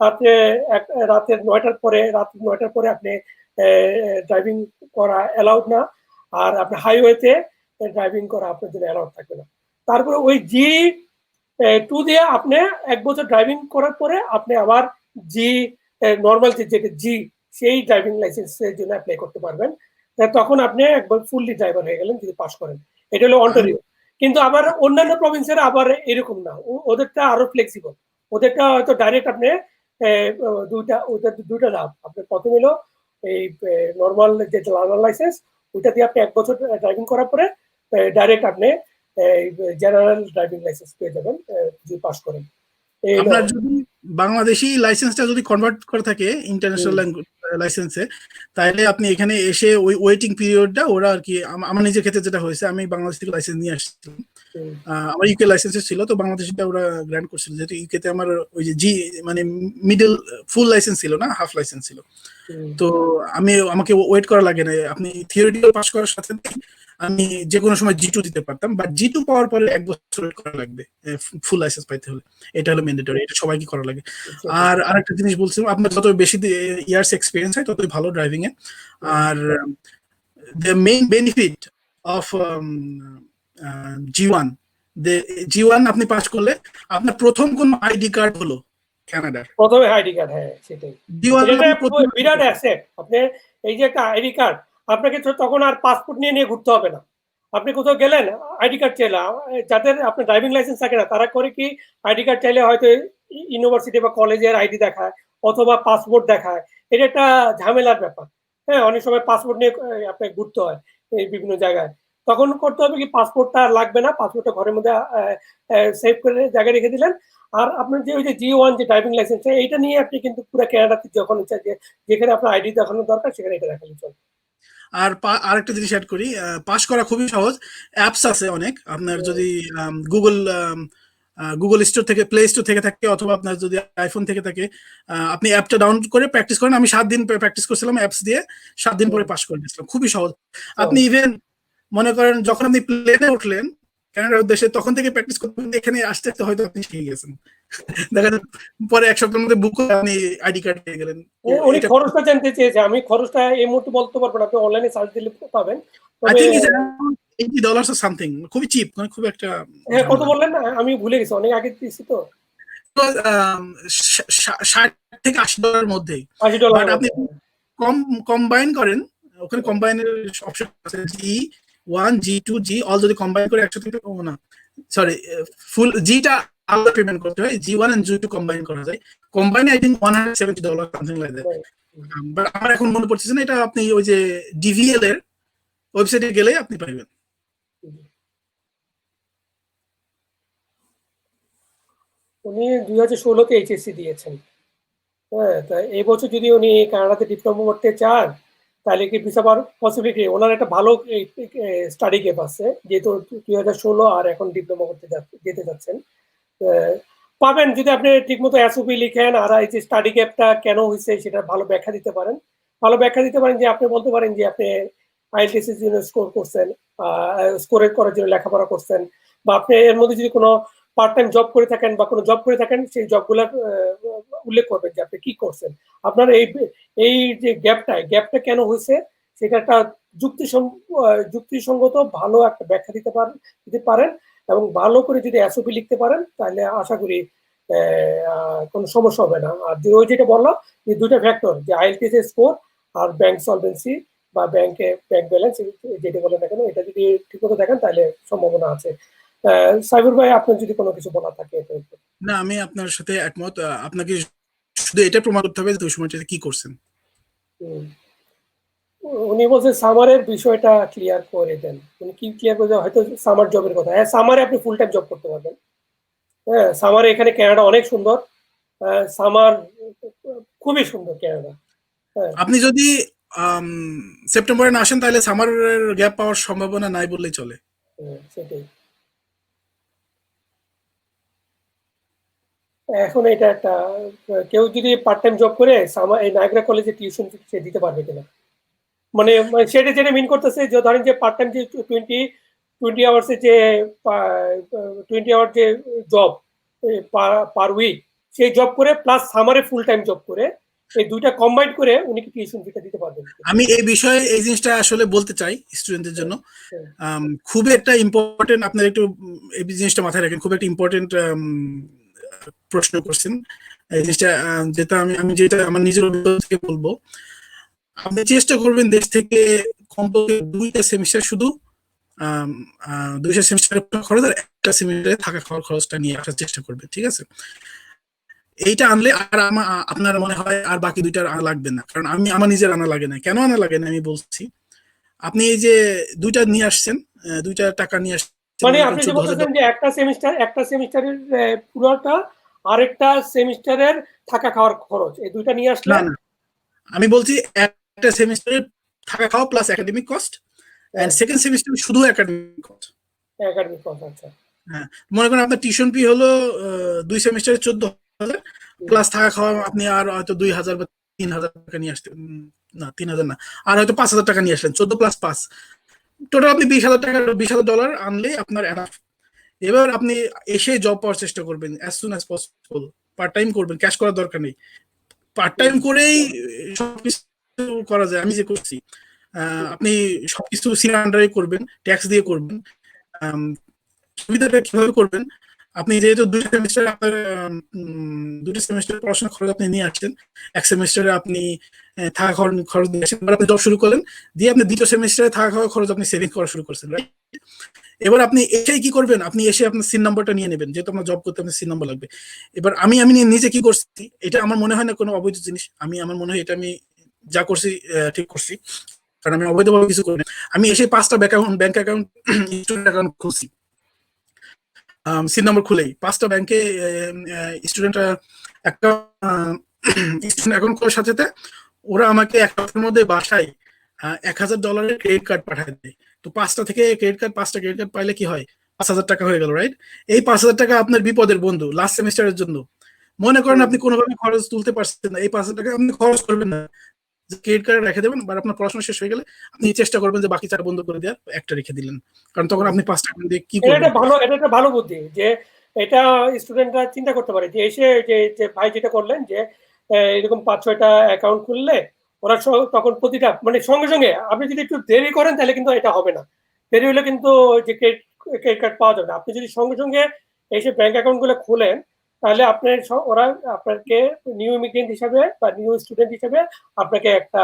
আপনি রাত 9টার পরে আপনি ড্রাইভিং করা অ্যালাউড না, আর আপনি হাইওয়েতে ড্রাইভিং করা আপনার জন্য অ্যালাউড থাকবে না। তারপরে ওই G2 দিয়ে আপনি 1 বছর ড্রাইভিং করার পরে আপনি আবার নর্মাল যেটা G, সেই ড্রাইভিং লাইসেন্সের জন্য অ্যাপ্লাই করতে পারবেন। তখন আপনি একবার ফুললি ড্রাইভার হয়ে গেলেন যদি পাস করেন। এটা হলো অন্টারিও। কিন্তু আবার অন্যান্য প্রভিন্সের আবার এরকম না, ওদেরটা আরো ফ্লেক্সিবল। ওদেরটা হয়তো ডাইরেক্ট আপনি দুইটা লাভ, আপনার প্রথম হলো এই নর্মাল যে লার্নার লাইসেন্স, ওইটা দিয়ে আপনি 1 বছর ড্রাইভিং করার পরে ডাইরেক্ট আপনি জেনারেল ড্রাইভিং লাইসেন্স পেয়ে যাবেন যদি পাস করেন। আপনার যদি বাংলাদেশি লাইসেন্সটা যদি কনভার্ট করে থাকে ইন্টারন্যাশনাল লাইসেন্সে, তাহলে আপনি এখানে এসে ওই ওয়েটিং পিরিয়ডটা ওরা আর কি, আমার নিজের ক্ষেত্রে যেটা হয়েছে, আমি বাংলাদেশ থেকে লাইসেন্স নিয়ে আসছিলাম, আমার ইউকে লাইসেন্স ছিল, তো বাংলাদেশিটা ওরা গ্র্যান্ট করছিল, যেহেতু ইউকেতে আমার ওই যে মানে মিডল ফুল লাইসেন্স ছিল না, হাফ লাইসেন্স ছিল। তো আমাকে ওয়েট করা লাগে না, আপনি থিওরিটিক্যাল পাস করার সাথে আমি যে কোনো সময় G2 দিতে পারতাম, বাট G2 পাওয়ার পরে 1 বছর ওয়েট করা লাগবে ফুল লাইসেন্স পাইতে হলে। এটা হলো ম্যান্ডেটরি, এটা সবাইকে করা লাগে। আর আরেকটা জিনিস বলছিলাম, আপনার যত বেশি ইয়ার্স এক্সপিরিয়েন্স হয় ততই ভালো driving A. Are the main benefit of G1 আপনি পাস করলে আপনার প্রথম কোন আইডি কার্ড হলো কানাডার প্রথমে আইডি কার্ড। হ্যাঁ, সেটাই বিরাট অ্যাসেট। আপনি এই যে একটা আইডি কার্ড, আপনাকে তখন আর পাসপোর্ট নিয়ে ঘুরতে হবে না। আপনি কোথাও গেলেন, আইডি কার্ড চাইলে, যাদের আপনার ড্রাইভিং লাইসেন্স থাকে না তারা করে কি, আইডি কার্ড চাইলে হয়তো ইউনিভার্সিটি বা কলেজের আইডি দেখায় অথবা পাসপোর্ট দেখায়। এটা একটা ঝামেলার ব্যাপার। হ্যাঁ, অনেক সময় পাসপোর্ট নিয়ে আপনাকে ঘুরতে হয় এই বিভিন্ন জায়গায়। তখন করতে হবে কি, পাসপোর্টটা লাগবে না, পাসপোর্টটা ঘরের মধ্যে সেভ করে জায়গায় রেখে দিলেন। আর আপনার যে ওই যে G1 যে ড্রাইভিং লাইসেন্স, এইটা নিয়ে আপনি কিন্তু পুরো কানাডাতে যখন ইচ্ছা, যেখানে আপনার আইডি দেখানো দরকার সেখানে এটা দেখালে চলবে। আর আরেকটা জিনিস অ্যাড করি, পাস করা খুবই সহজ। অ্যাপস আছে অনেক, আপনার যদি গুগল স্টোর থেকে, প্লে স্টোর থেকে থাকে, অথবা আপনার যদি আইফোন থেকে থাকে, আপনি অ্যাপটা ডাউনলোড করে প্র্যাকটিস করেন। আমি 7 দিন প্র্যাকটিস করছিলাম অ্যাপস দিয়ে, 7 দিন পরে পাস করে দিয়েছিলাম। খুবই সহজ। আপনি ইভেন মনে করেন যখন আপনি প্লেনে উঠলেন, কানাডার উদ্দেশ্যে তখন থেকে প্র্যাকটিস করতে এখানে আসতে আসতে হয়তো আপনি শিখে গেছেন। দেখা যায় পরে 1 সপ্তাহের মধ্যে বুক করে আপনি আইডি কার্ড পেয়ে গেলেন। তো উনি এটা খরচটা জানতে চেয়েছে, আমি খরচটা এই মুহূর্তে বলতে পারবো না, আপনি অনলাইনে সার্চ দিলে পাবেন। আই তবে think it's around $80 or something, খুবই চিপ, মানে খুব একটা হ্যাঁ, কত ঝামেলা না। বললেন? আমি ভুলে গেছি, অনেক আগে দিয়েছি তো। তো 60 থেকে $80 মধ্যেই। $80 বাট এর আপনি মধ্যে। কম্বাইন করেন, ওখানে কম্বাইনের অপশন আছে, G1 G2 G অল যদি কম্বাইন করে একসাথে, না সরি, ফুল জিটা আলাদা পেমেন্ট করতে হয়, G1 এন্ড G2 কম্বাইন করা যায়। কম্বাইনে I think $170 something like that. But আমার এখন মনে পড়ছে না, এটা আপনি ওই যে ডিভিএল এর ওয়েবসাইটে গেলে আপনি পাইবেন। উনি 2016-তে এইচএসসি দিয়েছেন। হ্যাঁ, তা এই বছর যদি উনি কানাডাতে ডিপ্লোমা করতে চান, তাহলে কি ভিসা পাওয়ার পসিবিলিটি, ওনার একটা ভালো স্টাডি গ্যাপ আছে, যেহেতু 2016 আর এখন ডিপ্লোমা করতে যেতে যাচ্ছেন। পাবেন যদি আপনি ঠিকমতো এসওপি লিখেন, আর এই যে স্টাডি গ্যাপটা কেন হয়েছে সেটা ভালো ব্যাখ্যা দিতে পারেন। ভালো ব্যাখ্যা দিতে পারেন যে আপনি বলতে পারেন যে আপনি আইএলটিএস এর জন্য স্কোর করছেন, স্কোর করার জন্য লেখাপড়া করছেন, বা আপনি এর মধ্যে যদি কোনো পার্ট টাইম জব করে থাকেন বা কোনো জব করে থাকেন, সেই জবগুলোর উল্লেখ করবেন যে আপনি কি করছেন। আপনার এই যে গ্যাপটা কেন হয়েছে সেটা একটা যুক্তিসঙ্গত ভালো একটা ব্যাখ্যা দিতে পারেন, এবং ভালো করে যদি এসওপি লিখতে পারেন, তাহলে আশা করি কোনো সমস্যা হবে না। আর ওই যেটা বললাম যে দুটো ফ্যাক্টর, যে আইএলটিএস এর স্কোর আর ব্যাংক সলভেন্সি বা ব্যাংক ব্যালেন্স, যেটা বলে না কেন, এটা যদি ঠিকমতো দেখেন তাহলে সম্ভাবনা আছে। সাইবুর ভাই, আপনার যদি কোনো কিছু বলা থাকে। না, আমি আপনার সাথে একমত। আপনাকে শুধু এটা প্রমাণ করতে হবে যে ওই সময়টাতে কি করছেন। উনি বলছেন সামারের বিষয়টা ক্লিয়ার করে দেন। উনি কি ক্লিয়ার করে দেন? হয়তো সামার জবের কথা। হ্যাঁ, সামারে আপনি ফুল টাইম জব করতে পারবেন। হ্যাঁ, সামারে এখানে কানাডা অনেক সুন্দর। সামার খুবই সুন্দর কানাডা। হ্যাঁ, আপনি যদি সেপ্টেম্বরে না আসেন তাহলে সামারের গ্যাপ পাওয়ার সম্ভাবনা নাই বললেই চলে। সেটাই। এখন এটা একটা, কেউ যদি পার্ট টাইম জব করে এই নায়াগ্রা কলেজে টিউশন সে দিতে পারবে কিনা, মানে সেটা যেটা মিন করতেছে যে ধরেন যে পার্ট টাইম যে 20 আওয়ার্সের যে 20 আওয়ার যে জব পার উইক, সেই জব করে প্লাস সামারে ফুল টাইম জব করে, এই দুইটা কম্বাইন করে উনি কি টিউশন ফিটা দিতে পারবেন? আমি এই বিষয়ে এই জিনিসটা আসলে বলতে চাই স্টুডেন্টদের জন্য। খুব একটা ইম্পর্টেন্ট, আপনার একটু এই জিনিসটা মাথায় রাখেন, খুব একটা ইম্পর্টেন্ট প্রশ্ন করছেন। এই জিনিসটা যেটা আমি যেটা আমার নিজের অভিজ্ঞতা থেকে বলবো, আপনি চেষ্টা করবেন দেশ থেকে কমপক্ষে 2টা সেমিস্টার শুধু 2টা সেমিস্টারের খরচ আর 1টা সেমিস্টারে থাকা খাওয়ার খরচটা নিয়ে আসার চেষ্টা করবেন, ঠিক আছে? এইটা আনলে আর আপনার মনে হয় আর বাকি 2টার আনা লাগবে না, কারণ আমার নিজের আনা লাগে না। কেন আনা লাগে না আমি বলছি। আপনি এই যে 2টা নিয়ে আসছেন, 2টা টাকা নিয়ে আসছেন, মানে মনে করেন আপনি যে বলতেছেন $14,000। যে একটা সেমিস্টারের পুরোটা, আরেকটা সেমিস্টারের থাকা খাওয়ার খরচ, এই দুইটা নিয়ে আসলে। না, আমি বলছি একটা সেমিস্টারে থাকা খাওয়া plus academic cost, and second semester শুধু একাডেমিক কস্ট। একাডেমিক কস্ট, আচ্ছা। হ্যাঁ, মনে করেন আপনার টিউশন ফি হলো 2 সেমিস্টারে 14,000, প্লাস থাকা খাওয়া আপনি আর হয়তো 2,000 বা 3,000 টাকা নিয়ে আসতে, না 3,000 না, আর হয়তো 5,000 টাকা নিয়ে আসলেন, 14 প্লাস 5, টোটাল আপনি $20,000 আনলে আপনার এনাফ। এবার আপনি এসে জব পাওয়ার চেষ্টা করবেন as soon as possible. Part time করবেন, ক্যাশ করার দরকার নেই। পার্ট টাইম করেই সবকিছু করা যায়। আমি যে করছি, আপনি সবকিছু সির আন্ডারে করবেন, ট্যাক্স দিয়ে করবেন। সুবিধাটা কিভাবে করবেন, আপনি যেহেতু 2 সেমিস্টার আপনার 2 সেমিস্টার পড়াশোনা খরচ আপনি নিয়ে আসছেন, 1 সেমিস্টারে আপনি থাকা খাওয়ার খরচ নিয়ে আসেন, এবার আপনি জব শুরু করলেন, দিয়ে আপনি 2টা সেমিস্টারে থাকা খাওয়ার খরচ আপনি সেভিং করা শুরু করছেন, রাইট? এবার আপনি এসেই কি করবেন, আপনি এসে আপনার সিন নাম্বারটা নিয়ে নেবেন, যেহেতু আপনার জব করতে আপনার সিন নাম্বার লাগবে। এবার আমি নিজে কি করছি, এটা আমার মনে হয় না কোনো অবৈধ জিনিস। আমার মনে হয় এটা আমি যা করছি ঠিক করছি, কারণ আমি অবৈধভাবে কিছু করি না। আমি এসে 5টা ব্যাংক অ্যাকাউন্ট স্টুডেন্ট অ্যাকাউন্ট খুলছি, সিন নাম্বার খুলেই 5টা ব্যাংকে স্টুডেন্ট অ্যাকাউন্ট করার সাথে সাথে ওরা আমাকে 1 সপ্তাহের মধ্যে বাসায় $1,000 ক্রেডিট কার্ড পাঠায় দেয়। তো 5টা ক্রেডিট কার্ড পাইলে কি হয়, 5,000 টাকা হয়ে গেল, রাইট? এই 5,000 টাকা আপনার বিপদের বন্ধু লাস্ট সেমিস্টারের জন্য। মনে করেন আপনি কোনোভাবে খরচ তুলতে পারছেন না, এই 5,000 টাকা আপনি খরচ করবেন না, ক্রেডিট কার্ড রেখে দেবেন, বা আপনার পড়াশোনা শেষ হয়ে গেলে আপনি চেষ্টা করবেন যে বাকি 4 বন্ধ করে দেওয়ার, একটা রেখে দিলেন, কারণ তখন আপনি 5 টাকা দিয়ে কি এটা করবেন। একটা ভালো বুদ্ধি যে এটা স্টুডেন্টরা চিন্তা করতে পারে যে এসে যে ভাই যেটা করলেন যে এরকম 5-6টা অ্যাকাউন্ট খুললে ওরা তখন প্রতিটা মানে সঙ্গে সঙ্গে আপনি যদি একটু দেরি করেন তাহলে কিন্তু এটা হবে না। দেরি হলে কিন্তু যে ক্রেডিট কার্ড পাওয়া যাবে না। আপনি যদি সঙ্গে সঙ্গে এসে ব্যাংক অ্যাকাউন্ট গুলো খোলেন তাহলে আপনার ওরা আপনাকে নিউ ইমিগ্রেন্ট হিসাবে বা নিউ স্টুডেন্ট হিসাবে আপনাকে একটা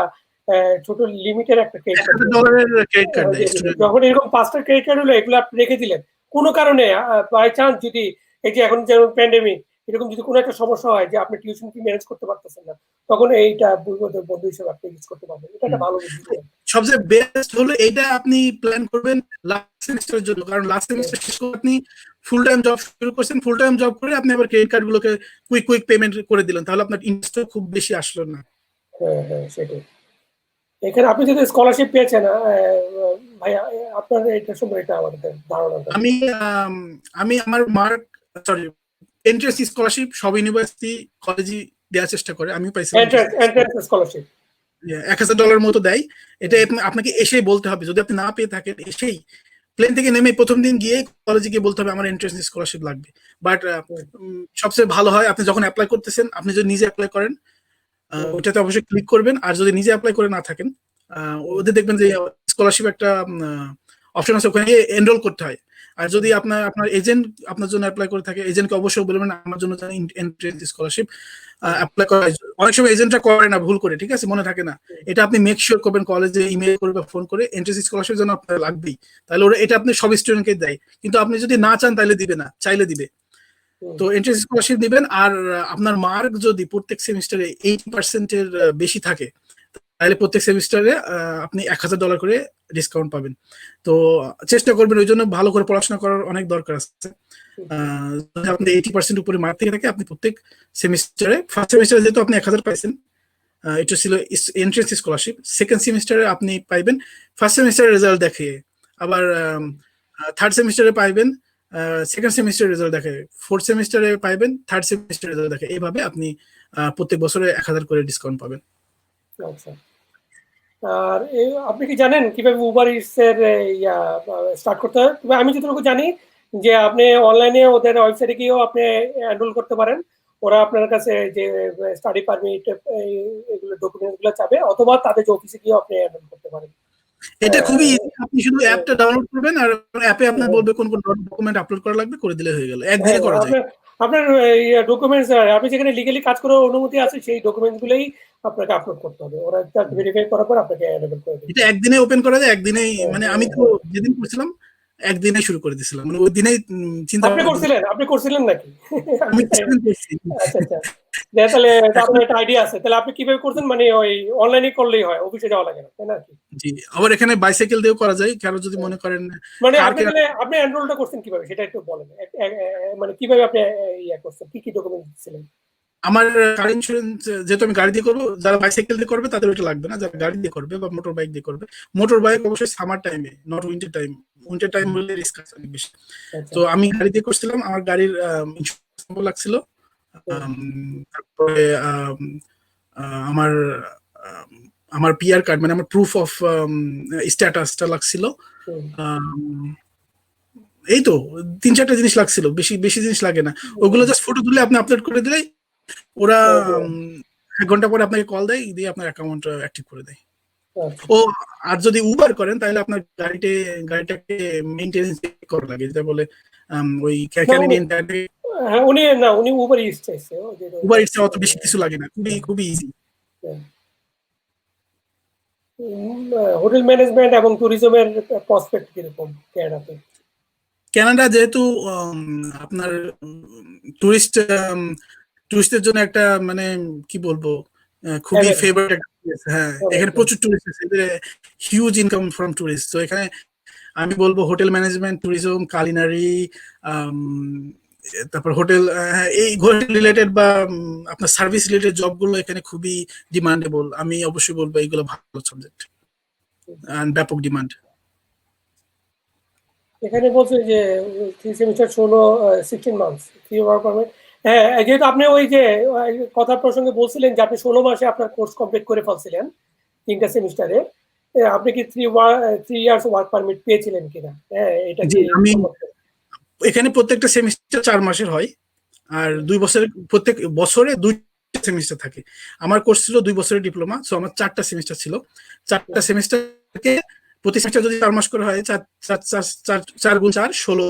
ছোট লিমিটের একটা ক্রেডিট কার্ড $1000 ক্রেডিট কার্ড দেয় স্টুডেন্ট। যখন এরকম 5টা ক্রেডিট কার্ড হলো এগুলো আপনি রেখে দিলেন কোনো কারণে বাই চান্স যদি এই যে এখন যেমন প্যান্ডেমিক এরকম যদি কোনো একটা সমস্যা হয় যে আপনি টিউশন ফি ম্যানেজ করতে পারতেছেন না তখন এইটা বন্ধু হিসেবে আপনি ইউজ করতে পারবেন। এটা একটা ভালো বুদ্ধি। সবচেয়ে বেস্ট হলো এইটা আপনি প্ল্যান করবেন লাস্ট সেমিস্টারের জন্য, কারণ লাস্ট সেমিস্টার শেষ করে আপনি ফুল টাইম জব শুরু করছেন, ফুল টাইম জব করে আপনি আবার ক্রেডিট কার্ড গুলোকে কুইক পেমেন্ট করে দিলেন, তাহলে আপনার ইন্টারেস্ট খুব বেশি আসলো না। হ্যাঁ সেটাই। এখানে আপনি যদি স্কলারশিপ পেয়েছেন ভাইয়া আপনার এটা সম্পর্কে আমাদের ধারণা। আমি আমার মার্ক সরি এন্ট্রান্স স্কলারশিপ সব ইউনিভার্সিটি কলেজই দেওয়ার চেষ্টা করে, আমিও পাইছিলাম। এন্ট্রান্স স্কলারশিপ $1000 মতো দেয়। এটা আপনাকে এসেই বলতে হবে, যদি আপনি না পেয়ে থাকেন এসেই প্লেন থেকে নেমে প্রথম দিন গিয়ে কলেজে গিয়ে বলতে হবে আমার এন্ট্রান্স স্কলারশিপ লাগবে। বাট সবচেয়ে ভালো হয় আপনি যখন অ্যাপ্লাই করতেছেন আপনি যদি নিজে অ্যাপ্লাই করেন ওইটাতে অবশ্যই ক্লিক করবেন, আর যদি নিজে অ্যাপ্লাই করে না থাকেন ওদের দেখবেন যে স্কলারশিপ একটা অপশন আছে, ওখানে এনরোল করতে হয়। আর যদি আপনার এজেন্ট আপনার জন্য অ্যাপ্লাই করে থাকে এজেন্টকে অবশ্যই বলবেন আমার জন্য এন্ট্রান্স স্কলারশিপ অ্যাপ্লাই করা। অনেক সময় এজেন্টরা করে না, ভুল করে, ঠিক আছে, মনে থাকে না। এটা আপনি মেক শিওর করবেন কলেজে ইমেল করে বা ফোন করে এন্ট্রান্স স্কলারশিপ জন্য আপনার লাগবেই, তাহলে ওরা এটা আপনি সব স্টুডেন্টকে দেয়, কিন্তু আপনি যদি না চান তাহলে দিবে না, চাইলে দিবে। তো এন্ট্রান্স স্কলারশিপ দিবেন, আর আপনার মার্ক যদি প্রত্যেক সেমিস্টারে 80% এর বেশি থাকে তাহলে প্রত্যেক সেমিস্টারে আপনি $1000 করে ডিসকাউন্ট পাবেন। তো চেষ্টা করবেন, ওই জন্য ভালো করে পড়াশোনা করার অনেক দরকার আছে। যদি আপনি 80% উপরে মার্ক থেকে থাকে আপনি প্রত্যেক সেমিস্টারে, ফার্স্ট সেমিস্টারে যেহেতু আপনি 1000 পাইছেন এটা ছিল এন্ট্রান্স স্কলারশিপ, সেকেন্ড সেমিস্টারে আপনি পাইবেন ফার্স্ট সেমিস্টারের রেজাল্ট দেখে, আবার থার্ড সেমিস্টারে পাইবেন সেকেন্ড সেমিস্টার রেজাল্ট দেখে, ফোর্থ সেমিস্টারে পাইবেন থার্ড সেমিস্টার রেজাল্ট দেখে, এইভাবে আপনি প্রত্যেক বছরে 1000 করে ডিসকাউন্ট পাবেন। আচ্ছা, আর আপনি কি জানেন কিভাবে উবার ইটস এর স্টার্ট করতে হয়? তবে আমি যতটুকু জানি যে আপনি অনলাইনে ওদের ওয়েবসাইটে গিয়েও আপনি এনরোল করতে পারেন, ওরা আপনার কাছে যে স্টাডি পারমিট এগুলো ডকুমেন্ট গুলো চাবে, অথবা তাদের যে অফিসে গিয়েও আপনি এনরোল করতে পারেন। এটা খুবই ইজি, আপনি শুধু অ্যাপটা ডাউনলোড করবেন আর অ্যাপে আপনার বলবে কোন কোন ডকুমেন্ট আপলোড করা লাগবে, করে দিলে হয়ে গেল, একদিনে করা যায়। আপনার ডকুমেন্টস আপনি যেখানে লিগালি কাজ করার অনুমতি আছে সেই ডকুমেন্টস গুলোই আপনাকে আপলোড করতে হবে, ওরা ভেরিফাই করার পর আপনাকে এনেবল করে দেবে। এটা একদিনে ওপেন করা যায়, একদিনেই, মানে আমি তো যেদিন করছিলাম একদিনে শুরু করে দিয়েছিলাম, মানে ওই দিনেই চিন্তা আপনি করছিলেন নাকি? আমি করছি। আচ্ছা আচ্ছা, তাহলে আপনার একটা আইডিয়া আছে, তাহলে আপনি কিভাবে করছেন? মানে ওই অনলাইনে করলেই হয়, অফিসে যাওয়া লাগে না, তাই না? জি, আবার এখানে বাইসাইকেল দিয়েও করা যায়, কারো যদি মনে করেন। মানে আপনি এনরোলটা করছেন কিভাবে সেটা একটু বলেন, মানে কিভাবে আপনি করছেন, কি কি ডকুমেন্ট দিছিলেন? আমার কার ইন্স্যুরেন্স, যেহেতু আমি গাড়ি দিয়ে করবো, যারা বাইসাইকেল দিয়ে করবে তাদের ওটা লাগবে না, যারা গাড়ি দিয়ে করবে বা মোটর বাইক দিয়ে করবে, মোটর বাইক অবশ্যই সামার টাইমে, not winter time, winter time হলে রিস্ক আছে অনেক বেশি। তো আমি গাড়ি দিয়ে করছিলাম, আমার গাড়ির ইন্স্যুরেন্স লাগছিল, তারপরে আমার আমার পিআর কার্ড, মানে আমার প্রুফ অফ স্ট্যাটাসটা লাগছিল, এই তো 3-4টা জিনিস লাগছিল, বেশি বেশি জিনিস লাগে না, ওগুলো জাস্ট ফটো তুলে আপনি আপলোড করে দিলেই ওরা 1 ঘন্টা পরে আপনাকে কল দেয়, দিয়ে আপনার অ্যাকাউন্ট অ্যাক্টিভ করে দেয়। ও আর যদি উবার করেন তাহলে আপনার গাড়িটাকে মেইনটেনেন্স করা লাগে, যেটা বলে ওই ক্যানাডিয়ান টাইপে। হ্যাঁ, উনি উবার ইটস চাইছে, উবার ইটস অত বেশি কিছু লাগে না, খুবই ইজি। হোটেল ম্যানেজমেন্ট এবং ট্যুরিজমের প্রসপেক্ট কিরকম ক্যানাডাতে? কানাডা যেহেতু আপনার টুরিস্টের জন্য একটা, মানে কি বলবো, খুবই ফেভারিট একটা প্লেস। হ্যাঁ, এখানে প্রচুর টুরিস্ট আছে, হিউজ ইনকাম ফ্রম টুরিস্ট। তো এখানে আমি বলবো হোটেল ম্যানেজমেন্ট, ট্যুরিজম, কালিনারি, তারপর হোটেল, এই হোটেল রিলেটেড বা আপনার সার্ভিস রিলেটেড জবগুলো এখানে খুবই ডিমান্ডেবল। আমি অবশ্যই বলবো এইগুলো ভালো সাবজেক্ট আর ব্যাপক ডিমান্ড। এখানে বলছে যে 3 সেমিস্টার 16 মান্থস 3 ওয়ার্ক পারমিট। হ্যাঁ, যেহেতু আপনি ওই যে কথা প্রসঙ্গে বলছিলেন যে আপনি 16 মাসে আপনার কোর্স কমপ্লিট করে ফেলছিলেন, 3টা সেমিস্টারে। আপনি কি 3 ইয়ার্স ওয়ার্ক পারমিট পেয়েছিলেন কিনা? হ্যাঁ, এটা জি, কি আমি সম্ভব? এখানে প্রত্যেকটা সেমিস্টার 4 মাসের হয়। আর 2 বছরের প্রত্যেক বছরে 2টা সেমিস্টার থাকে। আমার কোর্স ছিল 2 বছরের ডিপ্লোমা। সো আমার 4টা সেমিস্টার ছিল। 4টা সেমিস্টারকে প্রতি সেমিস্টার যদি 4 মাস করে হয় 4 গুণ 4 16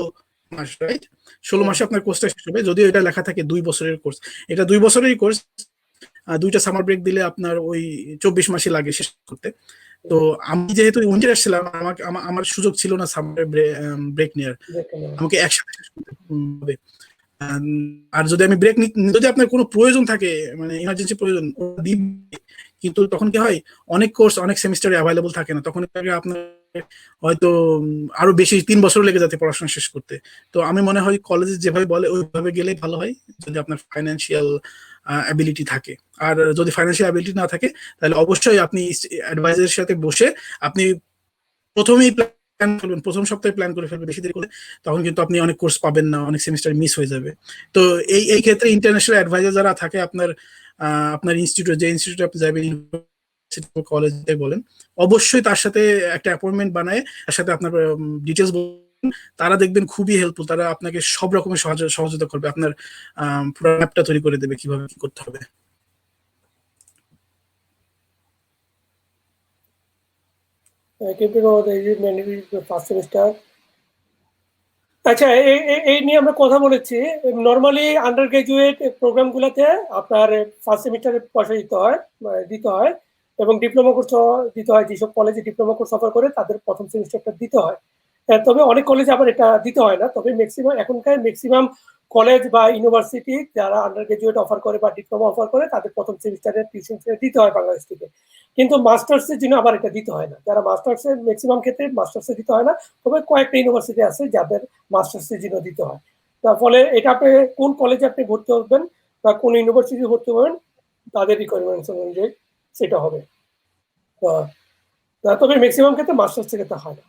মাস, রাইট? 16 মাসে আপনার কোর্সটা শেষ হবে। যদিও এটা লেখা থাকে 2 বছরের কোর্স। এটা 2 বছরেরই কোর্স। 2টা সামার ব্রেক দিলে আপনার ওই 24 মাসই লাগে শেষ করতে। তো আমি যেহেতু উইন্টার আসছিলাম, আমার সুযোগ ছিল না সামার ব্রেক নেওয়ার। আমাকে একসাথে শেষ করতে হবে। আর যদি আমি ব্রেক যদি আপনার কোনো প্রয়োজন থাকে, মানে ইমার্জেন্সি প্রয়োজন, ওরা দিবে। কিন্তু তখন কি হয়, অনেক কোর্স অনেক সেমিস্টারে অ্যাভেলেবল থাকে না, তখন আপনার হয়তো আরো বেশি 3 বছর লেগে যাচ্ছে পড়াশোনা শেষ করতে। তো আমি মনে হয় কলেজে যেভাবে বলে ওইভাবে গেলেই ভালো হয়, যদি আপনার ফাইন্যান্সিয়াল অ্যাবিলিটি থাকে। আর যদি ফাইন্যান্সিয়াল অ্যাবিলিটি না থাকে, তাহলে অবশ্যই আপনি অ্যাডভাইজারের সাথে বসে আপনি প্রথমেই প্ল্যান করবেন, প্রথম সপ্তাহে প্ল্যান করে ফেলবেন। বেশি দেরি করলে তখন কিন্তু আপনি অনেক কোর্স পাবেন না, অনেক সেমিস্টার মিস হয়ে যাবে। তো এই ক্ষেত্রে ইন্টারন্যাশনাল অ্যাডভাইজার যারা থাকে আপনার আপনার ইনস্টিটিউট, যে ইনস্টিটিউটে আপনি যাবেন, কলেজে বলেন, অবশ্যই তার সাথে একটা অ্যাপয়েন্টমেন্ট বানায় তার সাথে আপনার ডিটেলস বলুন। তারা দেখবেন খুবই হেল্পফুল, তারা আপনাকে সব রকমের সহযোগিতা করবে, আপনার পুরো ম্যাপটা তৈরি করে দেবে কিভাবে কি করতে হবে। First semester. আচ্ছা, এই নিয়ে আমরা কথা বলেছি। নর্মালি আন্ডার গ্রাজুয়েট প্রোগ্রামগুলোতে আপনার ফার্স্ট সেমিস্টারে পয়সা দিতে হয় এবং ডিপ্লোমা কোর্স দিতে হয়। যেসব কলেজে ডিপ্লোমা কোর্স অফার করে তাদের প্রথম সেমিস্টারটা দিতে হয়। তবে অনেক কলেজে আবার এটা দিতে হয় না। তবে এখনকার ম্যাক্সিমাম কলেজ বা ইউনিভার্সিটি যারা আন্ডার গ্রাজুয়েট অফার করে বা ডিপ্লোমা অফার করে তাদের প্রথম সেমিস্টারের টিউশন ফি দিতে হয় বাংলাদেশ থেকে। কিন্তু মাস্টার্সের জন্য আবার এটা দিতে হয় না। যারা মাস্টার্সের ম্যাক্সিমাম ক্ষেত্রে মাস্টার্সে দিতে হয় না, তবে কয়েকটা ইউনিভার্সিটি আছে যাদের মাস্টার্সের জন্য দিতে হয়। তার ফলে এটা আপনি কোন কলেজে আপনি ভর্তি হবেন বা কোন ইউনিভার্সিটি ভর্তি হবেন তাদের রিকোয়ারমেন্টস অনুযায়ী সেটা হবে। তবে ম্যাক্সিমাম ক্ষেত্রে মাস্টার্স থেকে তা হয় না।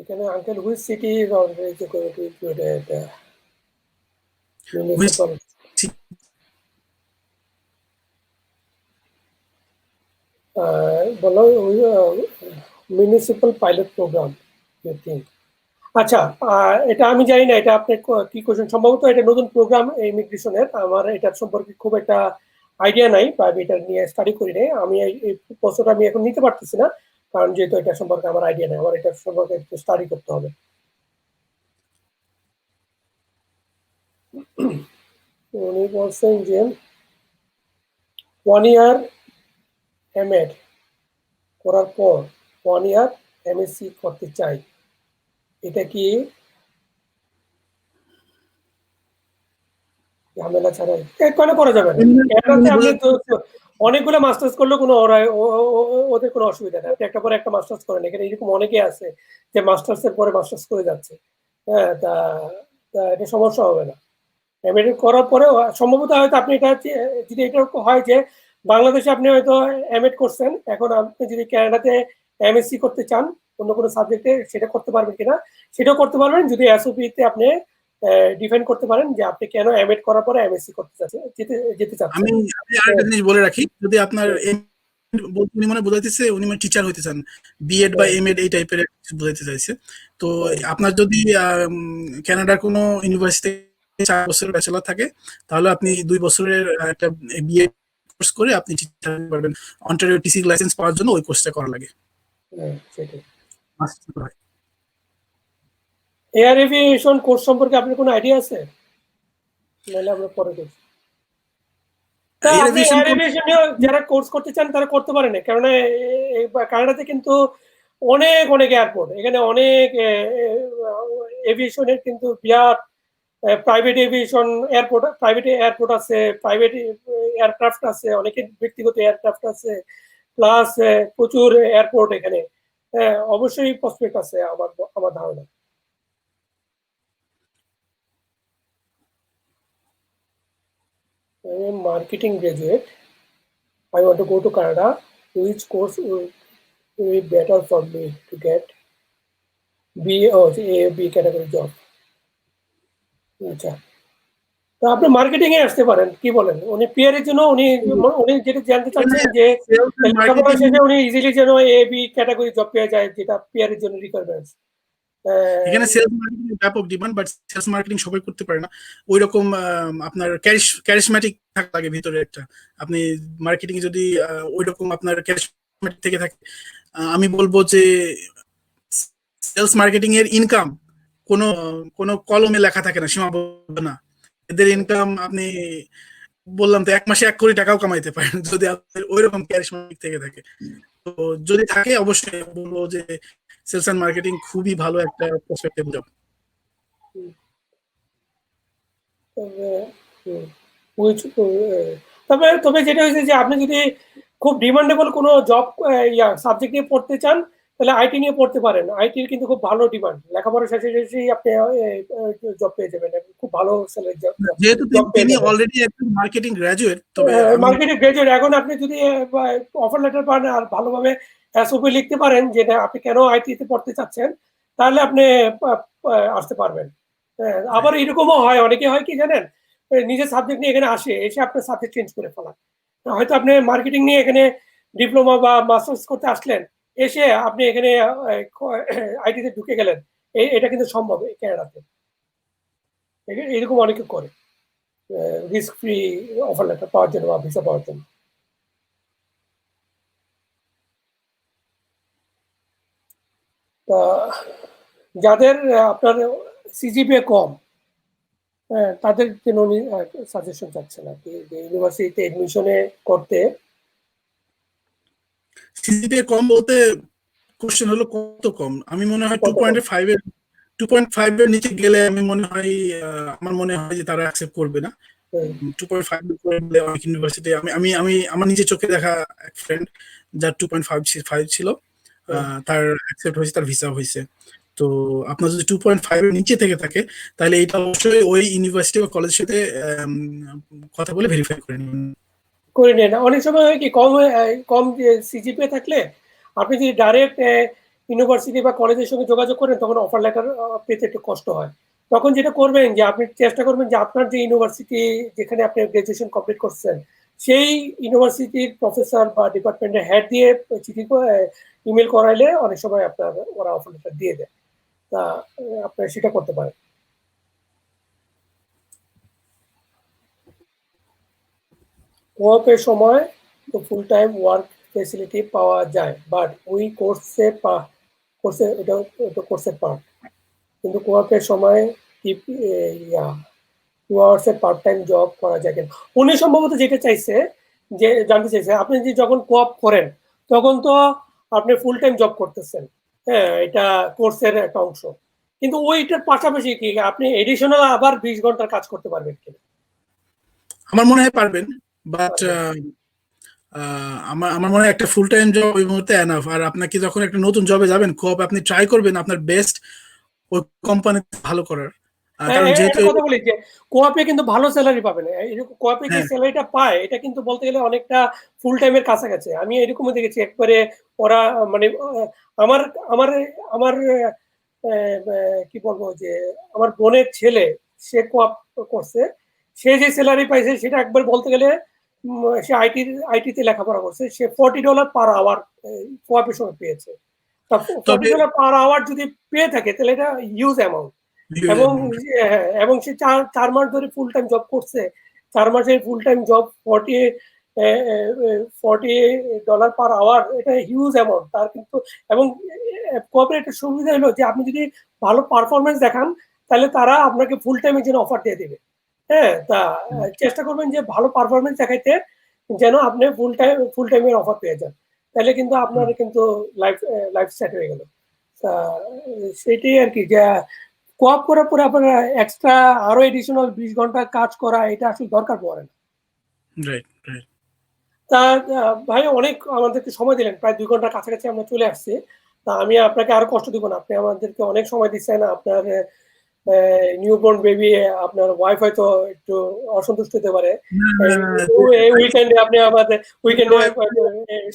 এখানে আঙ্কেল হুইচ সিটি মিউনিসিপাল বলো মিউনিসিপাল পাইলট প্রোগ্রাম। আচ্ছা, এটা আমি জানি না, এটা আপনি কি কোশ্চেন, সম্ভবত এটা নতুন প্রোগ্রাম ইমিগ্রেশনের। আমার এটার সম্পর্কে খুব একটা আইডিয়া নাই বা আমি এটা নিয়ে স্টাডি করি নাই। আমি এই প্রশ্নটা আমি এখন নিতে পারতেছি না, কারণ যেহেতু এটা সম্পর্কে আমার আইডিয়া নেই। আমার এটা সম্পর্কে একটু স্টাডি করতে হবে। উনি বলছেন যে 1 ইয়ার এমএড করার পর 1 ইয়ার এমএসসি করতে চাই, এটা কি ঝামেলা ছাড়াই? কেন করা যাবে না? কেননাতে আপনি তো অনেকগুলো মাস্টার্স করলেও কোনো ওদের কোনো অসুবিধা নেই। আপনি একটা পরে একটা মাস্টার্স করেন। এখানে এরকম অনেকে আছে যে মাস্টার্সের পরে মাস্টার্স করে যাচ্ছে। হ্যাঁ, তা এটা সমস্যা হবে না। এমএড করার পরেও সম্ভবত হয়তো আপনি এটা যদি এটা হয় যে বাংলাদেশে আপনি হয়তো এমএড করছেন, এখন আপনি যদি কানাডাতে এমএসসি করতে চান অন্য কোনো সাবজেক্টে, সেটা করতে পারবেন কিনা? সেটাও করতে পারবেন যদি এসওপিতে আপনি ডিফাইন করতে পারেন যে আপনি কেন এমএড করার পরে এমএসসি করতে চাচ্ছেন, যেতে চাচ্ছেন। আমি আরেকটা জিনিস বলে রাখি, যদি আপনার উনি মানে বোঝাইতেছে উনি মানে টিচার হইতে চান, বিএড বা এমএড এই টাইপের বোঝাইতে চাইছে। তো আপনার যদি কানাডার কোনো ইউনিভার্সিটি 4 বছরের ব্যাচেলর থাকে, তাহলে আপনি 2 বছরের একটা বিএড কোর্স করে আপনি টিচার হতে পারবেন। অন্টারিও টিসি লাইসেন্স পাওয়ার জন্য ওই কোর্সটা করা লাগে। সেটাই। এয়ার এভিয়েশন কোর্স সম্পর্কে আপনার কোনো আইডিয়া আছে? নাহলে আমরা পরে দেখি। আপনি এয়ার এভিয়েশন যারা কোর্স করতে চান তারা করতে পারেন, কারণ কানাডাতে কিন্তু অনেক এয়ারপোর্ট, এখানে অনেক এভিয়েশনের কিন্তু বিরাট private aviation airport, private airport আছে, প্রাইভেট এয়ারক্রাফট আছে, অনেকের ব্যক্তিগত এয়ারক্রাফট আছে, প্লাস প্রচুর এয়ারপোর্ট এখানে। অবশ্যই প্রসপেক্ট আছে আমার ধারণা। I am marketing graduate. I want to go to Canada. Which course will be better for me to get A, B category job? আচ্ছা, তো আপনি মার্কেটিং এ আসতে পারেন, কি বলেন? উনি পিআর এর জন্য উনি যেটা জানতে চাচ্ছেন যে সেলস এন্ড লেখাপড়া মার্কেটিং শেষে উনি ইজিলি যেন এ বি ক্যাটাগরি জব পেয়ে যায়, যেটা পিআর এর জন্য রিকোয়ারমেন্টস। এখানে সেলস মার্কেটিং ব্যাপক ডিমান্ড, বাট সেলস মার্কেটিং সবাই করতে পারে না। ওইরকম আপনার ক্যারিশম্যাটিক থাকা লাগে ভিতরে একটা। আপনি মার্কেটিং যদি ওইরকম আপনার ক্যারিশম্যাটিক থেকে থাকে, আমি বলবো যে সেলস মার্কেটিং এর ইনকাম কোনো কোনো কলমে লেখা থাকে না, সীমাবদ্ধ না। এদের ইনকাম আপনি বললাম তো 1 মাসে 1 কোটি টাকাও কামাইতে পারেন যদি আপনার ওইরকম ক্যারিশম্যাটিক থেকে থাকে। তো যদি থাকে অবশ্যই বলবো যে সেলস এন্ড মার্কেটিং খুবই ভালো একটা প্রসপেক্টিভ জব। তবে তবে তবে যেটা হয়েছে যে আপনি যদি খুব ডিমান্ডেবল কোনো জব সাবজেক্ট নিয়ে পড়তে চান, তাহলে আইটি নিয়ে পড়তে পারেন। আইটির কিন্তু খুব ভালো ডিমান্ড। লেখাপড়া শেষে শেষেই আপনি জব পেয়ে যাবেন, খুব ভালো স্যালারি যেহেতু জব পেয়ে তিনি যাবেন। অলরেডি একজন মার্কেটিং গ্রাজুয়েট, তবে আমি মার্কেটিং গ্রাজুয়েট, এখন আপনি যদি অফার লেটার পান আর ভালোভাবে এসওপি লিখতে পারেন যে আপনি কেন আইটিতে পড়তে চাচ্ছেন, তাহলে আপনি আসতে পারবেন। আবার এরকমও হয়, অনেকে হয় কি জানেন, নিজের সাবজেক্ট নিয়ে এখানে আসে, এসে আপনার সাবজেক্ট চেঞ্জ করে ফেলান। হয়তো আপনি মার্কেটিং নিয়ে এখানে ডিপ্লোমা বা মাস্টার্স করতে আসলেন, এসে আপনি এখানে আইটিতে ঢুকে গেলেন। এটা কিন্তু সম্ভব ক্যানাডাতে, এরকম অনেকে করে রিস্ক ফ্রি অফার লেটার পাওয়ার জন্য বা ভিসা পাওয়ার জন্য। তা যাদের আপনার সিজিপিএ কম, তাদের জন্য উনি সাজেশন চাচ্ছেন আর কি, যে ইউনিভার্সিটিতে এডমিশনে করতে। সিজিপিএ কম বলতে কোশ্চেন হলো কত কম? আমি মনে হয় কত কম? 2.5 এর নিচে গেলে আমি মনে হয় আমার মনে হয় যে তারা অ্যাকসেপ্ট করবে না। 2.5 করলে অনেক ইউনিভার্সিটি, আমি আমি আমি আমার নিজের চোখে দেখা এক ফ্রেন্ড যার 2.5 ছিল, তার অ্যাকসেপ্ট হয়েছে, তার ভিসা হয়েছে। তো আপনার যদি 2.5 এর নিচে থেকে থাকে, তাহলে এটা অবশ্যই ওই ইউনিভার্সিটি বা কলেজের সাথে কথা বলে ভেরিফাই করে নেবেন। করে নেন। অনেক সময় হয় কি, কম সিজিপিএ থাকলে আপনি যদি ডাইরেক্ট ইউনিভার্সিটি বা কলেজের সঙ্গে যোগাযোগ করেন, তখন অফার লেটার পেতে একটু কষ্ট হয়। তখন যেটা করবেন যে আপনি চেষ্টা করবেন যে আপনার যে ইউনিভার্সিটি যেখানে আপনি গ্রাজুয়েশন কমপ্লিট করছেন, সেই ইউনিভার্সিটির প্রফেসর বা ডিপার্টমেন্টের হেড দিয়ে চিঠি ইমেল করাইলে অনেক সময় আপনার ওরা অফার লেটার দিয়ে দেয়। তা আপনি সেটা করতে পারেন। কোঅপের সময় তো ফুল টাইম ওয়ার্ক ফেসিলিটি পাওয়া যায়, বাট ওই কোর্সে এটা কোর্সের পার্ট, কিন্তু কোঅপের সময় ইয়া 2 আওয়ার্সের পার্ট টাইম জব করা যায় কিনা। উনি সম্ভবত যেটা চাইছে, যে জানতে চাইছে আপনি যে যখন কোঅপ করেন তখন তো আপনি ফুল টাইম জব করতেছেন, হ্যাঁ, এটা কোর্সের একটা অংশ, কিন্তু ওইটার পাশাপাশি কি আপনি এডিশনাল আবার 20 ঘন্টার কাজ করতে পারবেন কিনা? আমার মনে হয় পারবেন, বাট আমার আমার মনে হয় একটা ফুল টাইম জব ওই মুহূর্তে এনাফ। আর আপনাকে যখন একটা নতুন জবে যাবেন, কোঅপ আপনি ট্রাই করবেন আপনার বেস্ট ওই কোম্পানিতে ভালো করার, কারণ যেহেতু একটা কথা বলি যে কোঅপে কিন্তু ভালো স্যালারি পাবে না। এরকম কোঅপে যে হ্যাঁ স্যালারিটা পায়, এটা কিন্তু বলতে গেলে অনেকটা ফুল টাইমের কাছাকাছি। আমি এরকমও দেখেছি একবারে ওরা মানে আমার আমার আমার কি বলবো যে আমার বোনের ছেলে, সে কোঅপ করছে, সে যে স্যালারি পাইছে সেটা একবার বলতে গেলে সে আইটিতে লেখাপড়া করছে, সে $40 পার আওয়ার কোঅপের সময় পেয়েছে। তা তবে $40 পার আওয়ার যদি পেয়ে থাকে, তাহলে এটা হিউজ অ্যামাউন্ট। এবং এবং সে 4 মাস ধরে ফুল টাইম জব করছে। 4 মাসের full time job 40 $40 per hour, এটা হিউজ অ্যামাউন্ট তার কিন্তু। এবং কোঅপারেটের সুবিধা হলো যে আপনি যদি ভালো পারফরমেন্স দেখান, তাহলে তারা আপনাকে ফুল টাইমের জন্য অফার দিয়ে দেবে। হ্যাঁ, তা চেষ্টা করবেন যে ভালো পারফরমেন্স দেখাইতে, যেন আপনি ফুল টাইমের অফার পেয়ে যান। তাহলে কিন্তু আপনার কিন্তু লাইফ লাইফ সেট হয়ে গেল। তা সেটাই আর কি, যে কোঅপ করার পরে আপনার এক্সট্রা আরো এডিশনাল 20 ঘন্টা কাজ করা, এটা আসলে দরকার পড়ে না। Right right. তা ভাই অনেক আমাদেরকে সময় দিলেন, প্রায় 2 ঘন্টার কাছাকাছি আমরা চলে আসছি। তা আমি আপনাকে আরো কষ্ট দিব না, আপনি আমাদেরকে অনেক সময় দিচ্ছেন। আপনার নিউবর্ন বেবি, আপনার ওয়াইফ হয়তো একটু অসন্তুষ্ট হতে পারে। এই উইকেন্ডে আপনি আমাদের উইকেন্ডে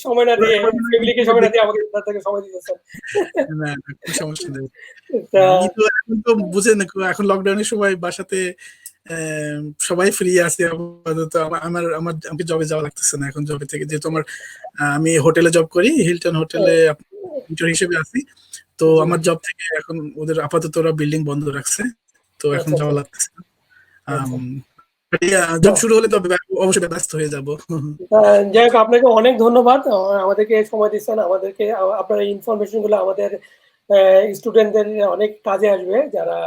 সময় না দিয়ে, ফ্যামিলিকে সময় না দিয়ে আমাকে তাদেরকে সময় দিতেছেন। না, কোনো সমস্যা নেই। তা আমি তো এখন তো বুঝেন, এখন লকডাউনের সময় বাসাতে সবাই ফ্রি আছে আপাতত। আমাকে জবে যাওয়া লাগতেছে না এখন, জবে থেকে যেহেতু আমি হোটেলে জব করি, হিলটন হোটেলে হিসেবে আছি। তো আমার জব থেকে এখন ওদের আপাতত ওরা বিল্ডিং বন্ধ রাখছে, তো এখন যাওয়া লাগতেছে না। জব শুরু হলে তো অবশ্যই ব্যস্ত হয়ে যাব। যাই হোক, আপনাকে অনেক ধন্যবাদ আমাদেরকে সময় দিচ্ছেন। আমাদেরকে আপনার ইনফরমেশন গুলো আমাদের স্টুডেন্টদের অনেক কাজে আসবে, যারা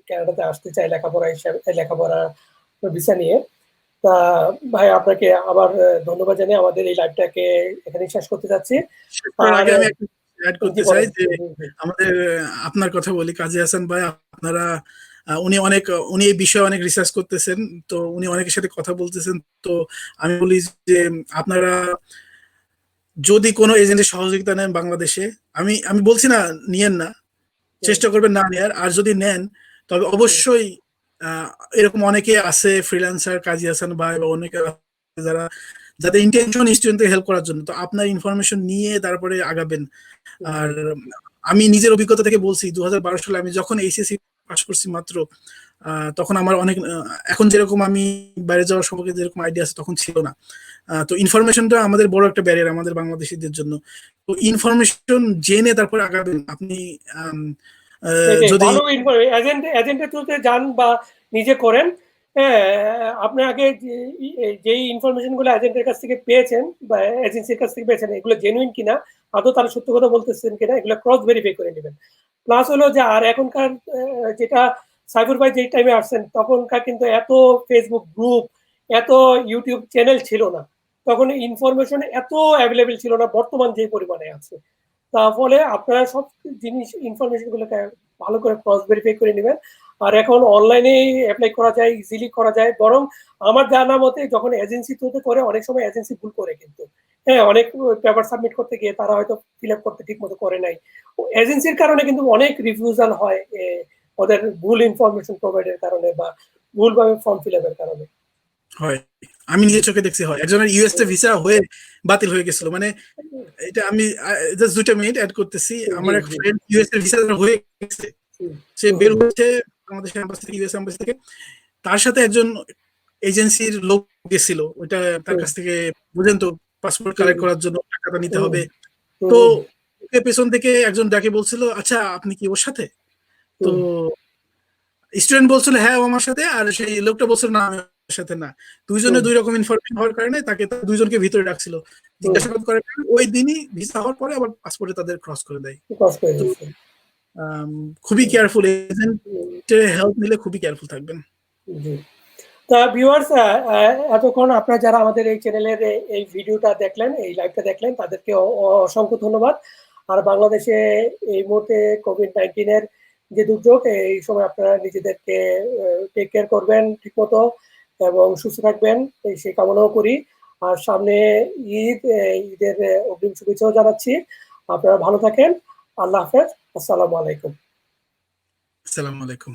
কানাডাতে আসতে চায় লেখাপড়া ভিসা নিয়ে। তা ভাই, আপনাকে আবার ধন্যবাদ জানিয়ে আমাদের এই লাইভটাকে এখানে শেষ করতে যাচ্ছি। আগে আমি অ্যাড করতে চাই যে আমাদের আপনার কথা বলি, কাজী হাসান ভাই, আপনারা উনি এই বিষয়ে অনেক রিসার্চ করতেছেন, তো উনি অনেকের সাথে কথা বলতেছেন। তো আমি বলি যে আপনারা যদি কোনো এজেন্টের সহযোগিতা নেন বাংলাদেশে, আমি বলছি না নিয়েন না, চেষ্টা করবেন না নেয়ার। আর যদি নেন তবে অবশ্যই এরকম অনেকে আছে ফ্রিল্যান্সার, কাজী হাসান ভাই বা অনেকে যারা যাদের ইন্টেনশন স্টুডেন্টকে হেল্প করার জন্য, তো আপনার ইনফরমেশন নিয়ে তারপরে আগাবেন। আর আমি নিজের অভিজ্ঞতা থেকে বলছি, 2012 সালে আমি যখন এইচএসসি পাস করছি মাত্র, তখন আমার অনেক, এখন যেরকম আমি বাইরে যাওয়ার সম্পর্কে যেরকম আইডিয়া আছে তখন ছিল না। তো ইনফরমেশনটা আমাদের বড় একটা ব্যারিয়ার আমাদের বাংলাদেশিদের জন্য। তো ইনফরমেশন জেনে তারপরে আগাবেন আপনি। যদি এজেন্টের থ্রুতে যান বা নিজে করেন, আপনি আগে যেই ইনফরমেশন গুলো এজেন্টের কাছ থেকে পেয়েছেন বা এজেন্সির কাছ থেকে পেয়েছেন, এগুলো জেনুইন কিনা, আদৌ তারা সত্য কথা বলতেছেন কিনা, এগুলো ক্রস ভেরিফাই করে নেবেন। প্লাস হলো যে, আর এখনকার যেটা সাইফুর ভাই যে টাইমে আসছেন, তখনকার কিন্তু এত ফেসবুক গ্রুপ, এত ইউটিউব চ্যানেল ছিল না, তখন ইনফরমেশন এত অ্যাভেলেবেল ছিল না বর্তমান যে পরিমাণে আছে। তার ফলে আপনারা সব জিনিস ইনফরমেশন গুলোকে ভালো করে ক্রস ভেরিফাই করে নেবেন। আর এখন অনলাইনে অ্যাপ্লাই করা যায়, ইজিলি করা যায়। বরং আমার জানা মতে যখন এজেন্সি থ্রুতে করে, অনেক সময় এজেন্সি ভুল করে, কিন্তু অনেক পেপার সাবমিট করতে গিয়ে তারা হয়তো ফিল আপ করতে ঠিক মতো করে নাই। এজেন্সির কারণে কিন্তু অনেক রিফিউজাল হয়, ওদের ভুল ইনফরমেশন প্রোভাইডের কারণে বা ভুলভাবে ফর্ম ফিল আপের কারণে হয়। আমি নিজের চোখে দেখছি হয়, একজনের ইউএসএ ভিসা হয়ে বাতিল হয়ে গেছিল। মানে এটা আমি জাস্ট 2 মিনিট অ্যাড করতেছি। আমার এক ফ্রেন্ড ইউএসএ ভিসা হয়ে গেছে, সে বের হয়েছে বাংলাদেশ এম্বাসি থেকে, ইউএস এম্বাসি থেকে। তার সাথে একজন এজেন্সির লোক গেছিল, ওইটা তার কাছ থেকে বুঝেন তো পাসপোর্ট কালেক্ট করার জন্য টাকাটা নিতে হবে। তো ওকে পেছন থেকে একজন ডাকে বলছিল, আচ্ছা আপনি কি ওর সাথে? তো স্টুডেন্ট বলছিল হ্যাঁ ও আমার সাথে, আর সেই লোকটা বলছিল না আমি ওর সাথে না। দুইজনে দুই রকম ইনফরমেশন হওয়ার কারণে তাকে দুইজনকে ভিতরে রাখছিল, জিজ্ঞাসাবাদ করার কারণে। ওই দিনই ভিসা হওয়ার পরে আবার পাসপোর্টে তাদের ক্রস করে দেয়। তো খুবই কেয়ারফুল, এজেন্টের হেল্প নিলে খুবই কেয়ারফুল থাকবেন। তা ভিউয়ার্স, এতক্ষণ আপনারা যারা আমাদের এই চ্যানেলের এই ভিডিওটা দেখলেন, এই লাইভটা দেখলেন, তাদেরকে অসংখ্য ধন্যবাদ। আর বাংলাদেশে এই মুহূর্তে কোভিড-19 এর যে দুর্যোগ, এই সময় আপনারা নিজেদেরকে টেক কেয়ার করবেন ঠিকমতো এবং সুস্থ থাকবেন, সেই কামনাও করি। আর সামনে ঈদের অগ্রিম শুভেচ্ছাও জানাচ্ছি। আপনারা ভালো থাকেন। আল্লাহ হাফেজ। আসসালামু আলাইকুম। আসসালামু আলাইকুম।